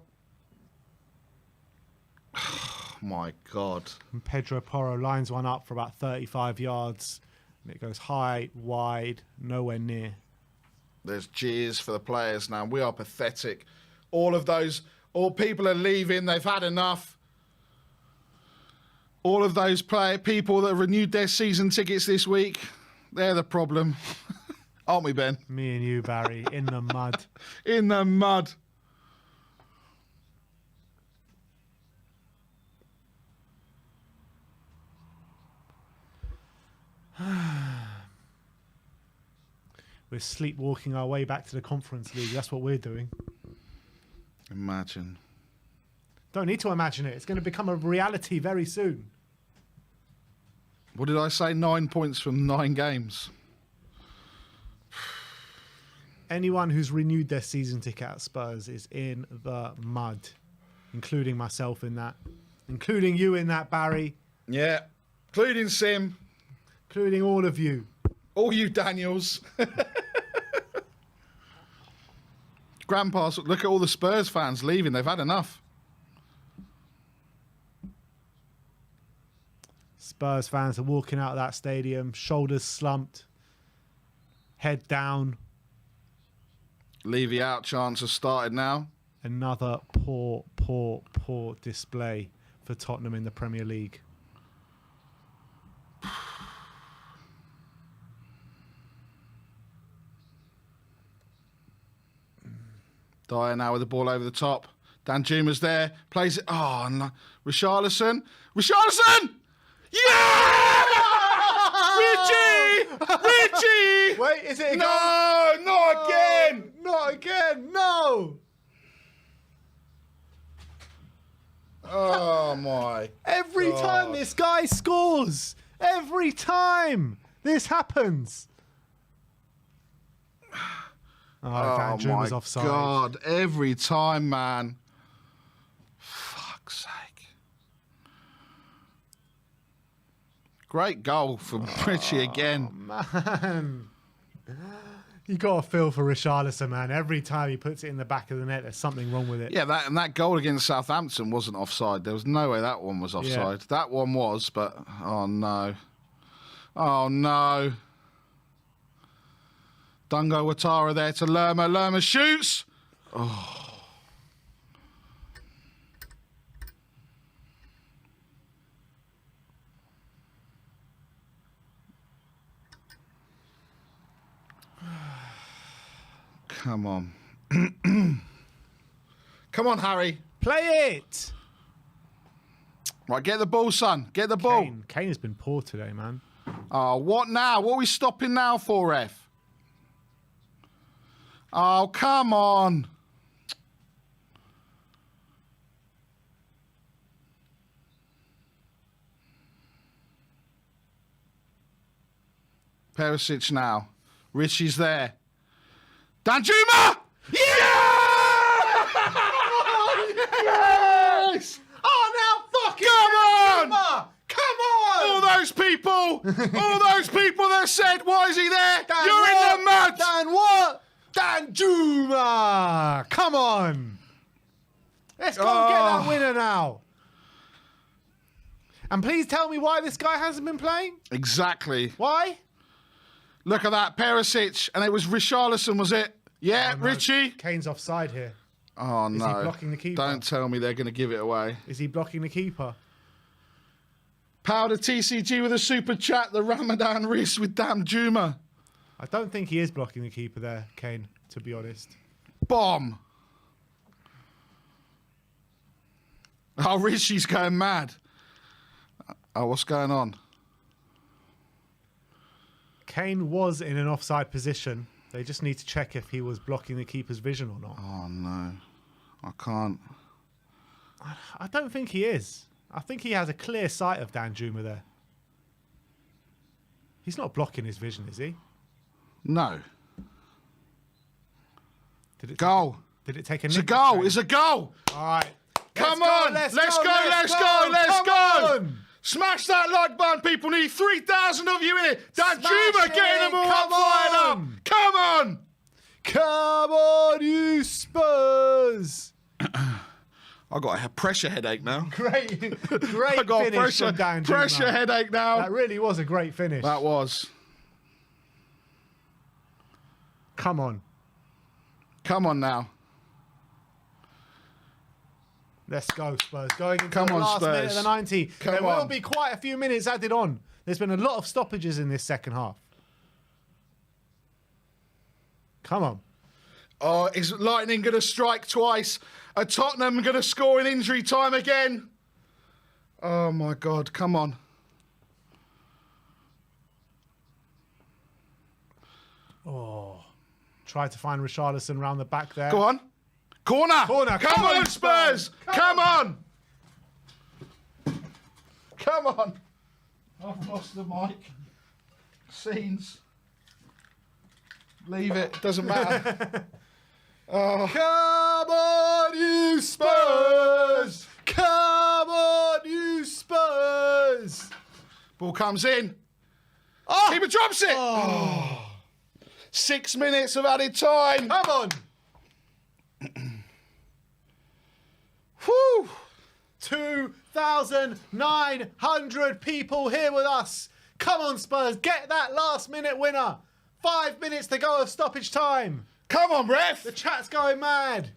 B: oh my God.
A: And Pedro Porro lines one up for about 35 yards. And it goes high, wide, nowhere near.
B: There's jeers for the players now. We are pathetic. All people are leaving. They've had enough. All of those people that renewed their season tickets this week, they're the problem. Aren't we, Ben?
A: Me and you, Barry, in the mud.
B: In the mud.
A: We're sleepwalking our way back to the Conference League. That's what we're doing.
B: Imagine.
A: Don't need to imagine it. It's going to become a reality very soon.
B: What did I say? 9 points from 9 games.
A: Anyone who's renewed their season ticket at Spurs is in the mud, including myself in that, including you in that, Barry.
B: Yeah, including Sim.
A: Including all of you.
B: All you Daniels. Grandpa, look at all the Spurs fans leaving. They've had enough.
A: Spurs fans are walking out of that stadium, shoulders slumped, head down.
B: Levy out chance has started now.
A: Another poor display for Tottenham in the Premier League.
B: Dyer now with the ball over the top. Danjuma's there. Plays it. Oh, no. Richarlison. Richarlison! Yeah! Richie!
A: Wait, is it a goal?
B: No, not again!
A: Not again, no!
B: Oh, my
A: Every
B: God.
A: time this guy scores, every time this happens. Oh, Danjuma's
B: my
A: offside.
B: God, every time, man. Fuck's sake. Great goal from Richie again.
A: Man. You got to feel for Richarlison, man. Every time he puts it in the back of the net, there's something wrong with it.
B: Yeah, that goal against Southampton wasn't offside. There was no way that one was offside.
A: Yeah.
B: That one was, but oh no. Oh no. Dungo Watara there to Lerma. Lerma shoots. Oh. Come on. Come on, Harry.
A: Play it!
B: Right, get the ball, son. Get the ball.
A: Kane has been poor today, man.
B: Oh, what now? What are we stopping now for, ref? Oh, come on. Perisic now. Richie's there. Danjuma! Yeah! Yes!
A: Oh, now fucking
B: Come on!
A: Danjuma! Come on!
B: All those people that said, why is he there?
A: Dan
B: You're
A: what?
B: in the mud!
A: Dan what? Danjuma! Come on! Let's go and get that winner now. And please tell me why this guy hasn't been playing.
B: Exactly.
A: Why?
B: Look at that, Perisic, and it was Richarlison, was it? Yeah,
A: Oh, no.
B: Richie.
A: Kane's offside here.
B: Oh, no.
A: Is he blocking the keeper?
B: Don't tell me they're going to give it away.
A: Is he blocking the keeper?
B: Powder TCG with a super chat, the Ramadan Riz with Danjuma.
A: I don't think he is blocking the keeper there, Kane, to be honest.
B: Bomb. Oh, Richie's going mad. Oh, what's going on?
A: Kane was in an offside position. They just need to check if he was blocking the keeper's vision or not.
B: Oh, no. I can't.
A: I don't think he is. I think he has a clear sight of Danjuma there. He's not blocking his vision, is he?
B: No.
A: Did it
B: Goal.
A: Did it take a
B: It's a
A: nick?
B: goal. It's a goal.
A: All right.
B: Come
A: Let's
B: on.
A: go,
B: Let's
A: let's
B: go.
A: go,
B: Let's
A: let's
B: go.
A: go.
B: Let's
A: Come
B: go.
A: on.
B: Smash that like button, people. Need 3,000 of you in it. Danjuma
A: Smash
B: getting
A: it.
B: them all
A: Come
B: fired up.
A: on.
B: Come on.
A: Come on, you Spurs.
B: I got a pressure headache now.
A: Great
B: I got a
A: finish from Danjuma.
B: pressure headache now.
A: That really was a great finish.
B: That was.
A: Come on.
B: Come on now.
A: Let's go, Spurs. Going into
B: Come
A: the
B: on,
A: last minute
B: Spurs.
A: of the 90.
B: Come
A: there will
B: on.
A: be quite a few minutes added on. There's been a lot of stoppages in this second half. Come on.
B: Oh, is Lightning going to strike twice? Are Tottenham going to score in injury time again? Oh, my God. Come on.
A: Oh. Tried to find Richarlison round the back there.
B: Go on. Corner.
A: Corner.
B: Come on, Spurs. Come on. Come on. I've lost the mic. Scenes. Leave it. Doesn't matter. Oh.
A: Come on, you Spurs! Come on, you Spurs!
B: Ball comes in.
A: Oh!
B: Keeper drops it.
A: Oh.
B: 6 minutes of added time.
A: Come on!
B: Whew.
A: 2 3,900 people here with us. Come on, Spurs, get that last-minute winner. 5 minutes to go of stoppage time.
B: Come on, ref!
A: The chat's going mad.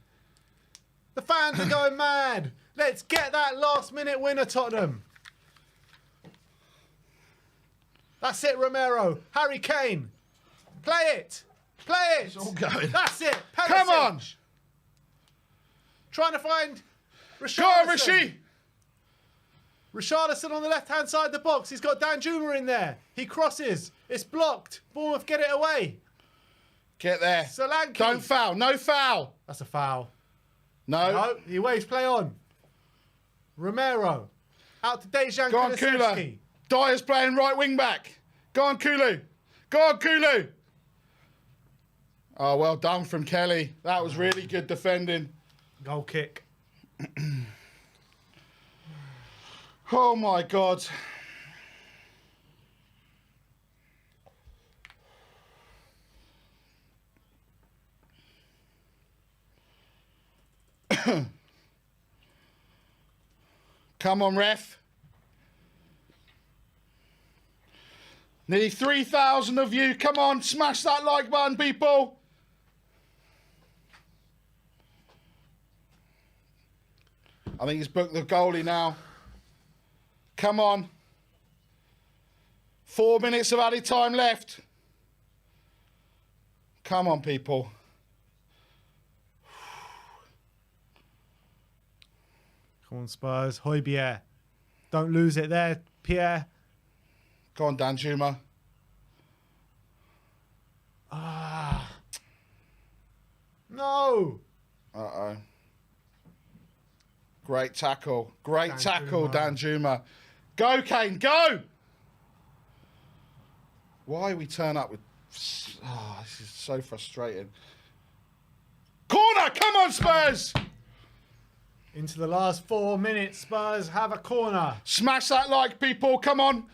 A: The fans are going mad. Let's get that last-minute winner, Tottenham. That's it, Romero. Harry Kane. Play it. Play it.
B: It's all going.
A: That's it. Perisic.
B: Come on.
A: Trying to find Richarlison.
B: Go on, Rishi!
A: Richarlison on the left-hand side of the box. He's got Danjuma in there. He crosses. It's blocked. Bournemouth get it away.
B: Get there.
A: Solanke.
B: Don't foul. No foul.
A: That's a foul.
B: No.
A: No, he waves play on. Romero. Out to Dejan
B: Go on, Kula. Dyer's playing right wing back. Go on, Kulu. Go on, Kulu. Oh, well done from Kelly. That was really good defending.
A: Goal kick.
B: Oh, my God. Come on, ref. Nearly 3,000 of you. Come on, smash that like button, people. I think he's booked the goalie now. Come on. 4 minutes of added time left. Come on, people.
A: Come on, Spurs. Højbjerg. Don't lose it there, Pierre.
B: Go on, Danjuma.
A: Ah. No.
B: Uh-oh. Great tackle. Great tackle, Danjuma. Go, Kane, go! Why we turn up with... Oh, this is so frustrating. Corner! Come on, Spurs!
A: Into the last 4 minutes, Spurs have a corner.
B: Smash that like, people. Come on.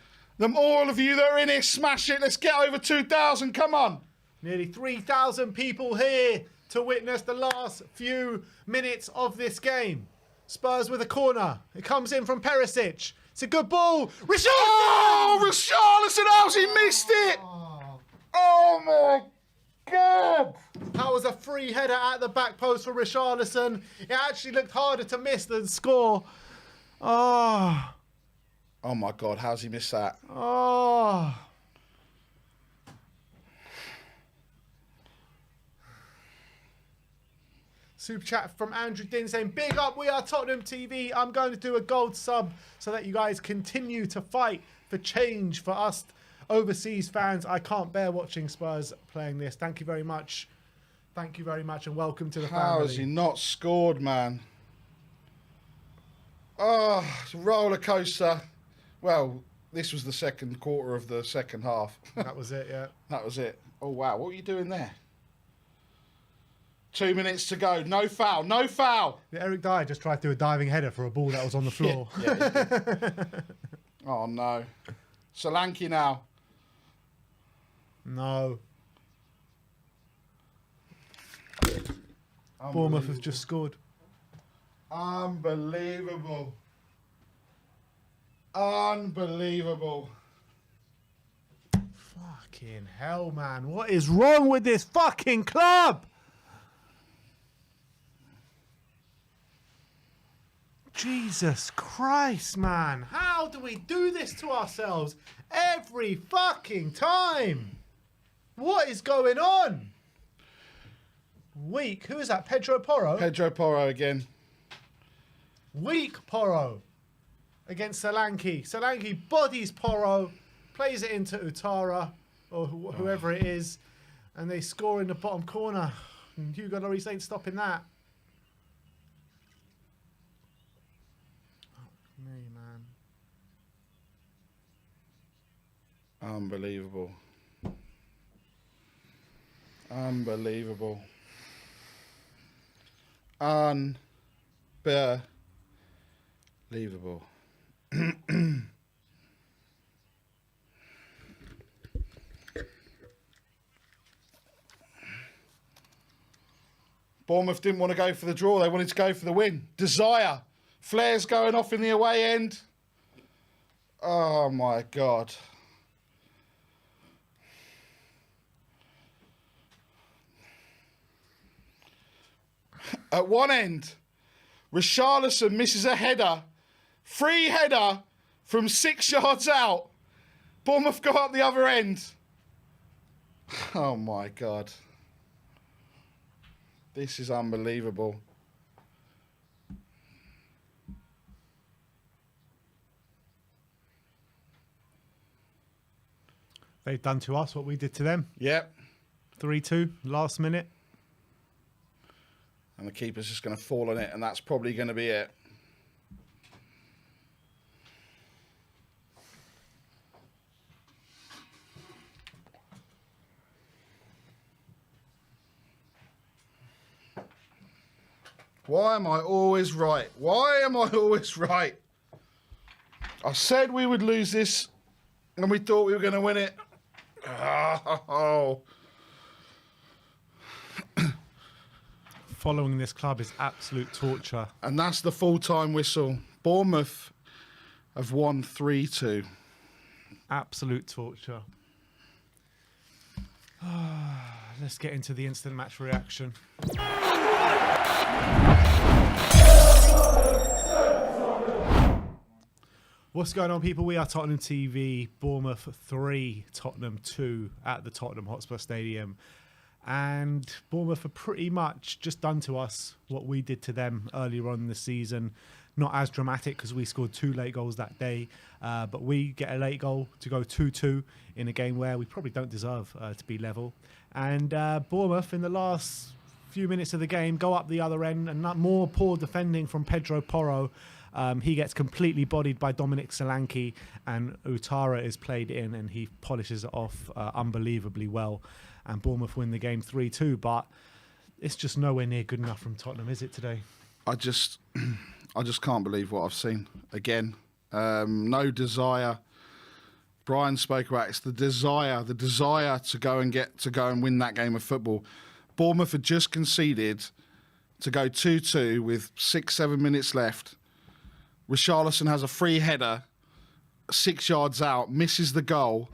B: All of you that are in here, smash it. Let's get over 2,000. Come on.
A: Nearly 3,000 people here to witness the last few minutes of this game. Spurs with a corner. It comes in from Perisic. It's a good ball. Richarlison!
B: Oh, Richarlison, how's he missed it? Oh, my God.
A: That was a free header at the back post for Richarlison. It actually looked harder to miss than score. Oh.
B: Oh, my God, how's he missed that?
A: Oh. Super chat from Andrew Din saying, big up, we are Tottenham TV. I'm going to do a gold sub so that you guys continue to fight for change for us overseas fans. I can't bear watching Spurs playing this. Thank you very much. Thank you very much and welcome to the family.
B: How has he not scored, man? Oh, it's a roller coaster. Well, this was the second quarter of the second half.
A: That was it, yeah.
B: That was it. Oh, wow. What were you doing there? 2 minutes to go. No foul. No foul.
A: Yeah, Eric Dyer just tried to do a diving header for a ball that was on the floor.
B: Yeah, oh, no. Solanke now.
A: No. Bournemouth have just scored.
B: Unbelievable. Unbelievable.
A: Fucking hell, man. What is wrong with this fucking club? Jesus Christ, man. How do we do this to ourselves every fucking time? What is going on? Weak. Who is that? Pedro Porro?
B: Pedro Porro again.
A: Weak Porro against Solanke. Solanke bodies Porro, plays it into Utara or whoever it is, and they score in the bottom corner. And Hugo Lloris ain't stopping that. Oh, me, man.
B: Unbelievable. Unbelievable. Unbelievable. Bournemouth didn't want to go for the draw. They wanted to go for the win. Desire. Flares going off in the away end. Oh, my God. At one end, Richarlison misses a header. Free header from 6 yards out. Bournemouth go up the other end. Oh, my God. This is unbelievable.
A: They've done to us what we did to them.
B: Yep.
A: 3-2, last minute.
B: And the keeper's just going to fall on it, and that's probably going to be it. Why am I always right? Why am I always right? I said we would lose this, and we thought we were going to win it. Oh.
A: Following this club is absolute torture.
B: And that's the full-time whistle. Bournemouth have won 3-2.
A: Absolute torture. Let's get into the instant match reaction. What's going on, people? We are Tottenham TV. Bournemouth 3, Tottenham 2 at the Tottenham Hotspur Stadium. And Bournemouth are pretty much just done to us what we did to them earlier on in the season. Not as dramatic because we scored 2 late goals that day, but we get a late goal to go 2-2 in a game where we probably don't deserve to be level. And Bournemouth, in the last few minutes of the game, go up the other end, and more poor defending from Pedro Porro. He gets completely bodied by Dominic Solanke, and Utara is played in, and he polishes it off unbelievably well. And Bournemouth win the game 3-2, but it's just nowhere near good enough from Tottenham, is it, today?
B: I just can't believe what I've seen again. No desire. Brian spoke about it's the desire to go and win that game of football. Bournemouth had just conceded to go 2-2 with 6-7 minutes left. Richarlison has a free header 6 yards out, misses the goal,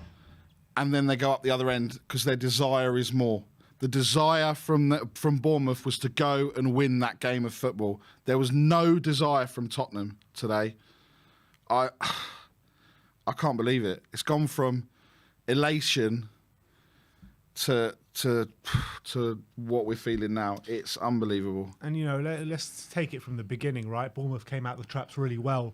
B: and then they go up the other end because their desire is more. The desire from Bournemouth was to go and win that game of football. There was no desire from Tottenham today. I can't believe it. It's gone from elation to what we're feeling now. It's unbelievable.
A: And, you know, let's take it from the beginning, right? Bournemouth came out the traps really well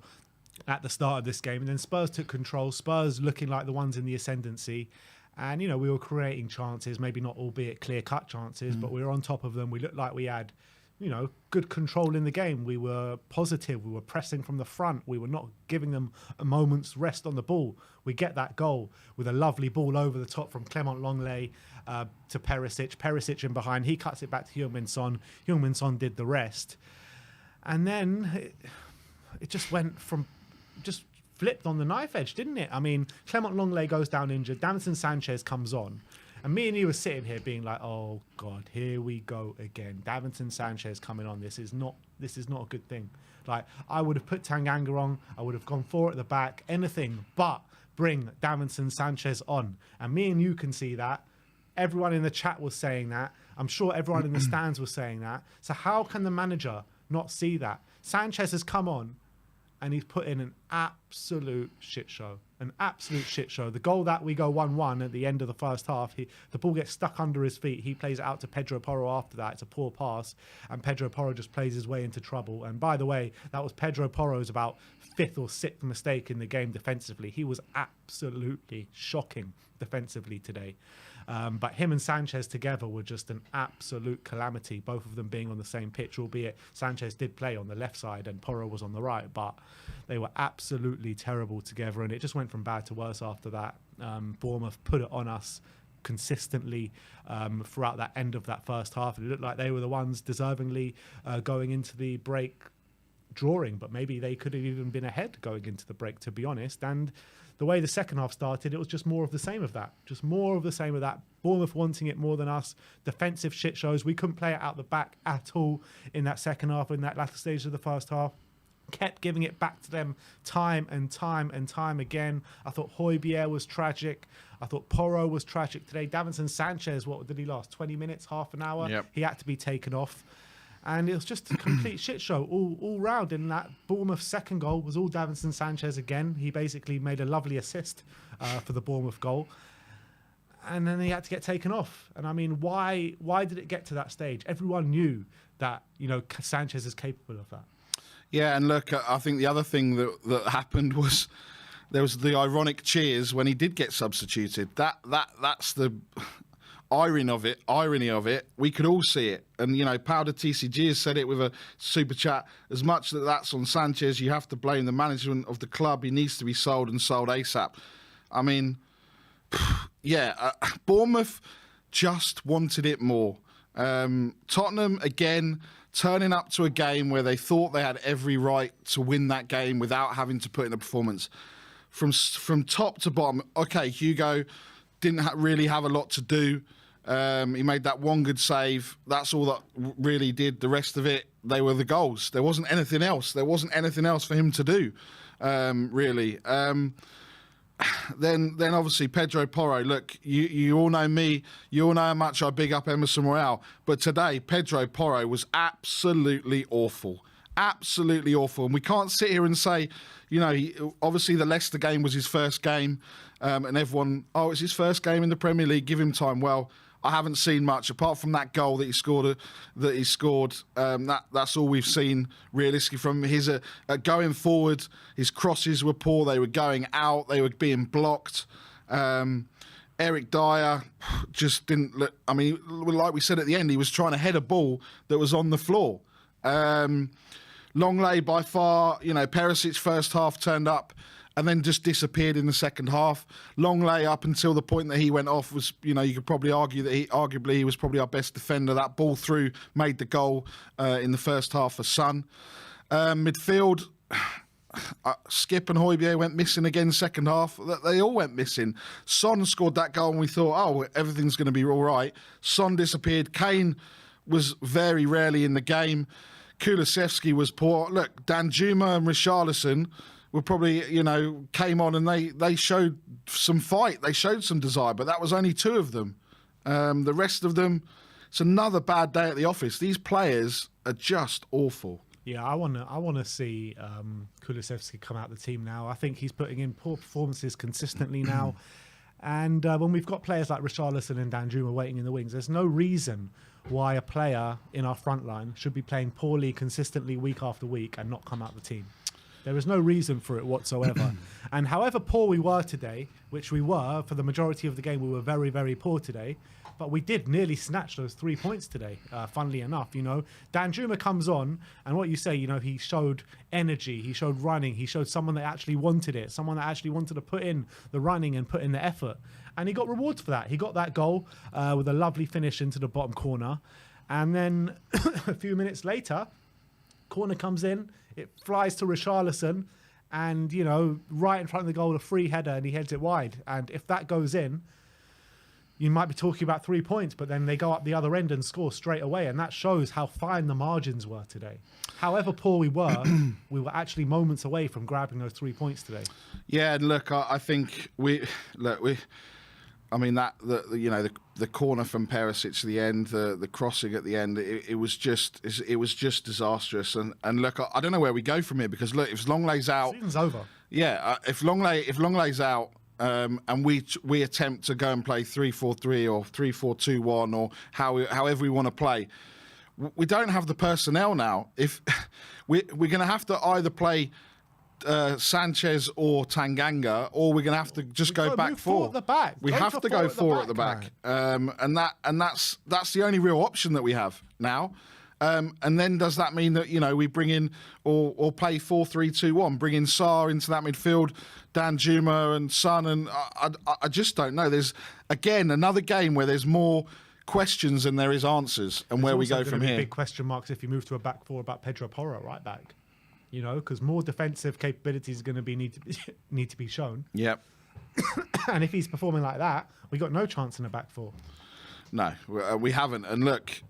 A: at the start of this game, and then Spurs took control. Spurs looking like the ones in the ascendancy. And, you know, we were creating chances, maybe not albeit clear-cut chances, but we were on top of them. We looked like we had, you know, good control in the game. We were positive. We were pressing from the front. We were not giving them a moment's rest on the ball. We get that goal with a lovely ball over the top from Clement Longley to Perisic. Perisic in behind. He cuts it back to Heung-min Son. Heung-min Son did the rest. And then it just went from... just flipped on the knife edge, didn't it? I mean, Clement Longley goes down injured. Davinson Sanchez comes on. And me and you were sitting here being like, oh, God, here we go again. Davinson Sanchez coming on. This is not a good thing. Like, I would have put Tanganga on. I would have gone 4 at the back. Anything but bring Davinson Sanchez on. And me and you can see that. Everyone in the chat was saying that. I'm sure everyone in the stands was saying that. So how can the manager not see that? Sanchez has come on, and he's put in an absolute shit show. An absolute shit show. The goal that we go 1-1 at the end of the first half, the ball gets stuck under his feet. He plays it out to Pedro Porro after that. It's a poor pass, and Pedro Porro just plays his way into trouble. And by the way, that was Pedro Porro's about 5th or 6th mistake in the game defensively. He was absolutely shocking defensively today. But him and Sanchez together were just an absolute calamity, both of them being on the same pitch, albeit Sanchez did play on the left side and Porro was on the right, but they were absolutely terrible together, and it just went from bad to worse after that. Bournemouth put it on us consistently throughout that end of that first half. It looked like they were the ones deservingly going into the break drawing, but maybe they could have even been ahead going into the break, to be honest. And the way the second half started, it was just more of the same of that. Just more of the same of that. Bournemouth wanting it more than us. Defensive shit shows. We couldn't play it out the back at all in that second half, in that latter stage of the first half. kept giving it back to them time and time again. I thought Højbjerg was tragic. I thought Porro was tragic today. Davinson Sanchez, what did he last? 20 minutes, half an hour?
B: Yep.
A: He had to be taken off. And it was just a complete shit show all round. And that Bournemouth second goal was all Davinson Sanchez again. He basically made a lovely assist for the Bournemouth goal. And then he had to get taken off. And I mean, why did it get to that stage? Everyone knew that, Sanchez is capable of that.
B: Yeah, and look, I think the other thing that happened was there was the ironic cheers when he did get substituted. That's the irony of it. We could all see it. And, Powder TCG has said it with a super chat. As much that's on Sanchez, you have to blame the management of the club. He needs to be sold and sold ASAP. I mean, yeah, Bournemouth just wanted it more. Tottenham, again, turning up to a game where they thought they had every right to win that game without having to put in a performance. From top to bottom, okay, Hugo didn't really have a lot to do. He made that one good save. That's all that really did. The rest of it, they were the goals. There wasn't anything else. There wasn't anything else for him to do, really. Then obviously Pedro Porro. Look, you all know me. You all know how much I big up Emerson Royale. But today, Pedro Porro was absolutely awful. Absolutely awful. And we can't sit here and say, obviously the Leicester game was his first game. And everyone, it's his first game in the Premier League. Give him time. Well, I haven't seen much apart from that goal that he scored. That's all we've seen realistically from his going forward. His crosses were poor. They were going out. They were being blocked. Eric Dyer just didn't look. I mean, like we said at the end, he was trying to head a ball that was on the floor. Longley by far. Perisic first half turned up and then just disappeared in the second half. Longley, up until the point that he went off, was, you could probably argue that he was probably our best defender. That ball through made the goal in the first half for Son. Midfield, Skip and Højbjerg went missing again second half. They all went missing. Son scored that goal and we thought, everything's going to be all right. Son disappeared. Kane was very rarely in the game. Kulusevski was poor. Look, Danjuma and Richarlison were probably, came on and they showed some fight. They showed some desire, but that was only two of them. The rest of them, it's another bad day at the office. These players are just awful.
A: Yeah, I want to see Kulusevski come out of the team now. I think he's putting in poor performances consistently now. And when we've got players like Richarlison and Danjuma waiting in the wings, there's no reason why a player in our front line should be playing poorly consistently week after week and not come out of the team. There is no reason for it whatsoever. And however poor we were today, which we were for the majority of the game, we were very, very poor today. But we did nearly snatch those 3 points today, funnily enough. Danjuma comes on, and what you say, he showed energy, he showed running, he showed someone that actually wanted it, someone that actually wanted to put in the running and put in the effort. And he got rewards for that. He got that goal with a lovely finish into the bottom corner. And then a few minutes later, corner comes in, it flies to Richarlison, and, right in front of the goal, a free header, and he heads it wide. And if that goes in, you might be talking about 3 points, but then they go up the other end and score straight away. And that shows how fine the margins were today. However poor we were, we were actually moments away from grabbing those 3 points today. Yeah,
B: and look, I think the corner from Perisic at the end, the crossing at the end, it was just disastrous. And look, I don't know where we go from here, because look, if Longley's out,
A: season's over.
B: Yeah, if Longley's out, and we attempt to go and play 3-4-3 or 3-4-2-1 or however we want to play, we don't have the personnel now. If we're going to have to either play Sanchez or Tanganga, or we're going to have to just go back four
A: at the back.
B: We have to go four at the back, and that's the only real option that we have now. And then does that mean that we bring in or play 4-3-2-1, bring in Sarr into that midfield, Danjuma and Son, and I just don't know. There's again another game where there's more questions than there is answers, and where we go from here.
A: Big question marks if you move to a back four about Pedro Porro right back, because more defensive capabilities are going to need to be shown.
B: Yep.
A: And if he's performing like that, we got no chance in a back four.
B: No, we haven't. And look.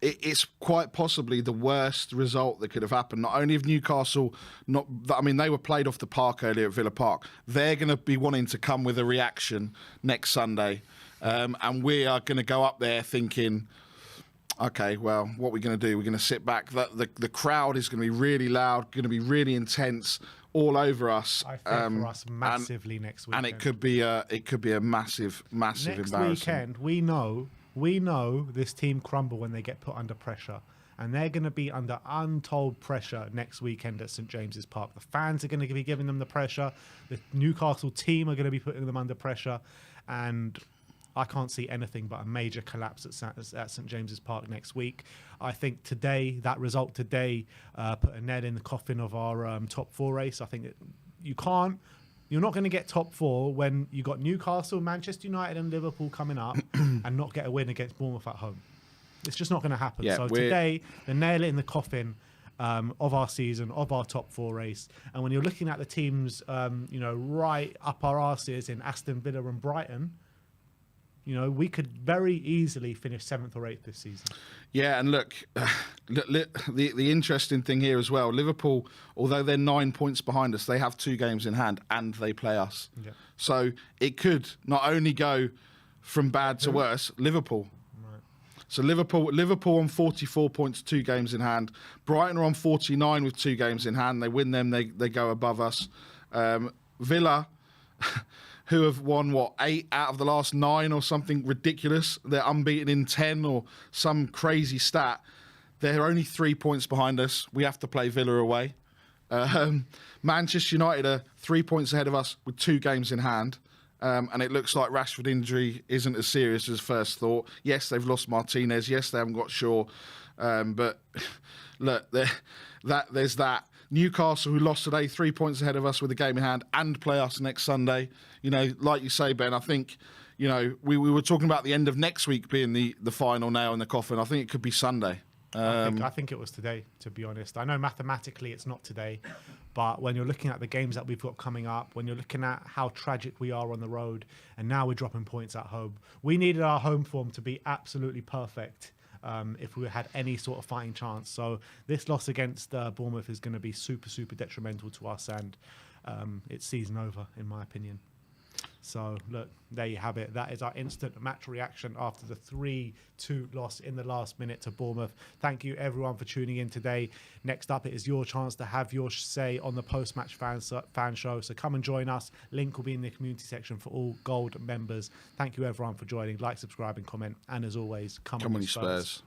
B: it's quite possibly the worst result that could have happened. Not only have Newcastle they were played off the park earlier at Villa Park. They're going to be wanting to come with a reaction next Sunday, and we are going to go up there thinking, okay, well, what are we going to do? We're going to sit back. The crowd is going to be really loud, going to be really intense, all over us.
A: I think for us massively next weekend.
B: And it could be a massive
A: Next
B: embarrassment.
A: weekend, we know this team crumble when they get put under pressure. And they're going to be under untold pressure next weekend at St James's Park. The fans are going to be giving them the pressure. The Newcastle team are going to be putting them under pressure. And I can't see anything but a major collapse at St James's Park next week. I think that result today put a nail in the coffin of our top 4 race. I think that you're not going to get top 4 when you got Newcastle, Manchester United and Liverpool coming up and not get a win against Bournemouth at home. It's just not going to happen.
B: Yeah,
A: so today, the nail in the coffin of our season, of our top 4 race. And when you're looking at the teams, right up our arses in Aston Villa and Brighton, we could very easily finish 7th or 8th this season.
B: Yeah, and look, the interesting thing here as well, Liverpool, although they're 9 points behind us, they have 2 games in hand and they play us. Yeah. So it could not only go from bad to worse, Liverpool. Right. So Liverpool on 44 points, 2 games in hand. Brighton are on 49 with 2 games in hand. They win them, they go above us. Villa... who have won, 8 out of the last 9 or something ridiculous. They're unbeaten in 10 or some crazy stat. They're only 3 points behind us. We have to play Villa away. Manchester United are 3 points ahead of us with 2 games in hand. And it looks like Rashford injury isn't as serious as first thought. Yes, they've lost Martinez. Yes, they haven't got Shaw. But look, there's that. Newcastle, who lost today, 3 points ahead of us with a game in hand and play us next Sunday. Like you say, Ben, I think, we were talking about the end of next week being the final nail in the coffin. I think it could be Sunday.
A: I think it was today, to be honest. I know mathematically it's not today, but when you're looking at the games that we've got coming up, when you're looking at how tragic we are on the road, and now we're dropping points at home, we needed our home form to be absolutely perfect. If we had any sort of fighting chance. So this loss against Bournemouth is going to be super, super detrimental to us, and it's season over, in my opinion. So, look, there you have it. That is our instant match reaction after the 3-2 loss in the last minute to Bournemouth. Thank you, everyone, for tuning in today. Next up, it is your chance to have your say on the post-match fan show. So come and join us. Link will be in the community section for all Gold members. Thank you, everyone, for joining. Like, subscribe, and comment. And as always, come on, you Spurs.